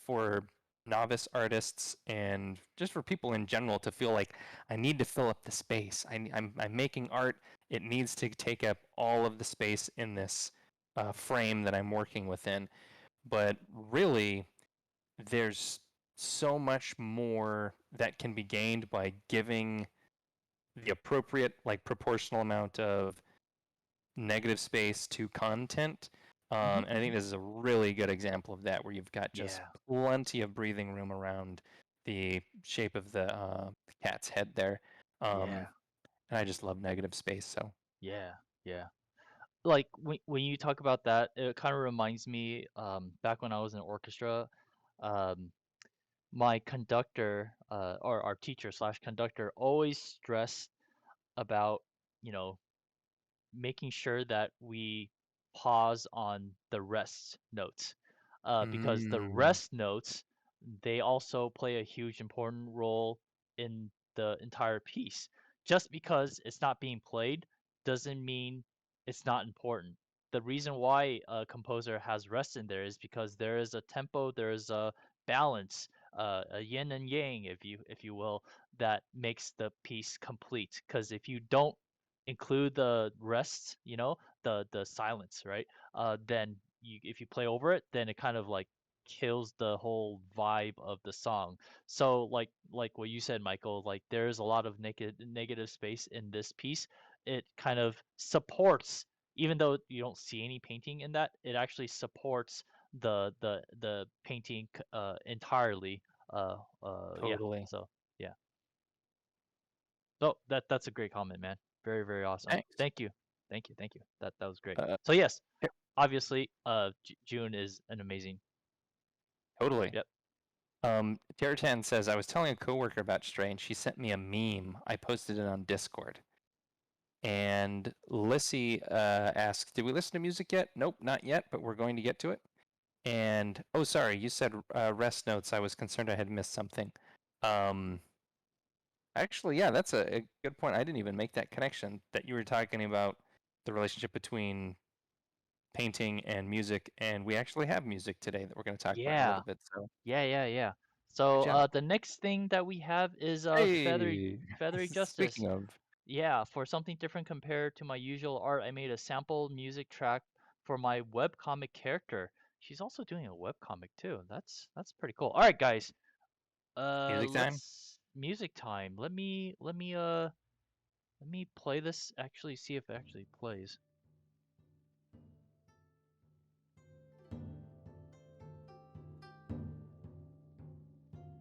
S2: for novice artists and just for people in general to feel like I need to fill up the space. I'm making art. It needs to take up all of the space in this frame that I'm working within. But really, there's so much more that can be gained by giving the appropriate, like, proportional amount of negative space to content.
S1: Hmm.
S2: And I think this is a really good example of that, where you've got just
S1: Yeah,
S2: plenty of breathing room around the shape of the cat's head there.
S1: yeah,
S2: And I just love negative space. So
S1: yeah, yeah. Like when you talk about that, it kind of reminds me back when I was in orchestra, um, my conductor or our teacher slash conductor always stressed about, you know, making sure that we pause on the rest notes, because the
S2: mm,
S1: rest notes, they also play a huge important role in the entire piece. Just because it's not being played doesn't mean it's not important. The reason why a composer has rest in there is because there is a tempo, there is a balance, a yin and yang, if you will, that makes the piece complete. Because if you don't include the rest, you know, the silence, right? Then if you play over it, then it kind of like kills the whole vibe of the song. So like what you said, Michael, like there's a lot of negative space in this piece. It kind of supports, even though you don't see any painting in that, it actually supports the painting entirely. Yeah.
S2: totally.
S1: So yeah. So that's a great comment, man. Very, very awesome.
S2: Thanks.
S1: Thank you. Thank you. Thank you. That was great.
S2: Uh,
S1: So yes, obviously, June is an amazing.
S2: totally.
S1: Yep.
S2: Terratan says, I was telling a coworker about Stray and she sent me a meme. I posted it on Discord. And Lissy asks, did we listen to music yet? Nope, not yet, but we're going to get to it. And, oh, sorry, you said rest notes. I was concerned I had missed something. Um, actually, yeah, that's a good point. I didn't even make that connection that you were talking about the relationship between painting and music. And we actually have music today that we're going to talk about in a
S1: Yeah.
S2: little bit. So
S1: Yeah. Yeah. Yeah.
S2: good
S1: So
S2: job.
S1: the next thing that we have is
S2: Hey,
S1: Feathery Justice.
S2: speaking of,
S1: Yeah, for something different compared to my usual art, I made a sample music track for my webcomic character. She's also doing a webcomic too. That's pretty cool. All right, guys.
S2: music time.
S1: Let's music time. Let me play this. Actually, see if it actually plays.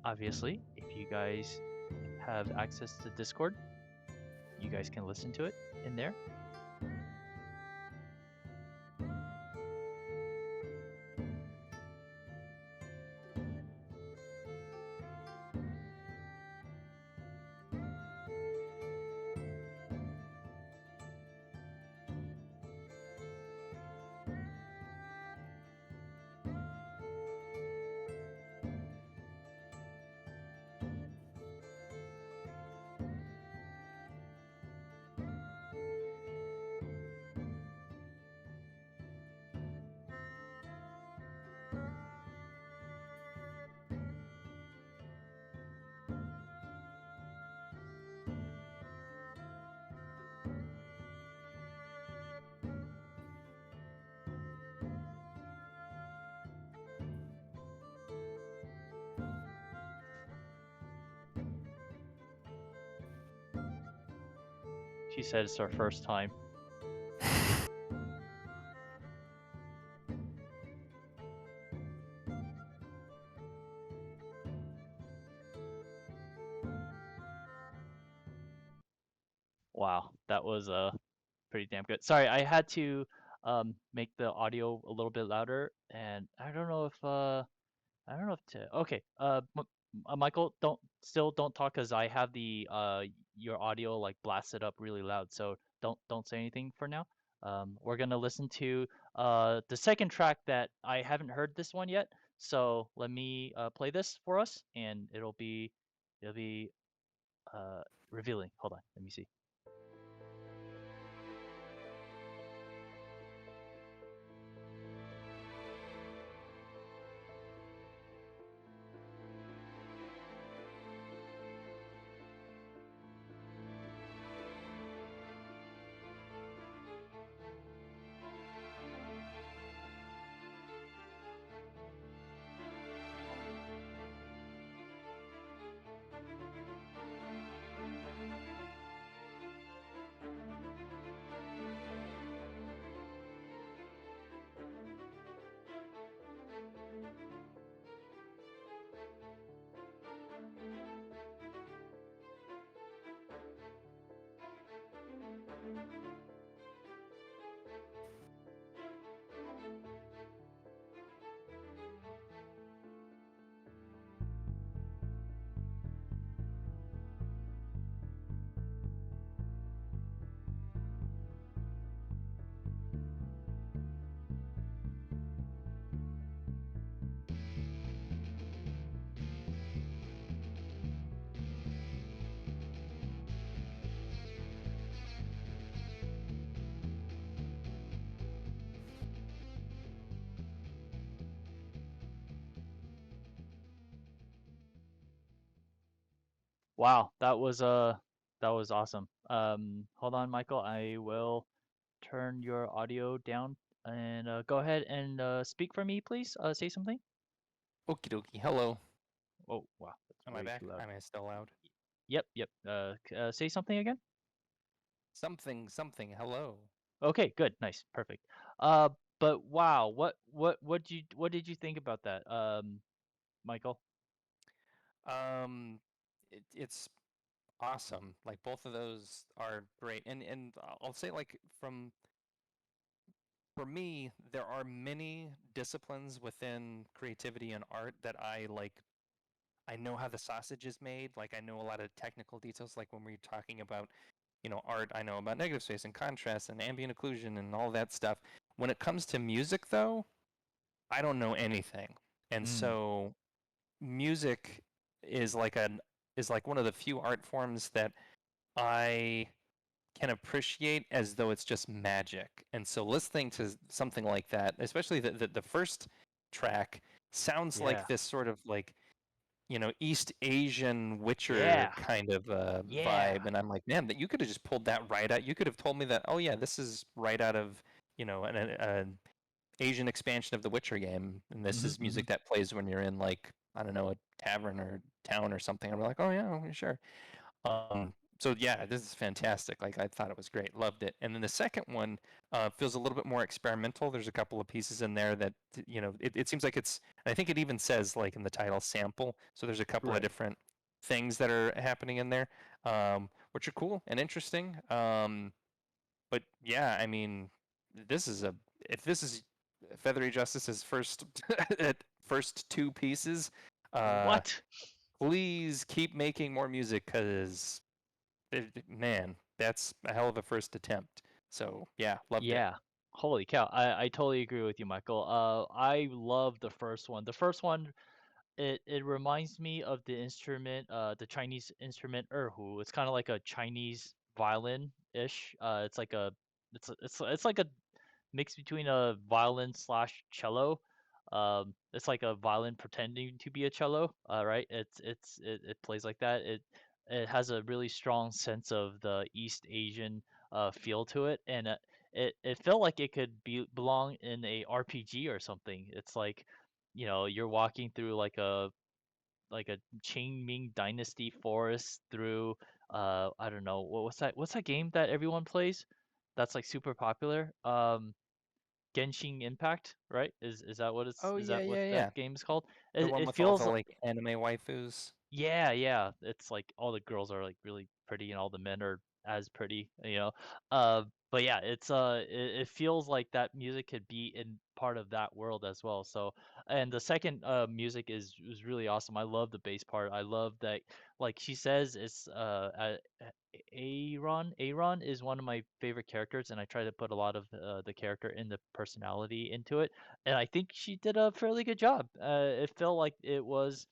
S1: Obviously, if you guys have access to Discord, you guys can listen to it in there. She said it's her first time. Wow, that was pretty damn good. Sorry, I had to make the audio a little bit louder, and I don't know if to. Okay, Michael, don't talk because I have the your audio like blasted up really loud. So don't say anything for now. We're gonna listen to the second track that I haven't heard this one yet. So let me play this for us, and it'll be revealing. Hold on, let me see. Wow, that was awesome. Hold on, Michael. I will turn your audio down and go ahead and speak for me, please. Say something.
S2: Okie dokie. Hello.
S1: Oh, wow, that's
S2: Am I
S1: way
S2: back?
S1: too loud.
S2: Am I still loud?
S1: Yep, yep. Say something again.
S2: Something, something. Hello.
S1: Okay, good, nice, perfect. Uh, but wow, what did you think about that, Michael?
S2: Um, it's awesome. Like both of those are great, and I'll say like from for me, there are many disciplines within creativity and art that I like. I know how the sausage is made. Like I know a lot of technical details. Like when we're talking about, art, I know about negative space and contrast and ambient occlusion and all that stuff. When it comes to music, though, I don't know anything. And
S1: Mm,
S2: so music is like one of the few art forms that I can appreciate as though it's just magic. And so listening to something like that, especially the first track, sounds like
S1: yeah,
S2: this sort of like, East Asian Witcher
S1: yeah,
S2: kind of
S1: yeah.
S2: vibe. And I'm like, man, that you could have just pulled that right out. You could have told me that, oh yeah, this is right out of, an Asian expansion of the Witcher game, and this
S1: Hmm,
S2: is
S1: hmm.
S2: music that plays when you're in like, I don't know, a tavern or town or something. I'm like, oh yeah, sure. So yeah, this is fantastic. Like I thought it was great, loved it. And then the second one feels a little bit more experimental. There's a couple of pieces in there that it seems like it's. I think it even says like in the title sample. So there's a couple of
S1: Right.
S2: different things that are happening in there, which are cool and interesting. But yeah, I mean, this is a if this is Feathery Justice's first first two pieces, uh,
S1: What?
S2: please keep making more music because man, that's a hell of a first attempt. So yeah, loved it.
S1: Yeah. Holy cow. I totally agree with you, Michael. I love the first one. The first one, it reminds me of the instrument, the Chinese instrument erhu. It's kind of like a Chinese violin-ish. It's like a mix between a violin slash cello. It's like a violin pretending to be a cello. Right? It plays like that. It has a really strong sense of the East Asian feel to it, and it felt like it could belong in a RPG or something. It's like, you're walking through like a Qingming Dynasty forest through I don't know, what's that game that everyone plays that's like super popular? Genshin Impact, right?
S2: Oh
S1: Is
S2: yeah,
S1: that what
S2: yeah,
S1: that
S2: yeah.
S1: game is called?
S2: The
S1: It
S2: one
S1: it
S2: with all the
S1: feels
S2: like anime waifus.
S1: yeah, yeah. It's like all the girls are like really pretty and all the men are as pretty. Uh, but yeah, it feels like that music could be in part of that world as well. So, and the second music is really awesome. I love the bass part. I love that, like she says, it's Aaron. Aaron is one of my favorite characters, and I try to put a lot of the character and the personality into it. And I think she did a fairly good job. It felt like it was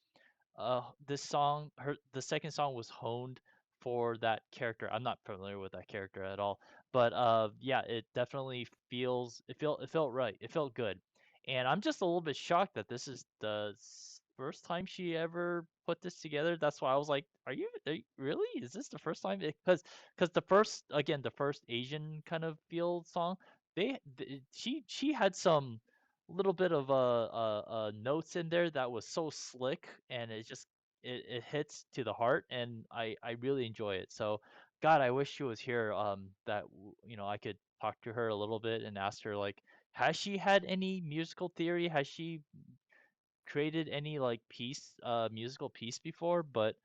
S1: this song, the second song was honed for that character. I'm not familiar with that character at all, but yeah, it definitely it felt right. It felt good. And I'm just a little bit shocked that this is the first time she ever put this together. That's why I was like, are you really? Is this the first time? Because the first Asian kind of feel song, she had some little bit of notes in there that was so slick, and it hits to the heart, and I really enjoy it. So God, I wish she was here, I could talk to her a little bit and ask her, like, has she had any musical theory, has she created any like musical piece before? But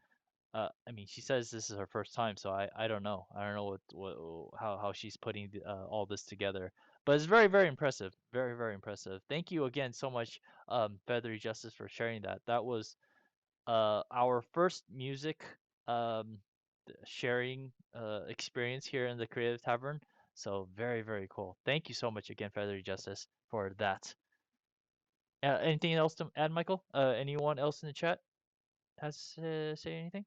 S1: I mean, she says this is her first time, so I don't know. I don't know what how she's putting all this together. But it's very, very impressive. Very, very impressive. Thank you again so much, Feathery Justice, for sharing that. That was our first music um sharing experience here in the Creative Tavern. So very, very cool. Thank you so much again, Feathery Justice, for that. Anything else to add, Michael? Anyone else in the chat has say anything?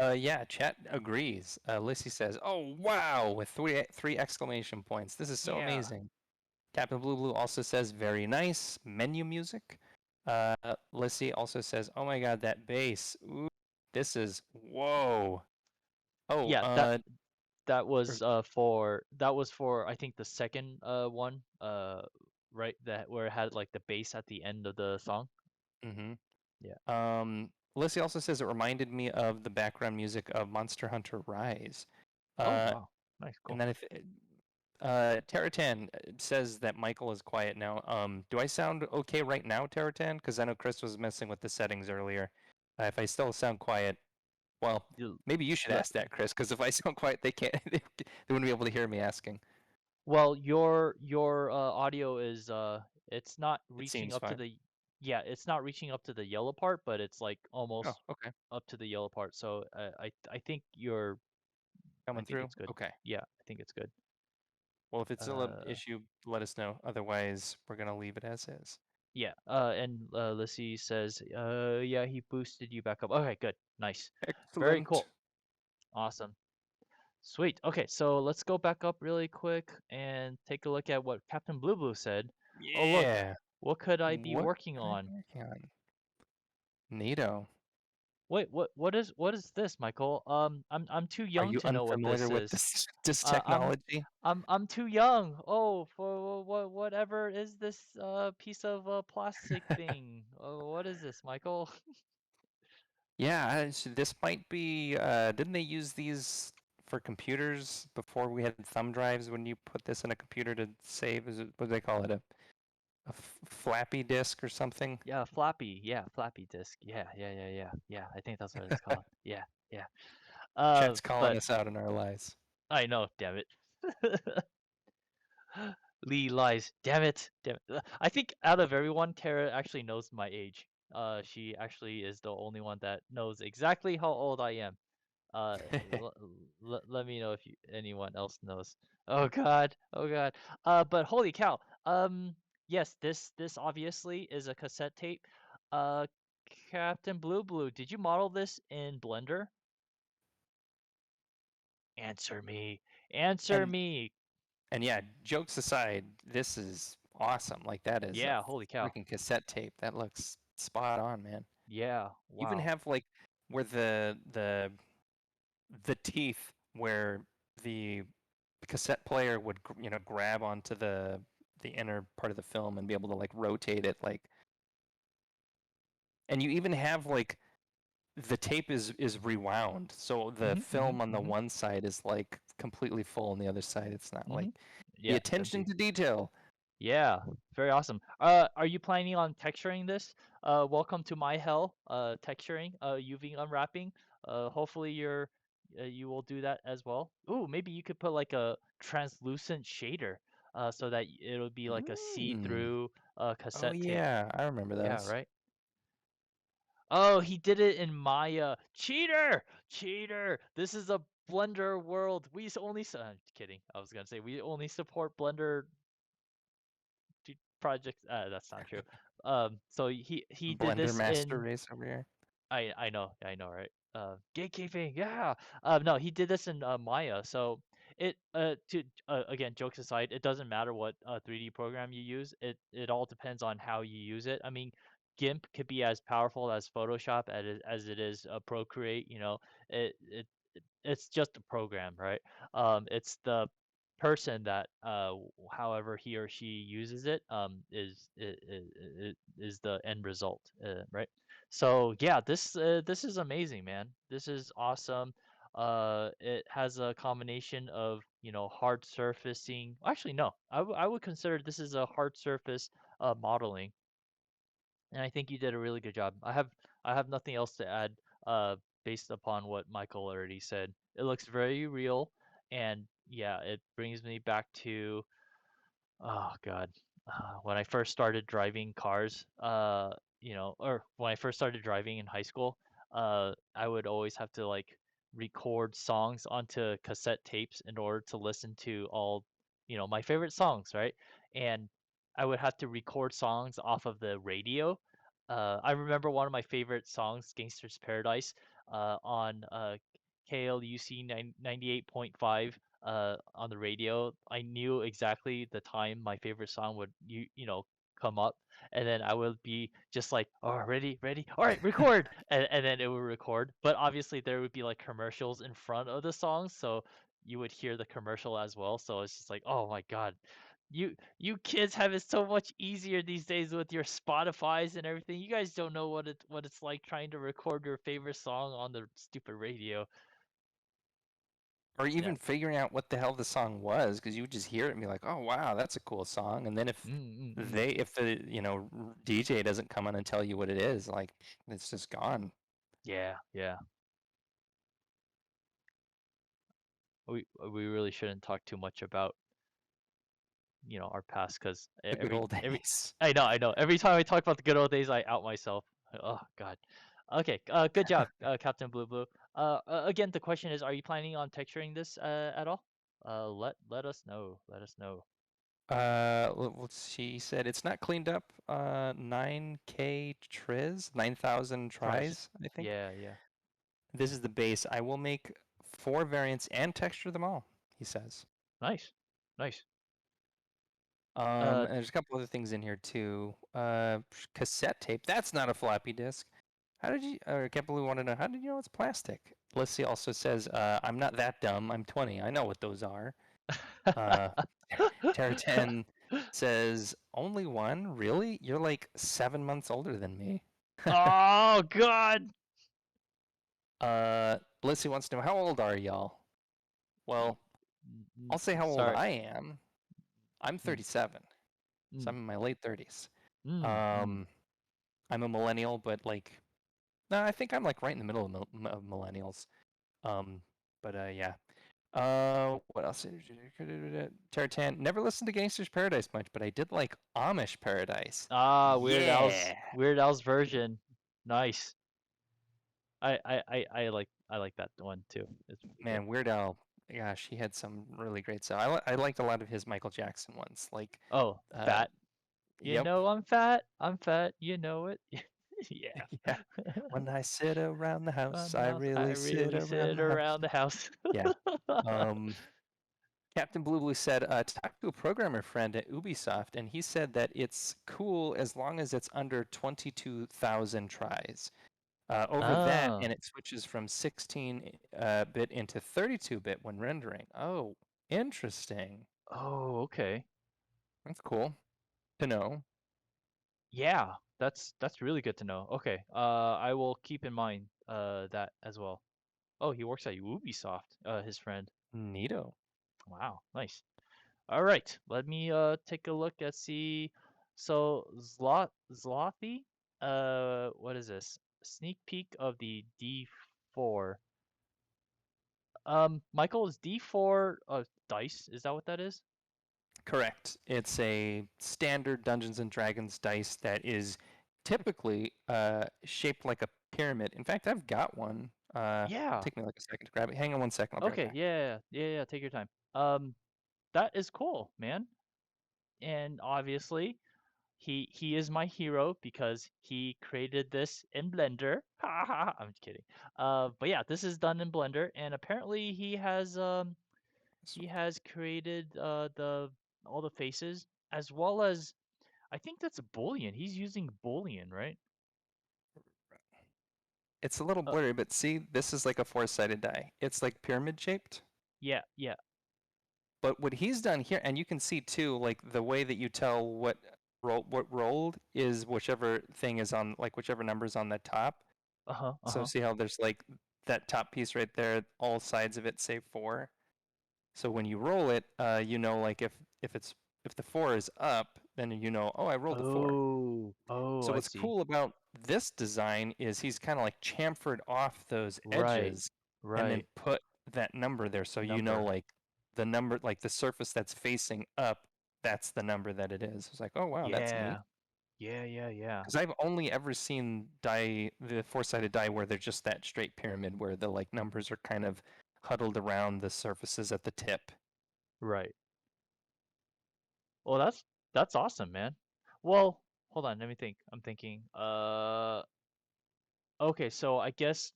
S2: Yeah, chat agrees. Lissy says, "Oh wow!" with three exclamation points. This is so
S1: Yeah.
S2: amazing. Captain Blue Blue also says, "Very nice menu music." Lissy also says, "Oh my god, that bass! Ooh, This is whoa. Oh,
S1: Yeah, that was for I think the second one, right, that where it had like the bass at the end of the song.
S2: mm-hmm.
S1: Yeah.
S2: Lissy also says it reminded me of the background music of Monster Hunter Rise.
S1: Oh
S2: Uh,
S1: wow, nice,
S2: and
S1: cool.
S2: then if Terratan says that Michael is quiet now. Do I sound okay right now, Terratan? Because I know Chris was messing with the settings earlier. If I still sound quiet, well,
S1: You,
S2: maybe you should
S1: le-
S2: ask that, Chris. Because if I sound quiet, they can't. They wouldn't be able to hear me asking.
S1: well, your audio is it's not
S2: It
S1: reaching
S2: seems
S1: up to
S2: fine.
S1: the yeah, it's not reaching up to the yellow part, but it's like
S2: Oh,
S1: almost
S2: okay.
S1: up to the yellow part. So I think I
S2: Coming
S1: think
S2: through.
S1: it's good.
S2: Okay.
S1: Yeah, I think it's good.
S2: Well, if it's still an
S1: Uh,
S2: issue, let us know. Otherwise, we're gonna leave it as is.
S1: yeah. And Lissy says, yeah, he boosted you back up. Okay, good, nice, very
S2: Excellent.
S1: cool, awesome, sweet. Okay, so let's go back up really quick and take a look at what Captain Blue Blue said. Oh look,
S2: Yeah.
S1: what could I be
S2: What
S1: working
S2: could I
S1: on?
S2: be working on? Neato.
S1: Wait, what is this, Michael? I'm too
S2: Are
S1: young
S2: you
S1: to know what this
S2: unfamiliar with
S1: is.
S2: this
S1: Uh, I'm
S2: technology?
S1: I'm too young. Oh, for whatever is this piece of plastic thing? Oh, what is this, Michael?
S2: Yeah, this might be. Didn't they use these for computers before we had thumb drives? When you put this in a computer to save, is it what do they call it? A flappy disk or something?
S1: Yeah, floppy. Yeah, floppy disk. Yeah. I think that's what it's called. Yeah, yeah.
S2: Chat's calling
S1: But
S2: us out in our lies.
S1: I know, damn it. Lee lies. Damn it. Damn it. I think out of everyone, Tara actually knows my age. She actually is the only one that knows exactly how old I am. Uh, let me know if anyone else knows. Oh God. Oh God. But holy cow. Yes, this obviously is a cassette tape. Uh, Captain Blue Blue, did you model this in Blender? Answer me. Answer
S2: and
S1: me.
S2: and yeah, jokes aside, this is awesome. Like that is a
S1: Yeah, holy cow.
S2: freaking cassette tape. That looks spot on, man.
S1: Yeah,
S2: Even
S1: wow.
S2: have like where the teeth where the cassette player would grab onto the inner part of the film and be able to like rotate it like, and you even have like the tape is rewound, so the film on the
S1: Mhm.
S2: one side is like completely full, and the other side it's not. Like
S1: Mhm.
S2: the
S1: Yeah,
S2: attention
S1: empty.
S2: to detail.
S1: Yeah, very awesome. Are you planning on texturing this? Welcome to my hell. Texturing, UV unwrapping. Hopefully you will do that as well. Ooh, maybe you could put like a translucent shader, so that it'll be like a
S2: Mm.
S1: see-through
S2: Oh
S1: cassette tape.
S2: yeah, I remember
S1: Yeah,
S2: those.
S1: right. Oh, he did it in Maya. Cheater! Cheater! This is a Blender world. Kidding. I was gonna say we only support Blender projects. That's not true. So he did
S2: Blender
S1: this
S2: master
S1: in.
S2: race over here.
S1: I know, right? Gatekeeping, yeah. No, he did this in Maya. So it to again, jokes aside, it doesn't matter what 3D program you use. It all depends on how you use it. I mean, GIMP could be as powerful as Photoshop as it is Procreate. You know, it's just a program, right? It's the person that however he or she uses it is the end result, right? So yeah, this is amazing, man. This is awesome. It has a combination of, you know, hard surfacing. Actually, no, I would consider this is a hard surface modeling, and I think you did a really good job. I have nothing else to add based upon what Michael already said. It looks very real, and yeah, it brings me back to, oh God, when I first started driving cars, you know, or when I first started driving in high school, I would always have to like record songs onto cassette tapes in order to listen to all, you know, my favorite songs, right? And I would have to record songs off of the radio. I remember one of my favorite songs, Gangster's Paradise, on KLUC 98.5 on the radio. I knew exactly the time my favorite song would you know come up, and then I would be just like, "Oh, ready, ready, all right, record," and then it would record. But obviously there would be like commercials in front of the song, so you would hear the commercial as well. So it's just like, oh my God, you kids have it so much easier these days with your Spotify's and everything. You guys don't know what it's like trying to record your favorite song on the stupid radio.
S2: Or
S1: Yeah.
S2: even figuring out what the hell the song was, because you would just hear it and be like, "Oh wow, that's a cool song." And then
S1: Mm.
S2: if the DJ doesn't come on and tell you what it is, like it's just gone.
S1: Yeah, yeah. We really shouldn't talk too much about, our past, because
S2: The good
S1: every
S2: old
S1: every
S2: days.
S1: I know. Every time I talk about the good old days, I out myself. Oh God. Okay. Good job, Captain Blue Blue. Again, the question is, are you planning on texturing this at all? Let us know. Let us know.
S2: Let's see. He said it's not cleaned up. 9K triz, 9,000
S1: Tries.
S2: tries, I think.
S1: Yeah, yeah.
S2: This is the base. I will make 4 variants and texture them all, he says.
S1: Nice, nice.
S2: And there's a couple other things in here too. Cassette tape. That's not a floppy disk. How did you? I can't believe we want to know. How did you know it's plastic? Lissy also says, "I'm not that dumb. I'm 20. I know what those are." Uh, Terra 10 says, "Only one? Really? You're like 7 months older than me."
S1: Oh God.
S2: Lissy wants to know, how old are y'all? Well, I'll say how old
S1: Sorry.
S2: I am. I'm
S1: Mm,
S2: 37, so
S1: mm,
S2: I'm in my late 30s.
S1: mm.
S2: Um, I'm a millennial, but like, no, I think I'm like right in the middle of millennials. Um, but yeah. What else? Terratan. Never listened to Gangster's Paradise much, but I did like Amish Paradise.
S1: Ah,
S2: Yeah.
S1: Weird Al's version. Nice. I like that one too. It's pretty cool.
S2: Man, Weird Al, gosh, he had some really great stuff. I liked a lot of his Michael Jackson ones. Like,
S1: Oh,
S2: uh,
S1: fat. You
S2: yep,
S1: know I'm fat. I'm fat. You know it. Yeah.
S2: yeah. When I sit around the house, I
S1: Mouse, I
S2: really sit
S1: really
S2: around
S1: sit
S2: the house.
S1: around the house.
S2: Yeah. Um, Captain Blue Blue said, talked to a programmer friend at Ubisoft, and he said that it's cool as long as it's under 22,000 tries. Over that,
S1: Oh.
S2: and it switches from 16-bit into 32-bit when rendering. Oh, interesting.
S1: Oh, okay.
S2: That's cool to know.
S1: Yeah, that's really good to know. Okay. I will keep in mind that as well. Oh, he works at Ubisoft, his friend.
S2: Neato.
S1: Wow, nice. All right, let me take a look at see. So Zlothy, what is this? Sneak peek of the D4. Michael, is D4 dice? Is that what that is?
S2: Correct. It's a standard Dungeons and Dragons dice that is typically shaped like a pyramid. In fact, I've got one.
S1: Yeah.
S2: Take me like a second to grab it. Hang on one second. I'll be right
S1: Okay.
S2: back.
S1: Yeah. Take your time. That is cool, man. And obviously, he is my hero because he created this in Blender. Ha ha. I'm just kidding. But yeah, this is done in Blender, and apparently he has created the all the faces as well as I think that's a Boolean. He's using Boolean, right?
S2: It's a little
S1: Uh,
S2: blurry, but see, this is like a four-sided die. It's like pyramid shaped.
S1: yeah.
S2: But what he's done here, and you can see too, like the way that you tell what rolled is whichever thing is on, like whichever number's on the top.
S1: Uh-huh.
S2: So
S1: Uh-huh.
S2: see how there's like that top piece right there, all sides of it say 4. So when you roll it, you know, like if the 4 is up, then you know, oh, I rolled a 4.
S1: Oh,
S2: So
S1: I
S2: what's
S1: see.
S2: cool about this design is he's kind of like chamfered off those
S1: Right.
S2: edges and then
S1: Right.
S2: put that number there, so you know,
S1: Number.
S2: like the number, like the surface that's facing up, that's the number that it is. It's like, oh wow, that's neat.
S1: Yeah. Yeah.
S2: Because I've only ever seen the four-sided die where they're just that straight pyramid where the like numbers are kind of huddled around the surfaces at the tip.
S1: Right. Well, that's awesome, man. Well, hold on, let me think. I'm thinking. Okay, so I guess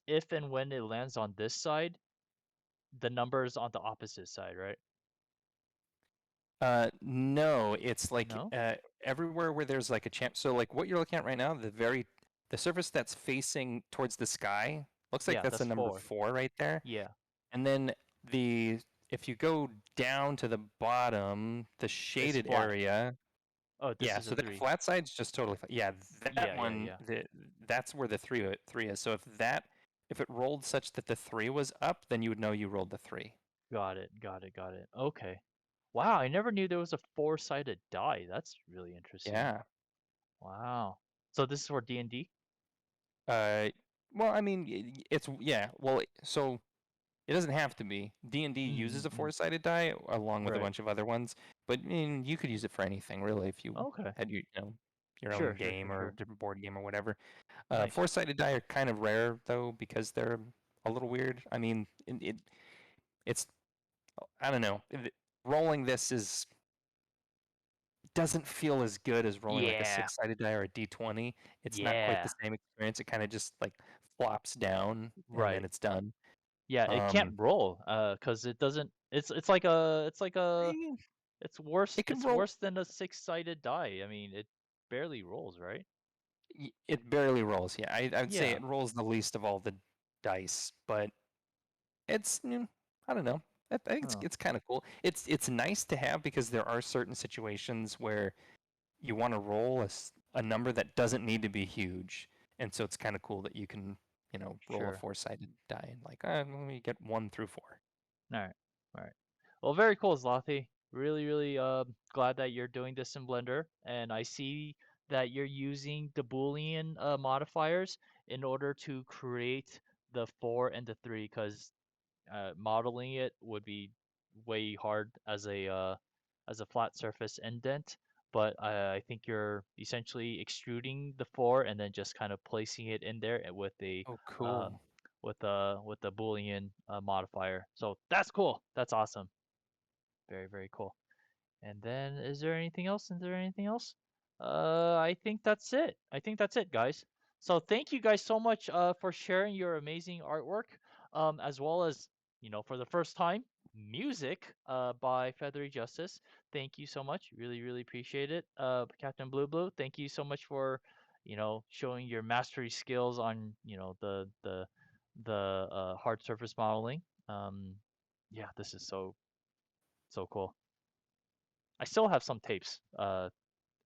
S1: if and when it lands on this side, the number is on the opposite side, right?
S2: No, it's like
S1: No?
S2: everywhere where there's like a champ. So like what you're looking at right now, the surface that's facing towards the sky looks like
S1: Yeah,
S2: that's a
S1: that's
S2: number
S1: 4.
S2: 4 right there.
S1: Yeah.
S2: And then the if you go down to the bottom, the
S1: It's
S2: shaded
S1: flat.
S2: area,
S1: Oh, this
S2: yeah.
S1: is a
S2: So that
S1: 3.
S2: flat side's just totally fine. Yeah, that
S1: Yeah, yeah,
S2: one,
S1: yeah.
S2: that's where the three is. So if it rolled such that the 3 was up, then you would know you rolled the 3.
S1: Got it, got it, got it. Okay. Wow, I never knew there was a four-sided die. That's really interesting.
S2: Yeah.
S1: Wow. So this is for D&D?
S2: Uh, well, I mean, it's yeah. Well, so it doesn't have to be. D&D uses a
S1: Mm-hmm.
S2: four-sided die along with a
S1: Right.
S2: bunch of other ones, but I mean, you could use it for anything really if you
S1: Okay.
S2: had your own
S1: Sure, sure, sure,
S2: game or
S1: sure.
S2: different board game or whatever.
S1: Nice.
S2: Four-sided die are kind of rare though because they're a little weird. I mean, it's I don't know. Rolling this is doesn't feel as good as rolling like a
S1: Yeah.
S2: six-sided die or a d20. It's not quite the
S1: Yeah.
S2: same experience. It kind of just like flops down and then
S1: Right.
S2: it's done.
S1: Yeah, it can't
S2: Um,
S1: roll, 'cause it doesn't
S2: eh,
S1: it's worse
S2: it can
S1: it's
S2: roll.
S1: worse than a six-sided die. I mean, it barely rolls, right?
S2: It barely rolls. Yeah, I'd say
S1: Yeah.
S2: it rolls the least of all the dice, but it's I don't know. I think
S1: Oh,
S2: it's kind of cool. It's nice to have because there are certain situations where you want to roll a number that doesn't need to be huge, and so it's kind of cool that you can roll a
S1: sure.
S2: four-sided die and like let me get 1 through 4.
S1: All right. All right. Well, very cool, Zlathy. Really, really glad that you're doing this in Blender, and I see that you're using the Boolean modifiers in order to create the 4 and the 3, because modeling it would be way hard as a flat surface indent. But I think you're essentially extruding the 4 and then just kind of placing it in there with the
S2: Oh,
S1: uh,
S2: cool.
S1: with the Boolean modifier. So that's cool. That's awesome. Very, very cool. And then, is there anything else? Is there anything else? I think that's it. I think that's it, guys. So thank you guys so much for sharing your amazing artwork, as well as, for the first time, music by Feathery Justice. Thank you so much. Really, really appreciate it. Captain Blue Blue, thank you so much for, showing your mastery skills on, the hard surface modeling. Yeah, this is so, so cool. I still have some tapes.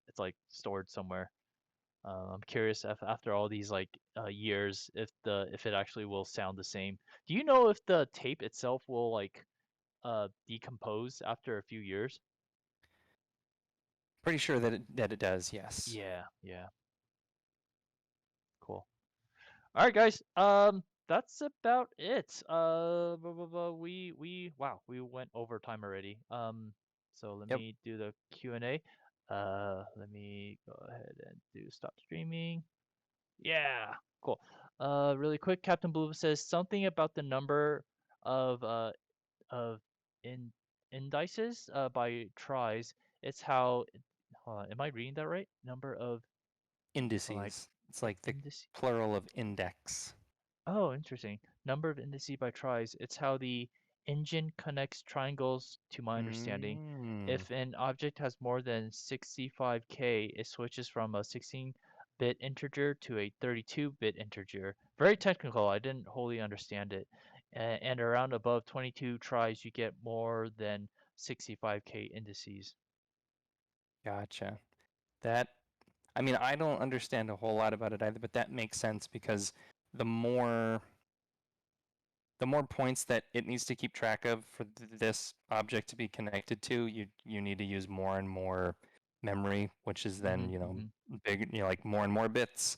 S1: It's like stored somewhere. I'm curious if after all these like years, if it actually will sound the same. Do you know if the tape itself will like decompose after a few years?
S2: Pretty sure that it does. Yes.
S1: Yeah, yeah, cool. All right, guys. That's about it. We wow, we went over time already. So let
S2: Yep.
S1: me do the Q&A. Let me go ahead and do stop streaming. Yeah, cool. Really quick, Captain Blue says something about the number of of in indices by tries. It's how. Hold on, am I reading that right? Number of like
S2: Indices. It's like the
S1: indices.
S2: plural of index.
S1: Oh, interesting. Number of indices by tries. It's how the engine connects triangles, to my understanding.
S2: Mm,
S1: If an object has more than 65K, it switches from a 16-bit integer to a 32-bit integer. Very technical. I didn't wholly understand it. And around above 22 tries, you get more than 65K indices.
S2: gotcha. That I mean, I don't understand a whole lot about it either, but that makes sense because the more the more points that it needs to keep track of for this object to be connected to, you need to use more and more memory, which is then,
S1: Mm-hmm.
S2: big, like more and more bits.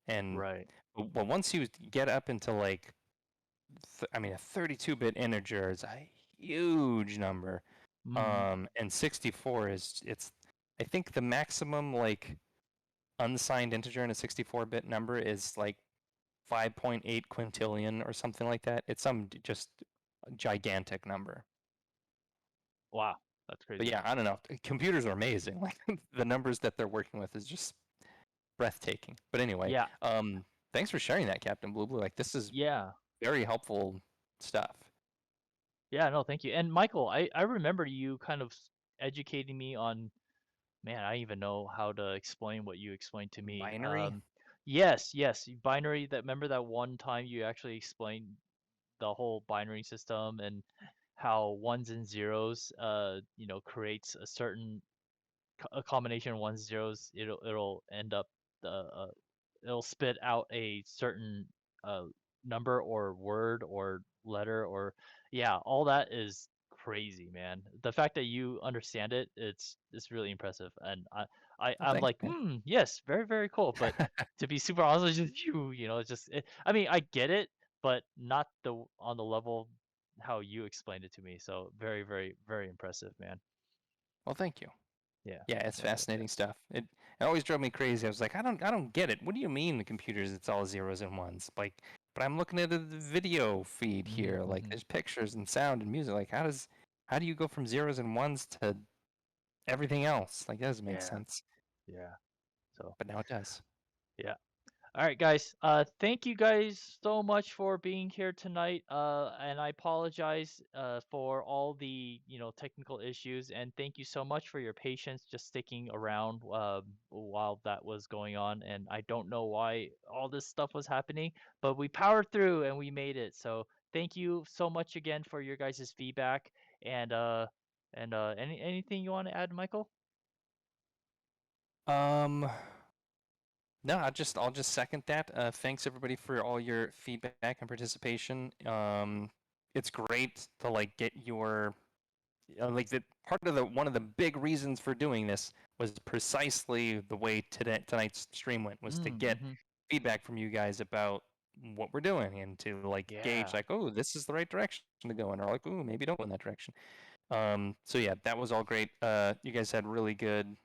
S2: And
S1: Right.
S2: but once you get up into like, I mean, a 32-bit integer is a huge number.
S1: Mm-hmm.
S2: And 64 it's I think the maximum like unsigned integer in a 64-bit number is like 5.8 quintillion or something like that. It's some just gigantic number.
S1: Wow, that's
S2: But
S1: crazy.
S2: yeah, I don't know. Computers are amazing. Like the numbers that they're working with is just breathtaking. But anyway,
S1: Yeah.
S2: thanks for sharing that, Captain Blue Blue. Like this is
S1: Yeah.
S2: very helpful stuff.
S1: Yeah, no, thank you. And Michael, I remember you kind of educating me on, man, I even know how to explain what you explained to me.
S2: Binary.
S1: Yes, yes, binary. That remember that one time you actually explained the whole binary system and how ones and zeros, creates a certain a combination of ones and zeros. It'll end up it'll spit out a certain uh, number or word or letter or yeah, all that is crazy, man. The fact that you understand it, it's really impressive, and
S2: Well,
S1: I'm
S2: thanks,
S1: like,
S2: man.
S1: yes, very very cool. But to be super honest with you, it's just, I mean, I get it, but not on the level how you explained it to me. So very very very impressive, man.
S2: Well, thank you.
S1: Yeah,
S2: Yeah, it's
S1: yes, yes,
S2: fascinating
S1: yes.
S2: stuff. It always drove me crazy. I was like, I don't get it. What do you mean the computers? It's all zeros and ones. Like, but I'm looking at the video feed
S1: Hmm,
S2: here. Like,
S1: hmm.
S2: there's pictures and sound and music. Like, how do you go from zeros and ones to everything else? Like, that doesn't make
S1: Yeah,
S2: sense.
S1: yeah. So
S2: But now it does.
S1: yeah. All right, guys. Thank you guys so much for being here tonight. And I apologize for all the technical issues, and thank you so much for your patience just sticking around while that was going on. And I don't know why all this stuff was happening, but we powered through and we made it. So thank you so much again for your guys' feedback. And anything you want to add, Michael?
S2: Um, no, I'll just second that. Thanks everybody for all your feedback and participation. It's great to like get your like the part of the one of the big reasons for doing this was precisely the way tonight's stream went was to get
S1: Mm-hmm.
S2: feedback from you guys about what we're doing and to like gauge
S1: Yeah.
S2: like, oh, this is the right direction to go in, or like, oh, maybe don't go in that direction. So yeah, that was all great. You guys had really good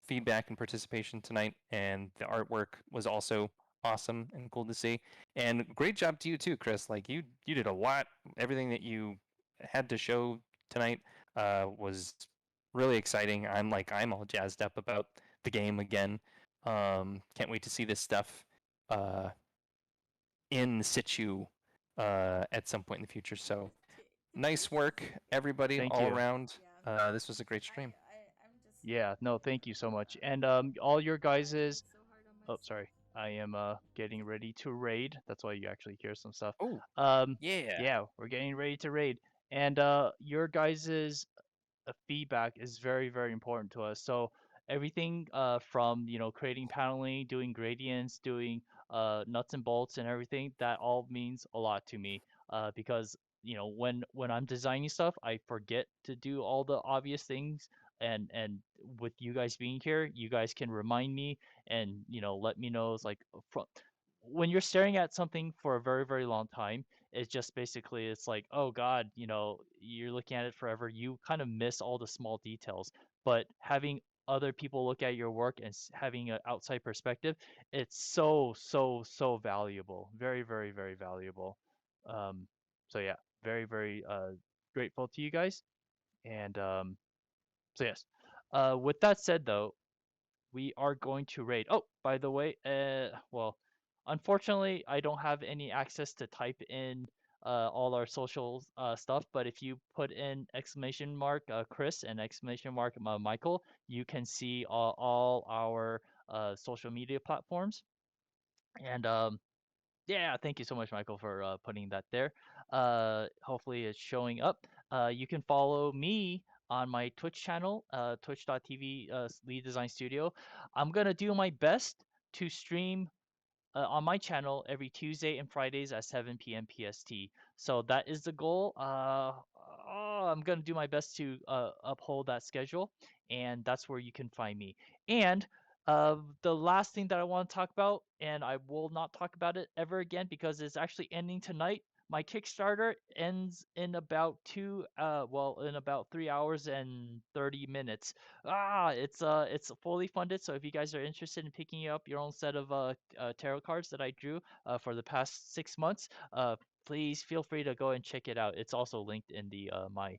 S2: feedback and participation tonight, and the artwork was also awesome and cool to see. And great job to you too, Chris. Like you did a lot. Everything that you had to show tonight was really exciting. I'm all jazzed up about the game again. Can't wait to see this stuff uh, in situ at some point in the future. So nice work, everybody,
S1: Thank
S2: all
S1: you.
S2: around. This was a great stream.
S1: Yeah, no, thank you so much. And all your guys's, oh, sorry. I am getting ready to raid. That's why you actually hear some stuff.
S2: Oh
S1: Um
S2: yeah.
S1: yeah, we're getting ready to raid. And your guys's feedback is very, very important to us. So everything from creating paneling, doing gradients, doing nuts and bolts and everything, that all means a lot to me. Because when I'm designing stuff, I forget to do all the obvious things. And with you guys being here, you guys can remind me and let me know. It's like when you're staring at something for a very, very long time, it's just basically it's like, oh God, you're looking at it forever. You kind of miss all the small details. But having other people look at your work and having an outside perspective, it's so so so valuable. Very very very valuable. Um, so yeah, very very grateful to you guys. And so yes. With that said though, we are going to raid. Oh, by the way, well, unfortunately, I don't have any access to type in all our social stuff. But if you put in exclamation mark Chris and exclamation mark Michael, you can see all our social media platforms. And yeah, thank you so much, Michael, for putting that there. Hopefully, it's showing up. You can follow me on my Twitch channel, twitch.tv Lead Design Studio. I'm gonna do my best to stream on my channel every Tuesday and Fridays at 7 p.m. PST. So that is the goal. I'm gonna do my best to uphold that schedule, and that's where you can find me. And the last thing that I want to talk about, and I will not talk about it ever again because it's actually ending tonight. My Kickstarter ends in about in about 3 hours and 30 minutes. It's fully funded, so if you guys are interested in picking up your own set of tarot cards that I drew for the past 6 months, please feel free to go and check it out. It's also linked in the my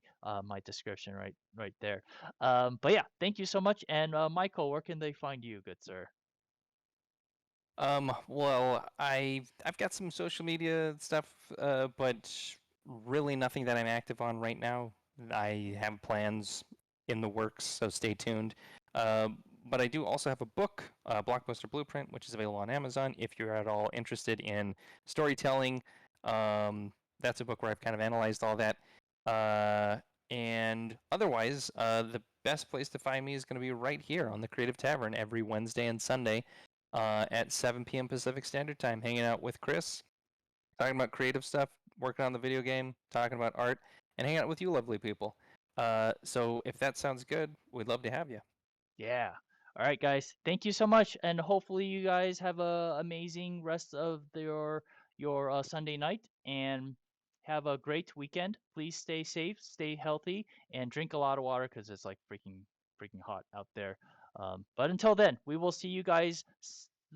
S1: description right there. But yeah, thank you so much. And Michael, where can they find you, good sir?
S2: Well, I've got some social media stuff, but really nothing that I'm active on right now. I have plans in the works, so stay tuned. But I do also have a book, Blockbuster Blueprint, which is available on Amazon. If you're at all interested in storytelling, that's a book where I've kind of analyzed all that. And otherwise, the best place to find me is going to be right here on the Creative Tavern every Wednesday and Sunday at 7 p.m. Pacific Standard Time, hanging out with Chris, talking about creative stuff, working on the video game, talking about art, and hanging out with you lovely people. So if that sounds good, we'd love to have you.
S1: Yeah. All right, guys. Thank you so much, and hopefully you guys have a amazing rest of your Sunday night, and have a great weekend. Please stay safe, stay healthy, and drink a lot of water because it's like freaking hot out there. But until then, we will see you guys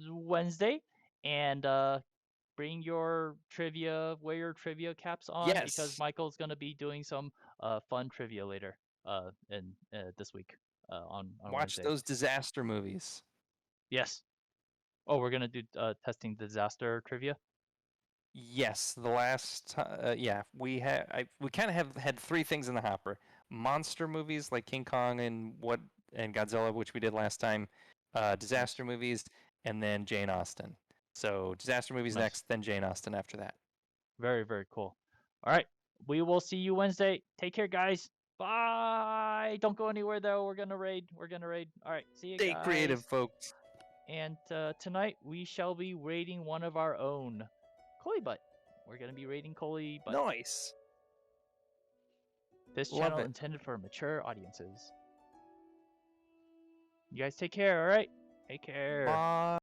S1: Wednesday, and bring your trivia, wear your trivia caps on because
S2: Yes.
S1: Michael's gonna be doing some fun trivia later in this week on
S2: Watch
S1: Wednesday.
S2: those disaster movies.
S1: Yes. Oh, we're gonna do testing disaster trivia.
S2: Yes, the last yeah, we kind of have had three things in the hopper. Monster movies like King Kong and Godzilla, which we did last time,
S1: Nice,
S2: disaster movies, and then Jane Austen. So disaster movies
S1: nice,
S2: next, then Jane Austen after that.
S1: very cool. All right, we will see you Wednesday. Take care, guys. Bye. Don't go anywhere though. We're gonna raid. We're gonna raid. All right, see you
S2: Stay creative,
S1: guys.
S2: folks.
S1: And tonight we shall be raiding one of our own, Koi Butt. We're gonna be raiding Koi Butt.
S2: Nice.
S1: This
S2: Love
S1: channel
S2: it.
S1: intended for mature audiences. You guys take care, all right? Take care.
S2: Bye.